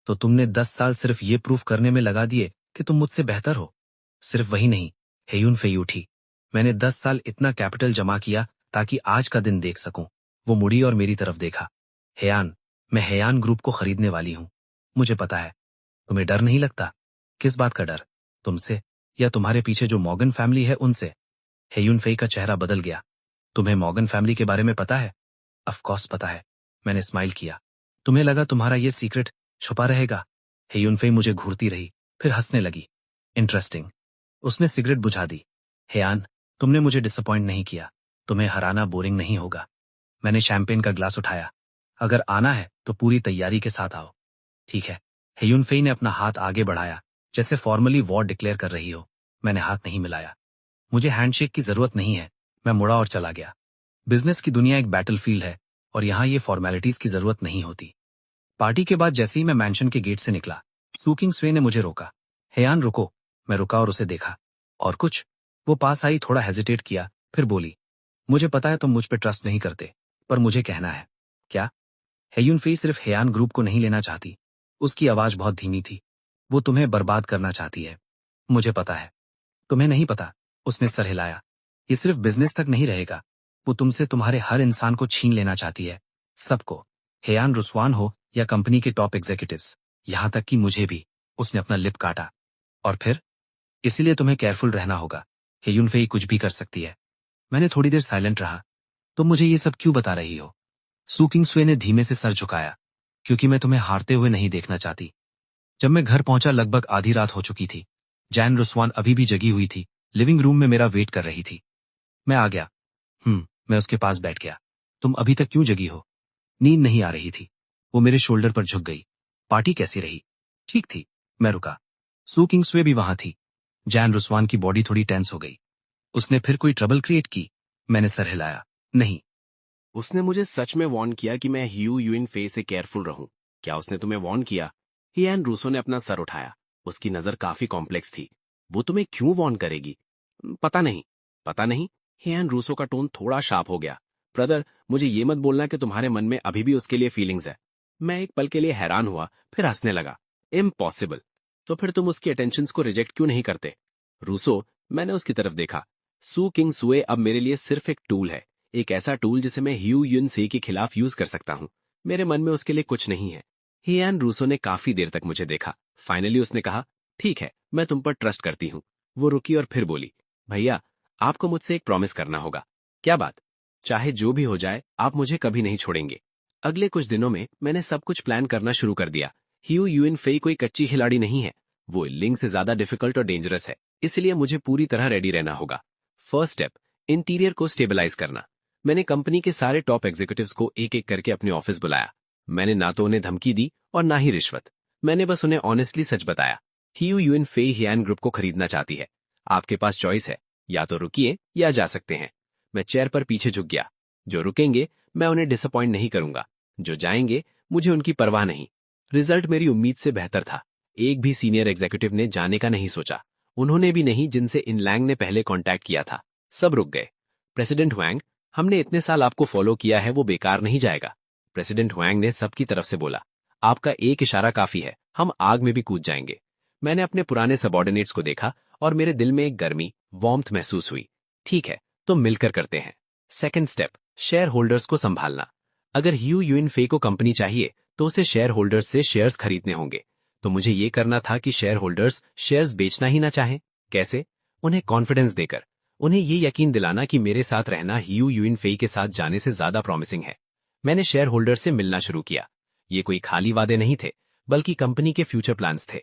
तो तुमने 10 साल सिर्फ ये प्रूफ करने में लगा दिए कि तुम मुझसे बेहतर हो। सिर्फ वही नहीं, हेयुन फे उठी। मैंने 10 साल इतना कैपिटल जमा किया ताकि आज का दिन देख सकूं। वो मुड़ी और मेरी तरफ देखा। हेयान, मैं हेयान ग्रुप को खरीदने वाली हूं। मुझे पता है। तुम्हें डर नहीं लगता? किस बात का डर? तुमसे, या तुम्हारे पीछे जो मॉर्गन फैमिली है उनसे? हेयुन फे का चेहरा बदल गया। तुम्हें मॉर्गन फैमिली के बारे में पता है? ऑफ कोर्स पता है। मैंने स्माइल किया। तुम्हें लगा तुम्हारा ये सीक्रेट छुपा रहेगा? हेयुन फे मुझे घूरती रही, फिर हंसने लगी। इंटरेस्टिंग। उसने सिगरेट बुझा दी। हेयान, तुमने मुझे डिसअपॉइंट नहीं किया। तुम्हें हराना बोरिंग नहीं होगा। मैंने शैंपेन का ग्लास उठाया। अगर आना है तो पूरी तैयारी के साथ आओ। ठीक है। हेयुन फे ने अपना हाथ आगे बढ़ाया, जैसे फॉर्मली वॉर डिक्लेयर कर रही हो। मैंने हाथ नहीं मिलाया। मुझे हैंडशेक की जरूरत नहीं है। मैं मुड़ा और चला गया। बिजनेस की दुनिया एक बैटलफील्ड है और यहाँ ये फॉर्मेलिटीज की जरूरत नहीं होती। पार्टी के बाद जैसे ही मैं मैंशन के गेट से निकला, सू किंग सुए ने मुझे रोका। हेयान रुको। मैं रुका और उसे देखा। और कुछ? वो पास आई, थोड़ा हेजिटेट किया, फिर बोली, मुझे पता है तुम मुझ पे ट्रस्ट नहीं करते, पर मुझे कहना है। क्या? हेयुन फे सिर्फ हेयान ग्रुप को नहीं लेना चाहती। उसकी आवाज बहुत धीमी थी। वो तुम्हें बर्बाद करना चाहती है। मुझे पता है। तुम्हें नहीं पता। उसने सर हिलाया। ये सिर्फ बिजनेस तक नहीं रहेगा। वो तुमसे तुम्हारे हर इंसान को छीन लेना चाहती है। सबको। हेयान रुस्वान हो या कंपनी के टॉप एग्जीक्यूटिव्स, यहां तक कि मुझे भी। उसने अपना लिप काटा। और फिर? इसीलिए तुम्हें केयरफुल रहना होगा। हेयुन फे कुछ भी कर सकती है। मैंने थोड़ी देर साइलेंट रहा। तुम मुझे ये सब क्यों बता रही हो? सू किंग सुए ने धीमे से सर झुकाया। क्योंकि मैं तुम्हें हारते हुए नहीं देखना चाहती। जब मैं घर पहुंचा लगभग आधी रात हो चुकी थी। जैन रुस्वान अभी भी जगी हुई थी, लिविंग रूम में मेरा वेट कर रही थी। मैं आ गया। मैं उसके पास बैठ गया। तुम अभी तक क्यों जगी हो? नींद नहीं आ रही थी। वो मेरे शोल्डर पर झुक गई। पार्टी कैसी रही? ठीक थी। मैं रुका। सू किंग सुए भी वहां थी। जैन रुस्वान की बॉडी थोड़ी टेंस हो गई। उसने फिर कोई ट्रबल क्रिएट की? मैंने सर हिलाया। नहीं। उसने मुझे सच में वार्न किया कि मैं ह्यू यूइन फे से केयरफुल रहूं। क्या उसने तुम्हें वार्न किया? हियान रूसो ने अपना सर उठाया। उसकी नजर काफी कॉम्प्लेक्स थी। वो तुम्हें क्यों वार्न करेगी? पता नहीं। पता नहीं? हियान रूसो का टोन थोड़ा शार्प हो गया। ब्रदर, मुझे ये मत बोलना कि तुम्हारे मन में अभी भी उसके लिए फीलिंग्स है। मैं एक पल के लिए हैरान हुआ, फिर हंसने लगा। इम्पॉसिबल। तो फिर तुम उसकी अटेंशंस को रिजेक्ट क्यों नहीं करते? रूसो, मैंने उसकी तरफ देखा। सू किंग सुए अब मेरे लिए सिर्फ एक टूल है। एक ऐसा टूल जिसे मैं ह्यू यून से के खिलाफ यूज कर सकता हूं। मेरे मन में उसके लिए कुछ नहीं है। हियान रूसो ने काफी देर तक मुझे देखा। फाइनली उसने कहा, ठीक है, मैं तुम पर ट्रस्ट करती हूँ। वो रुकी और फिर बोली, भैया, आपको मुझसे एक प्रॉमिस करना होगा। क्या बात? चाहे जो भी हो जाए, आप मुझे कभी नहीं छोड़ेंगे। अगले कुछ दिनों में मैंने सब कुछ प्लान करना शुरू कर दिया। ह्यू यूइन फेई कोई कच्ची खिलाड़ी नहीं है। वो लिंग से ज्यादा डिफिकल्ट और डेंजरस है, इसलिए मुझे पूरी तरह रेडी रहना होगा। फर्स्ट स्टेप, इंटीरियर को स्टेबलाइज करना। मैंने कंपनी के सारे टॉप एग्जीक्यूटिव्स को एक एक करके अपने ऑफिस बुलाया। मैंने ना तो उन्हें धमकी दी और ना ही रिश्वत। मैंने बस उन्हें ऑनेस्टली सच बताया। ह्यू यूइन फे हियान ग्रुप को खरीदना चाहती है। आपके पास चॉइस है, या तो रुकिए या जा सकते हैं। मैं चेयर पर पीछे झुक गया। जो रुकेंगे, मैं उन्हें डिसअपॉइंट नहीं करूंगा। जो जाएंगे, मुझे उनकी परवाह नहीं। रिजल्ट मेरी उम्मीद से बेहतर था। एक भी सीनियर एग्जीक्यूटिव ने जाने का नहीं सोचा। उन्होंने भी नहीं जिनसे इन लैंग ने पहले कांटेक्ट किया था। सब रुक गए। प्रेसिडेंट हुआंग, हमने इतने साल आपको फॉलो किया है, वो बेकार नहीं जाएगा। प्रेसिडेंट हुआंग ने सबकी तरफ से बोला, आपका एक इशारा काफी है, हम आग में भी कूद जाएंगे। मैंने अपने पुराने सबॉर्डिनेट्स को देखा और मेरे दिल में एक गर्मी, वार्मथ महसूस हुई। ठीक है, तो मिलकर करते हैं। सेकंड स्टेप, शेयर होल्डर्स को संभालना। अगर ह्यू युइन फे को कंपनी चाहिए तो उसे शेयर होल्डर्स से शेयर्स खरीदने होंगे। तो मुझे ये करना था कि शेयर होल्डर्स शेयर्स बेचना ही ना चाहें। कैसे? उन्हें कॉन्फिडेंस देकर, उन्हें ये यकीन दिलाना कि मेरे साथ रहना ह्यू युइन फे के साथ जाने से ज्यादा प्रॉमिसिंग है। मैंने शेयर होल्डर्स से मिलना शुरू किया। ये कोई खाली वादे नहीं थे, बल्कि कंपनी के फ्यूचर प्लान्स थे।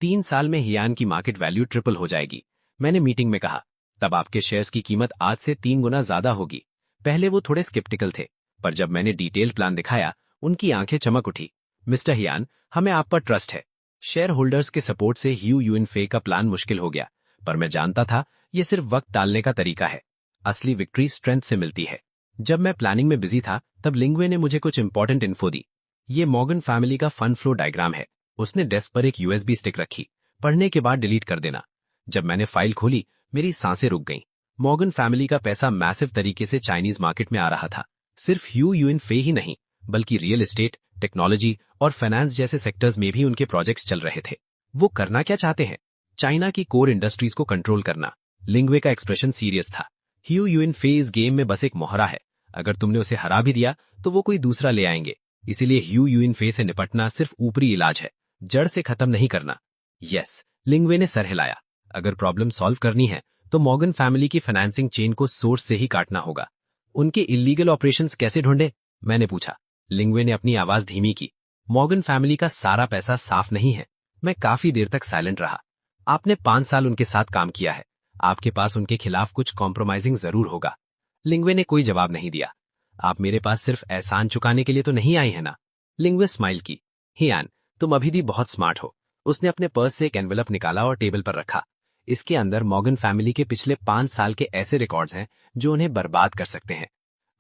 3 साल में हियान की मार्केट वैल्यू ट्रिपल हो जाएगी, मैंने मीटिंग में कहा। तब आपके शेयर्स की कीमत आज से 3 गुना ज्यादा होगी। पहले वो थोड़े स्केप्टिकल थे, पर जब मैंने डिटेल प्लान दिखाया, उनकी आंखें चमक उठी। मिस्टर हियान, हमें आप पर ट्रस्ट है। शेयर होल्डर्स के सपोर्ट से ह्यू युइन फे का प्लान मुश्किल हो गया, पर मैं जानता था ये सिर्फ वक्त टालने का तरीका है। असली विक्ट्री स्ट्रेंथ से मिलती है। जब मैं प्लानिंग में बिजी था, तब लिंग्वे ने मुझे कुछ इंपॉर्टेंट इन्फो दी। ये मॉर्गन फैमिली का फंड फ्लो डायग्राम है। उसने डेस्क पर एक यूएसबी स्टिक रखी। पढ़ने के बाद डिलीट कर देना। जब मैंने फाइल खोली, मेरी सांसें रुक गईं। मॉर्गन फैमिली का पैसा मैसिव तरीके से चाइनीज मार्केट में आ रहा था। सिर्फ ह्यू युइन फे ही नहीं, बल्कि रियल एस्टेट, टेक्नोलॉजी और फाइनेंस जैसे सेक्टर्स में भी उनके प्रोजेक्ट्स चल रहे थे। वो करना क्या चाहते हैं? चाइना की कोर इंडस्ट्रीज को कंट्रोल करना। लिंग्वे का एक्सप्रेशन सीरियस था। ह्यू युइन फे इस गेम में बस एक मोहरा है। अगर तुमने उसे हरा भी दिया तो वो कोई दूसरा ले आएंगे। इसीलिए ह्यू युइन फे से निपटना सिर्फ ऊपरी इलाज है, जड़ से खत्म नहीं करना। यस, लिंग्वे ने सर हिलाया। अगर प्रॉब्लम सॉल्व करनी है तो मॉर्गन फैमिली की फाइनेंसिंग चेन को सोर्स से ही काटना होगा। उनके इलीगल ऑपरेशंस कैसे ढूंढे? मैंने पूछा। लिंग्वे ने अपनी आवाज धीमी की। मॉर्गन फैमिली का सारा पैसा साफ नहीं है। मैं काफी देर तक साइलेंट रहा। आपने 5 साल उनके साथ काम किया है, आपके पास उनके खिलाफ कुछ कॉम्प्रोमाइजिंग जरूर होगा। लिंग्वे ने कोई जवाब नहीं दिया। आप मेरे पास सिर्फ एहसान चुकाने के लिए तो नहीं आई है ना? लिंग्वे स्माइल की। हियान, तुम अभी भी बहुत स्मार्ट हो। उसने अपने पर्स से एक एनवेलप निकाला और टेबल पर रखा। इसके अंदर मॉर्गन फैमिली के पिछले 5 साल के ऐसे रिकॉर्ड्स हैं जो उन्हें बर्बाद कर सकते हैं।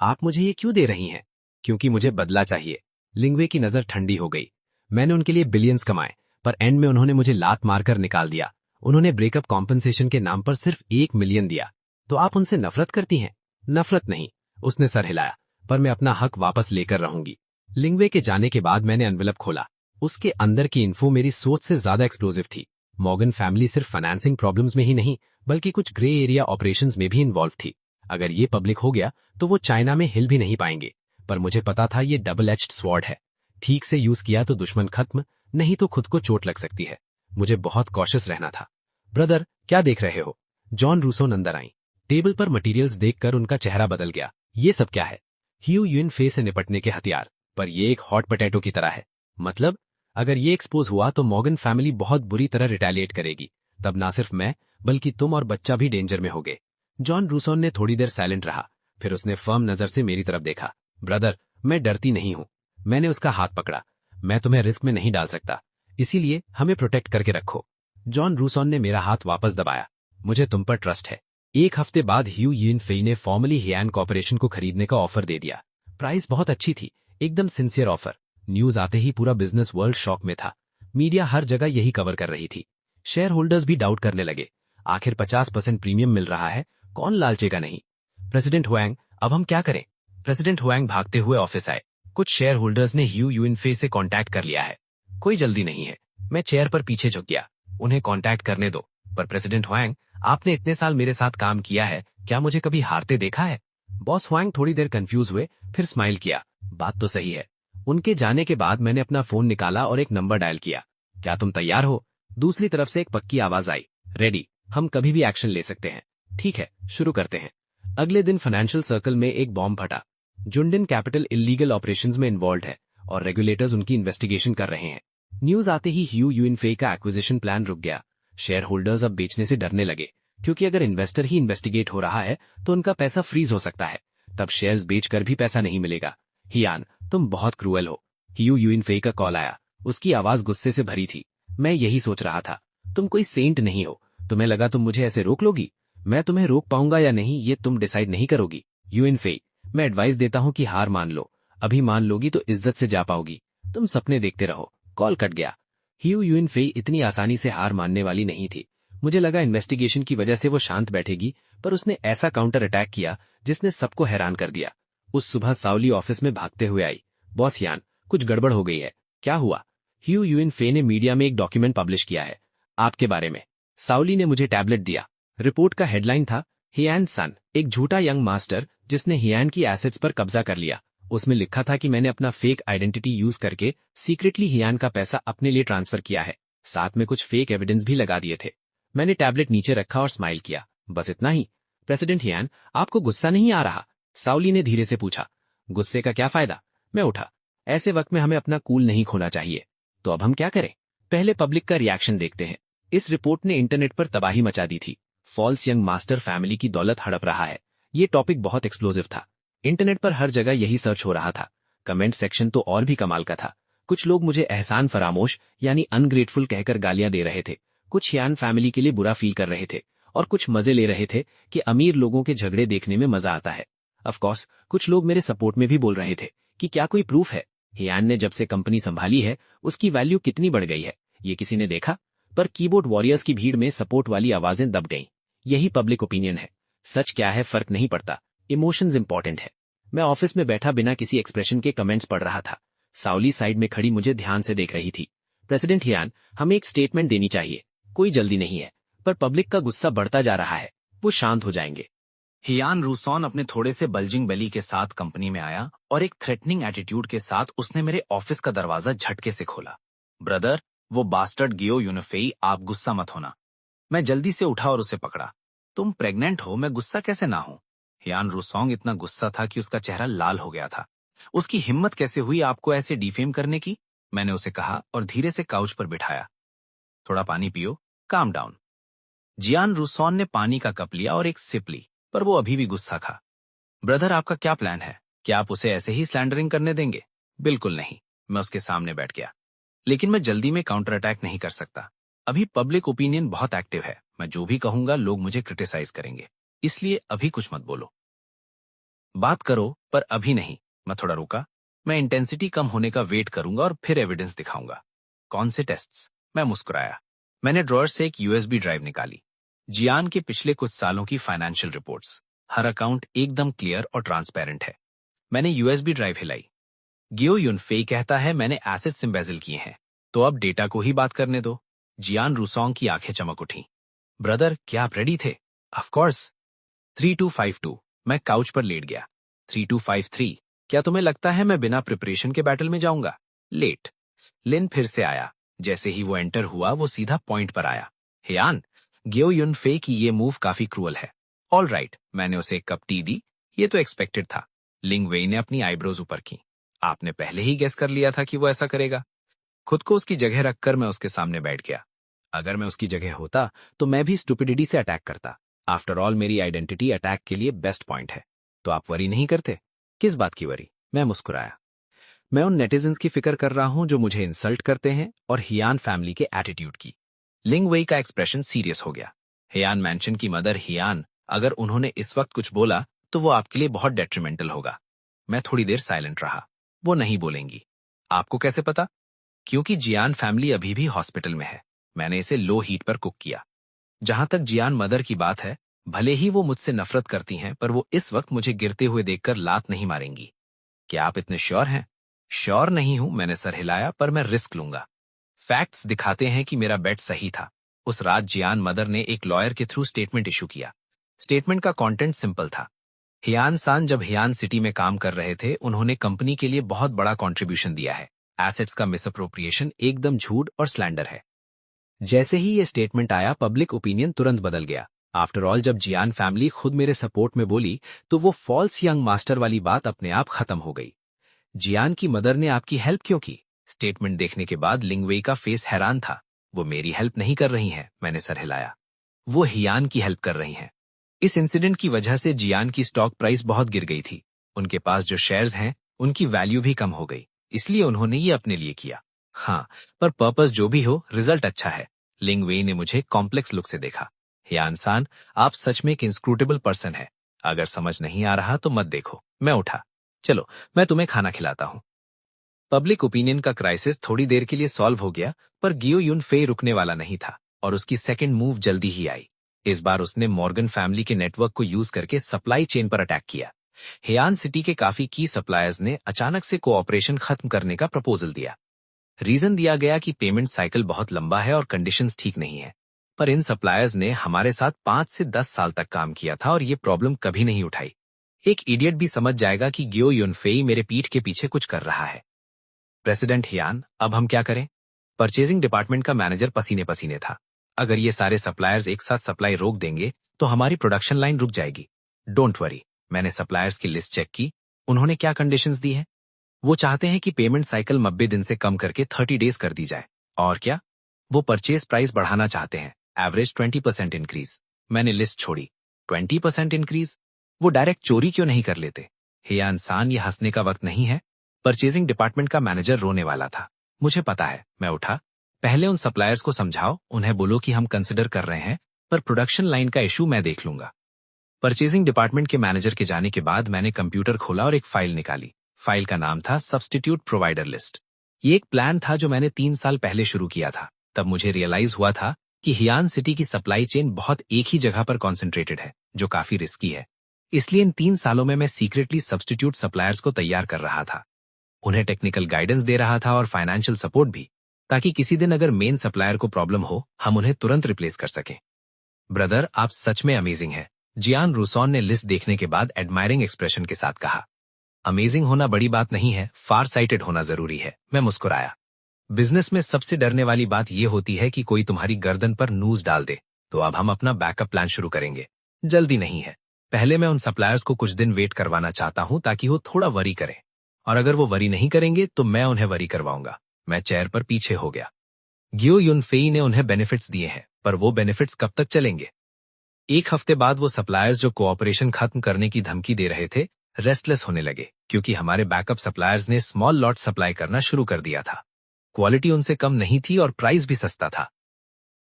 आप मुझे ये क्यों दे रही हैं? क्योंकि मुझे बदला चाहिए। लिंग्वे की नजर ठंडी हो गई। मैंने उनके लिए बिलियंस कमाए, पर एंड में उन्होंने मुझे लात मारकर निकाल दिया। उन्होंने ब्रेकअप कॉम्पनसेशन के नाम पर सिर्फ 1 मिलियन दिया। तो आप उनसे नफरत करती हैं? नफरत नहीं, उसने सर हिलाया, पर मैं अपना हक वापस लेकर रहूंगी। लिंग्वे के जाने के बाद मैंने एनवेलप खोला। उसके अंदर की इन्फो मेरी सोच से ज्यादा एक्सप्लोजिव थी। मॉर्गन फैमिली सिर्फ फाइनेंसिंग प्रॉब्लम्स में ही नहीं, बल्कि कुछ ग्रे एरिया ऑपरेशंस में भी इन्वॉल्व थी। अगर ये पब्लिक हो गया तो वो चाइना में हिल भी नहीं पाएंगे। पर मुझे पता था ये डबल एज्ड स्वॉर्ड है। ठीक से यूज किया तो दुश्मन खत्म, नहीं तो खुद को चोट लग सकती है। मुझे बहुत कॉशियस रहना था। ब्रदर, क्या देख रहे हो? जॉन रूसो अंदर आई। टेबल पर मटेरियल्स देखकर उनका चेहरा बदल गया। ये सब क्या है? ह्यू युइन फे से निपटने के हथियार, पर ये एक हॉट पोटैटो की तरह है। मतलब अगर ये एक्सपोज हुआ तो मॉर्गन फैमिली बहुत बुरी तरह रिटेलिएट करेगी। तब ना सिर्फ मैं, बल्कि तुम और बच्चा भी डेंजर में होगे। जॉन रूसोन ने थोड़ी देर साइलेंट रहा, फिर उसने फर्म नजर से मेरी तरफ देखा। ब्रदर, मैं डरती नहीं हूं। मैंने उसका हाथ पकड़ा। मैं तुम्हें रिस्क में नहीं डाल सकता, इसीलिए हमें प्रोटेक्ट करके रखो। जॉन रूसोन ने मेरा हाथ वापस दबाया। मुझे तुम पर ट्रस्ट है। 1 हफ्ते बाद ह्यू युइन फे ने फॉर्मली हियान कॉर्पोरेशन को खरीदने का ऑफर दे दिया। प्राइस बहुत अच्छी थी, एकदम सिंसियर ऑफर। न्यूज आते ही पूरा बिजनेस वर्ल्ड शॉक में था। मीडिया हर जगह यही कवर कर रही थी। शेयर होल्डर्स भी डाउट करने लगे। आखिर 50% प्रीमियम मिल रहा है, कौन लालचेगा नहीं? प्रेसिडेंट हुआंग, अब हम क्या करें? प्रेसिडेंट हुआंग भागते हुए ऑफिस आए। कुछ शेयर होल्डर्स ने ह्यू युइन फे से कांटेक्ट कर लिया है। कोई जल्दी नहीं है। मैं चेयर पर पीछे झुक गया। उन्हें कांटेक्ट करने दो। पर प्रेसिडेंट हुआंग, आपने इतने साल मेरे साथ काम किया है, क्या मुझे कभी हारते देखा है? बॉस हुआंग थोड़ी देर कंफ्यूज हुए, फिर स्माइल किया। बात तो सही है। उनके जाने के बाद मैंने अपना फोन निकाला और एक नंबर डायल किया। क्या तुम तैयार हो? दूसरी तरफ से एक पक्की आवाज आई। रेडी, हम कभी भी एक्शन ले सकते हैं। ठीक है, शुरू करते हैं। अगले दिन फाइनेंशियल सर्कल में एक बॉम्ब फटा। जुंडिन कैपिटल इलीगल ऑपरेशंस में इन्वॉल्व है और रेगुलेटर्स उनकी इन्वेस्टिगेशन कर रहे हैं। न्यूज आते ही ह्यू युइन फे का एक्विजिशन प्लान रुक गया। शेयर होल्डर्स अब बेचने से डरने लगे, क्योंकि अगर इन्वेस्टर ही इन्वेस्टिगेट हो रहा है तो उनका पैसा फ्रीज हो सकता है। तब शेयर्स बेचकर भी पैसा नहीं मिलेगा। हियान, तुम बहुत क्रूएल हो। ह्यू युइन फे का कॉल आया। उसकी आवाज गुस्से से भरी थी। मैं यही सोच रहा था, तुम कोई सेंट नहीं हो। तुम्हें लगा तुम मुझे ऐसे रोक लोगी? मैं तुम्हें रोक पाऊंगा या नहीं ये तुम डिसाइड नहीं करोगी। युइन फे, मैं एडवाइस देता हूं कि हार मान लो। अभी मान लोगी तो इज्जत से जा पाओगी। तुम सपने देखते रहो। कॉल कट गया। ह्यू युइन फे इतनी आसानी से हार मानने वाली नहीं थी। मुझे लगा इन्वेस्टिगेशन की वजह से वो शांत बैठेगी, पर उसने ऐसा काउंटर अटैक किया जिसने सबको हैरान कर दिया। उस सुबह साउली ऑफिस में भागते हुए आई। बॉस यान, कुछ गड़बड़ हो गई है। क्या हुआ? ह्यू यूइन फे ने मीडिया में एक डॉक्यूमेंट पब्लिश किया है आपके बारे में। साउली ने मुझे टैबलेट दिया। रिपोर्ट का हेडलाइन था, हियान सन, एक झूठा यंग मास्टर जिसने हियान की एसेट्स पर कब्जा कर लिया। उसमें लिखा था कि मैंने अपना फेक आइडेंटिटी यूज करके सीक्रेटली हियान का पैसा अपने लिए ट्रांसफर किया है। साथ में कुछ फेक एविडेंस भी लगा दिए थे। मैंने टैबलेट नीचे रखा और स्माइल किया। बस इतना ही। प्रेसिडेंट हियान, आपको गुस्सा नहीं आ रहा? साउली ने धीरे से पूछा। गुस्से का क्या फायदा? मैं उठा। ऐसे वक्त में हमें अपना कूल नहीं खोना चाहिए। तो अब हम क्या करें? पहले पब्लिक का रिएक्शन देखते हैं। इस रिपोर्ट ने इंटरनेट पर तबाही मचा दी थी। फॉल्स यंग मास्टर फैमिली की दौलत हड़प रहा है। ये टॉपिक बहुत एक्सप्लोजिव था। इंटरनेट पर हर जगह यही सर्च हो रहा था। कमेंट सेक्शन तो और भी कमाल का था। कुछ लोग मुझे एहसान फरामोश यानी अनग्रेटफुल कहकर गालियां दे रहे थे। कुछ हियान फैमिली के लिए बुरा फील कर रहे थे और कुछ मजे ले रहे थे कि अमीर लोगों के झगड़े देखने में मजा आता है। ऑफ कोर्स कुछ लोग मेरे सपोर्ट में भी बोल रहे थे कि क्या कोई प्रूफ है हियान ने जब से कंपनी संभाली है उसकी वैल्यू कितनी बढ़ गई है, ये किसी ने देखा? पर कीबोर्ड वॉरियर्स की भीड़ में सपोर्ट वाली आवाजें दब गईं। यही पब्लिक ओपिनियन है। सच क्या है फर्क नहीं पड़ता, इमोशंस इंपॉर्टेंट है। मैं ऑफिस में बैठा बिना किसी एक्सप्रेशन के कमेंट्स पढ़ रहा था। साउली साइड में खड़ी मुझे ध्यान से देख रही थी। प्रेसिडेंट हियान, हमें एक स्टेटमेंट देनी चाहिए। कोई जल्दी नहीं है, पर पब्लिक का गुस्सा बढ़ता जा रहा है। वो शांत हो जाएंगे। हियान रूसॉन अपने थोड़े से बल्जिंग बेली के साथ कंपनी में आया और एक थ्रेटनिंग एटीट्यूड के साथ उसने मेरे ऑफिस का दरवाजा झटके से खोला। ब्रदर, वो बास्टर्ड गियो यूनिफेई, आप गुस्सा मत होना। मैं जल्दी से उठा और उसे पकड़ा। तुम प्रेग्नेंट हो, मैं गुस्सा कैसे ना हूं? हियान रूसोंग इतना गुस्सा था कि उसका चेहरा लाल हो गया था। उसकी हिम्मत कैसे हुई आपको ऐसे डिफेम करने की? मैंने उसे कहा और धीरे से काउच पर बिठाया। थोड़ा पानी पियो, काम डाउन। जियान रूसॉन ने पानी का कप लिया और एक सिप ली, पर वो अभी भी गुस्सा था। ब्रदर, आपका क्या प्लान है? क्या आप उसे ऐसे ही स्लैंडरिंग करने देंगे? बिल्कुल नहीं। मैं उसके सामने बैठ गया। लेकिन मैं जल्दी में काउंटर अटैक नहीं कर सकता। अभी पब्लिक ओपिनियन बहुत एक्टिव है। मैं जो भी कहूंगा लोग मुझे क्रिटिसाइज करेंगे, इसलिए अभी कुछ मत बोलो। बात करो, पर अभी नहीं। मैं थोड़ा रुका। मैं इंटेंसिटी कम होने का वेट करूंगा और फिर एविडेंस दिखाऊंगा। कौन से टेस्ट्स? मैं मुस्कुराया। मैंने ड्रॉअर से एक यूएसबी ड्राइव निकाली। जियान के पिछले कुछ सालों की फाइनेंशियल रिपोर्ट्स। हर अकाउंट एकदम क्लियर और ट्रांसपेरेंट है। मैंने यूएसबी ड्राइव हिलाई। गियो यूनफेई कहता है मैंने एसेट्स एम्बेजल किए हैं, तो अब डेटा को ही बात करने दो। जियान रूसोंग की आंखें चमक उठी। ब्रदर, क्या आप रेडी थे? Of course. 3252। मैं काउच पर लेट गया। 3253। क्या तुम्हें लगता है मैं बिना प्रिपरेशन के बैटल में जाऊंगा? लेट। लिन फिर से आया। जैसे ही वो एंटर हुआ वो सीधा पॉइंट पर आया। हियान, गियो यूनफे की ये मूव काफी क्रूअल है। ऑल राइट, मैंने उसे एक कप टी दी। ये तो एक्सपेक्टेड था। लिंग वेई ने अपनी आईब्रोज ऊपर की। आपने पहले ही गेस कर लिया था कि वो ऐसा करेगा। खुद को उसकी जगह रखकर मैं उसके सामने बैठ गया। अगर मैं उसकी जगह होता तो मैं भी स्टुपिडिटी से अटैक करता। आफ्टर ऑल मेरी आइडेंटिटी अटैक के लिए बेस्ट पॉइंट है। तो आप वरी नहीं करते? किस बात की वरी? मैं मुस्कुराया। मैं उन नेटिजन्स की फिक्र कर रहा हूं जो मुझे इंसल्ट करते हैं और हियान फैमिली के एटीट्यूड की। लिंग वेई का एक्सप्रेशन सीरियस हो गया। हियान मैंशन की मदर हियान, अगर उन्होंने इस वक्त कुछ बोला तो वो आपके लिए बहुत डेट्रीमेंटल होगा। मैं थोड़ी देर साइलेंट रहा। वो नहीं बोलेंगी। आपको कैसे पता? क्योंकि जियान फैमिली अभी भी हॉस्पिटल में है। मैंने इसे लो हीट पर कुक किया। जहां तक जियान मदर की बात है, भले ही वो मुझसे नफरत करती हैं, पर वो इस वक्त मुझे गिरते हुए देखकर लात नहीं मारेंगी। क्या आप इतने श्योर हैं? श्योर नहीं हूं, मैंने सर हिलाया, पर मैं रिस्क लूंगा। फैक्ट्स दिखाते हैं कि मेरा बेट सही था। उस रात जियान मदर ने एक लॉयर के थ्रू स्टेटमेंट इशू किया। स्टेटमेंट का कंटेंट सिंपल था। हियान सान जब हियान सिटी में काम कर रहे थे, उन्होंने कंपनी के लिए बहुत बड़ा कंट्रीब्यूशन दिया है। एसेट्स का मिसअप्रोप्रिएशन एकदम झूठ और स्लैंडर है। जैसे ही ये स्टेटमेंट आया, पब्लिक ओपिनियन तुरंत बदल गया। आफ्टर ऑल, जब जियान फैमिली खुद मेरे सपोर्ट में बोली तो वो फॉल्स यंग मास्टर वाली बात अपने आप खत्म हो गई। जियान की मदर ने आपकी हेल्प क्यों की? स्टेटमेंट देखने के बाद लिंगवेई का फेस हैरान था। वो मेरी हेल्प नहीं कर रही हैं, मैंने सर हिलाया। वो हियान की हेल्प कर रही हैं। इस इंसिडेंट की वजह से जियान की स्टॉक प्राइस बहुत गिर गई थी। उनके पास जो शेयर्स हैं उनकी वैल्यू भी कम हो गई, इसलिए उन्होंने ये अपने लिए किया। हाँ, पर पर्पस जो भी हो, रिजल्ट अच्छा है। लिंग वेई ने मुझे कॉम्प्लेक्स लुक से देखा। हियान सान, आप सच में एक इंस्क्रूटेबल पर्सन है। अगर समझ नहीं आ रहा तो मत देखो। मैं उठा। चलो, मैं तुम्हें खाना खिलाता हूं। पब्लिक ओपिनियन का क्राइसिस थोड़ी देर के लिए सॉल्व हो गया, पर गियो यूनफे रुकने वाला नहीं था और उसकी सेकंड मूव जल्दी ही आई। इस बार उसने मॉर्गन फैमिली के नेटवर्क को यूज करके सप्लाई चेन पर अटैक किया। हेयान सिटी के काफी की सप्लायर्स ने अचानक से कोऑपरेशन खत्म करने का प्रपोजल दिया। रीजन दिया गया कि पेमेंट साइकिल बहुत लंबा है और कंडीशंस ठीक नहीं है। पर इन सप्लायर्स ने हमारे साथ 5 से 10 साल तक काम किया था और ये प्रॉब्लम कभी नहीं उठाई। एक इडियट भी समझ जाएगा कि गियो युनफेई मेरे पीठ के पीछे कुछ कर रहा है। प्रेसिडेंट हियान, अब हम क्या करें? परचेजिंग डिपार्टमेंट का मैनेजर पसीने पसीने था। अगर ये सारे सप्लायर्स एक साथ सप्लाई रोक देंगे तो हमारी प्रोडक्शन लाइन रुक जाएगी। डोंट वरी, मैंने सप्लायर्स की लिस्ट चेक की। उन्होंने क्या कंडीशंस दी हैं? वो चाहते हैं कि पेमेंट साइकिल 90 दिन से कम करके 30 डेज कर दी जाए। और क्या? वो परचेज प्राइस बढ़ाना चाहते हैं, एवरेज 20% इंक्रीज। मैंने लिस्ट छोड़ी। 20% इंक्रीज? वो डायरेक्ट चोरी क्यों नहीं कर लेते? हेयान सान, ये हंसने का वक्त नहीं है। परचेजिंग डिपार्टमेंट का मैनेजर रोने वाला था। मुझे पता है। मैं उठा। पहले उन सप्लायर्स को समझाओ, उन्हें बोलो कि हम कंसिडर कर रहे हैं, पर प्रोडक्शन लाइन का इशू मैं देख लूंगा। परचेजिंग डिपार्टमेंट के मैनेजर के जाने के बाद मैंने कंप्यूटर खोला और एक फाइल निकाली। फाइल का नाम था सब्स्टिट्यूट प्रोवाइडर लिस्ट। ये एक प्लान था जो मैंने 3 साल पहले शुरू किया था। तब मुझे रियलाइज हुआ था कि हियान सिटी की सप्लाई चेन बहुत एक ही जगह पर कॉन्सेंट्रेटेड है, जो काफी रिस्की है। इसलिए इन 3 सालों में मैं सीक्रेटली सब्स्टिट्यूट सप्लायर्स को तैयार कर रहा था। उन्हें टेक्निकल गाइडेंस दे रहा था और फाइनेंशियल सपोर्ट भी, ताकि किसी दिन अगर मेन सप्लायर को प्रॉब्लम हो, हम उन्हें तुरंत रिप्लेस कर सकें। ब्रदर, आप सच में अमेजिंग है, जियान रूसॉन ने लिस्ट देखने के बाद एडमायरिंग एक्सप्रेशन के साथ कहा। अमेजिंग होना बड़ी बात नहीं है, फार साइटेड होना जरूरी है। मैं मुस्कुराया। बिजनेस में सबसे डरने वाली बात यह होती है कि कोई तुम्हारी गर्दन पर नूज डाल दे। तो अब हम अपना बैकअप प्लान शुरू करेंगे। जल्दी नहीं है। पहले मैं उन सप्लायर्स को कुछ दिन वेट करवाना चाहता हूं ताकि वो थोड़ा वरी करें, और अगर वो वरी नहीं करेंगे तो मैं उन्हें वरी करवाऊंगा। मैं चेयर पर पीछे हो गया। गियो युनफेई ने उन्हें बेनिफिट्स दिए हैं, पर वो बेनिफिट्स कब तक चलेंगे? 1 हफ्ते बाद वो सप्लायर्स जो कोऑपरेशन खत्म करने की धमकी दे रहे थे, रेस्टलेस होने लगे, क्योंकि हमारे बैकअप सप्लायर्स ने स्मॉल लॉट सप्लाई करना शुरू कर दिया था। क्वालिटी उनसे कम नहीं थी और प्राइस भी सस्ता था।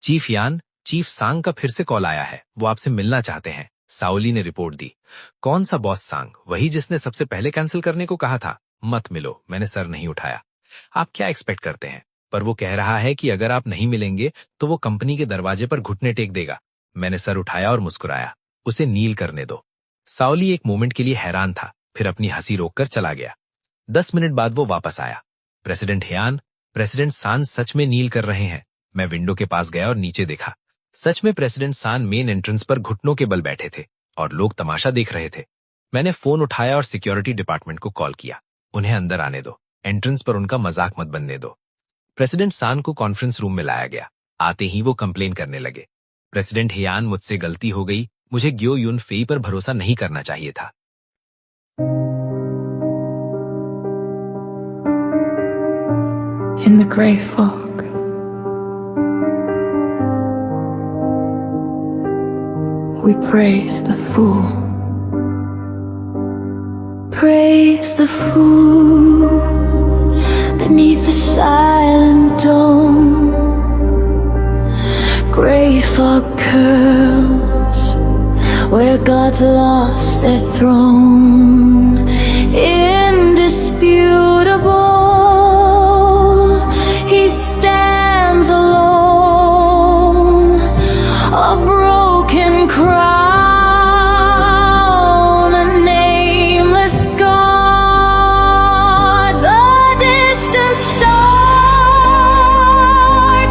चीफ यान, चीफ सांग का फिर से कॉल आया है, वो आपसे मिलना चाहते हैं, साओली ने रिपोर्ट दी। कौन सा बॉस सांग? वही जिसने सबसे पहले कैंसिल करने को कहा था। मत मिलो, मैंने सर नहीं उठाया। आप क्या एक्सपेक्ट करते हैं? पर वो कह रहा है कि अगर आप नहीं मिलेंगे तो वो कंपनी के दरवाजे पर घुटने टेक देगा। मैंने सर उठाया और मुस्कुराया। उसे नील करने दो। साओली एक मोमेंट के लिए हैरान था, फिर अपनी हंसी रोककर चला गया। 10 मिनट बाद वो वापस आया। प्रेसिडेंट हियान, प्रेसिडेंट सान सच में नील कर रहे हैं। मैं विंडो के पास गया और नीचे देखा। सच में प्रेसिडेंट सान मेन एंट्रेंस पर घुटनों के बल बैठे थे और लोग तमाशा देख रहे थे। मैंने फोन उठाया और सिक्योरिटी डिपार्टमेंट को कॉल किया। उन्हें अंदर आने दो, एंट्रेंस पर उनका मजाक मत बनने दो। प्रेसिडेंट सान को कॉन्फ्रेंस रूम में लाया गया। आते ही वो कंप्लेन करने लगे। प्रेसिडेंट हियान, मुझसे गलती हो गई, मुझे गियो युनफेई पर भरोसा नहीं करना चाहिए था। In the grey fog, we praise the fool. Praise the fool beneath the silent dome. Grey fog curls where gods lost their throne. Indisputable, he stands alone, a broken crown, a nameless god. The distant star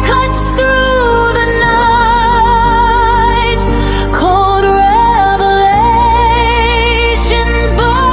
cuts through the night, cold revelation burns.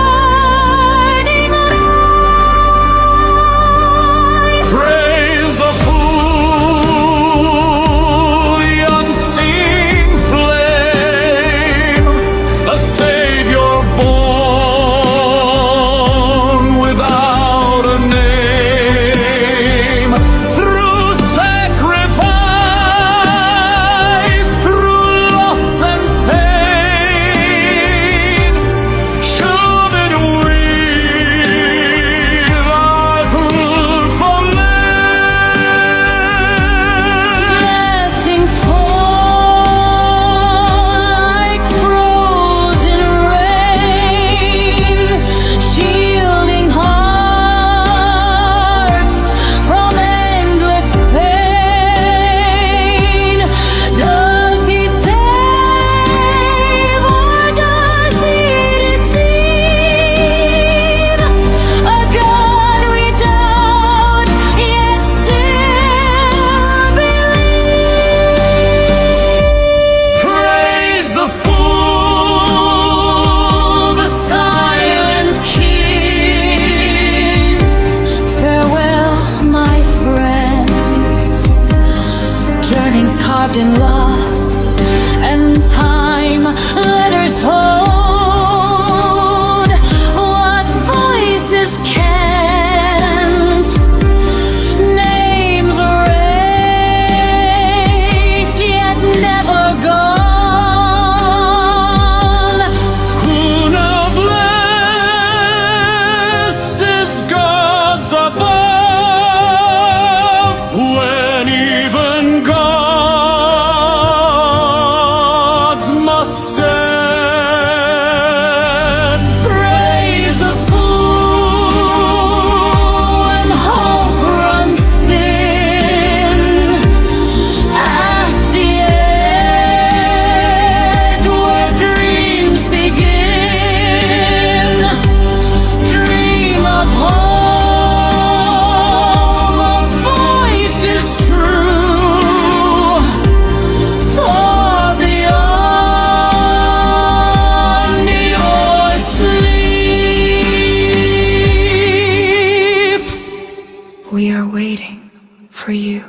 We are waiting for you.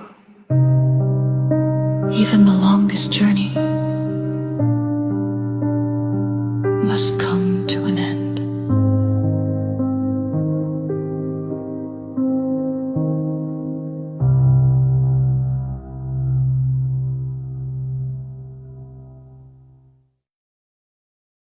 Even the longest journey must come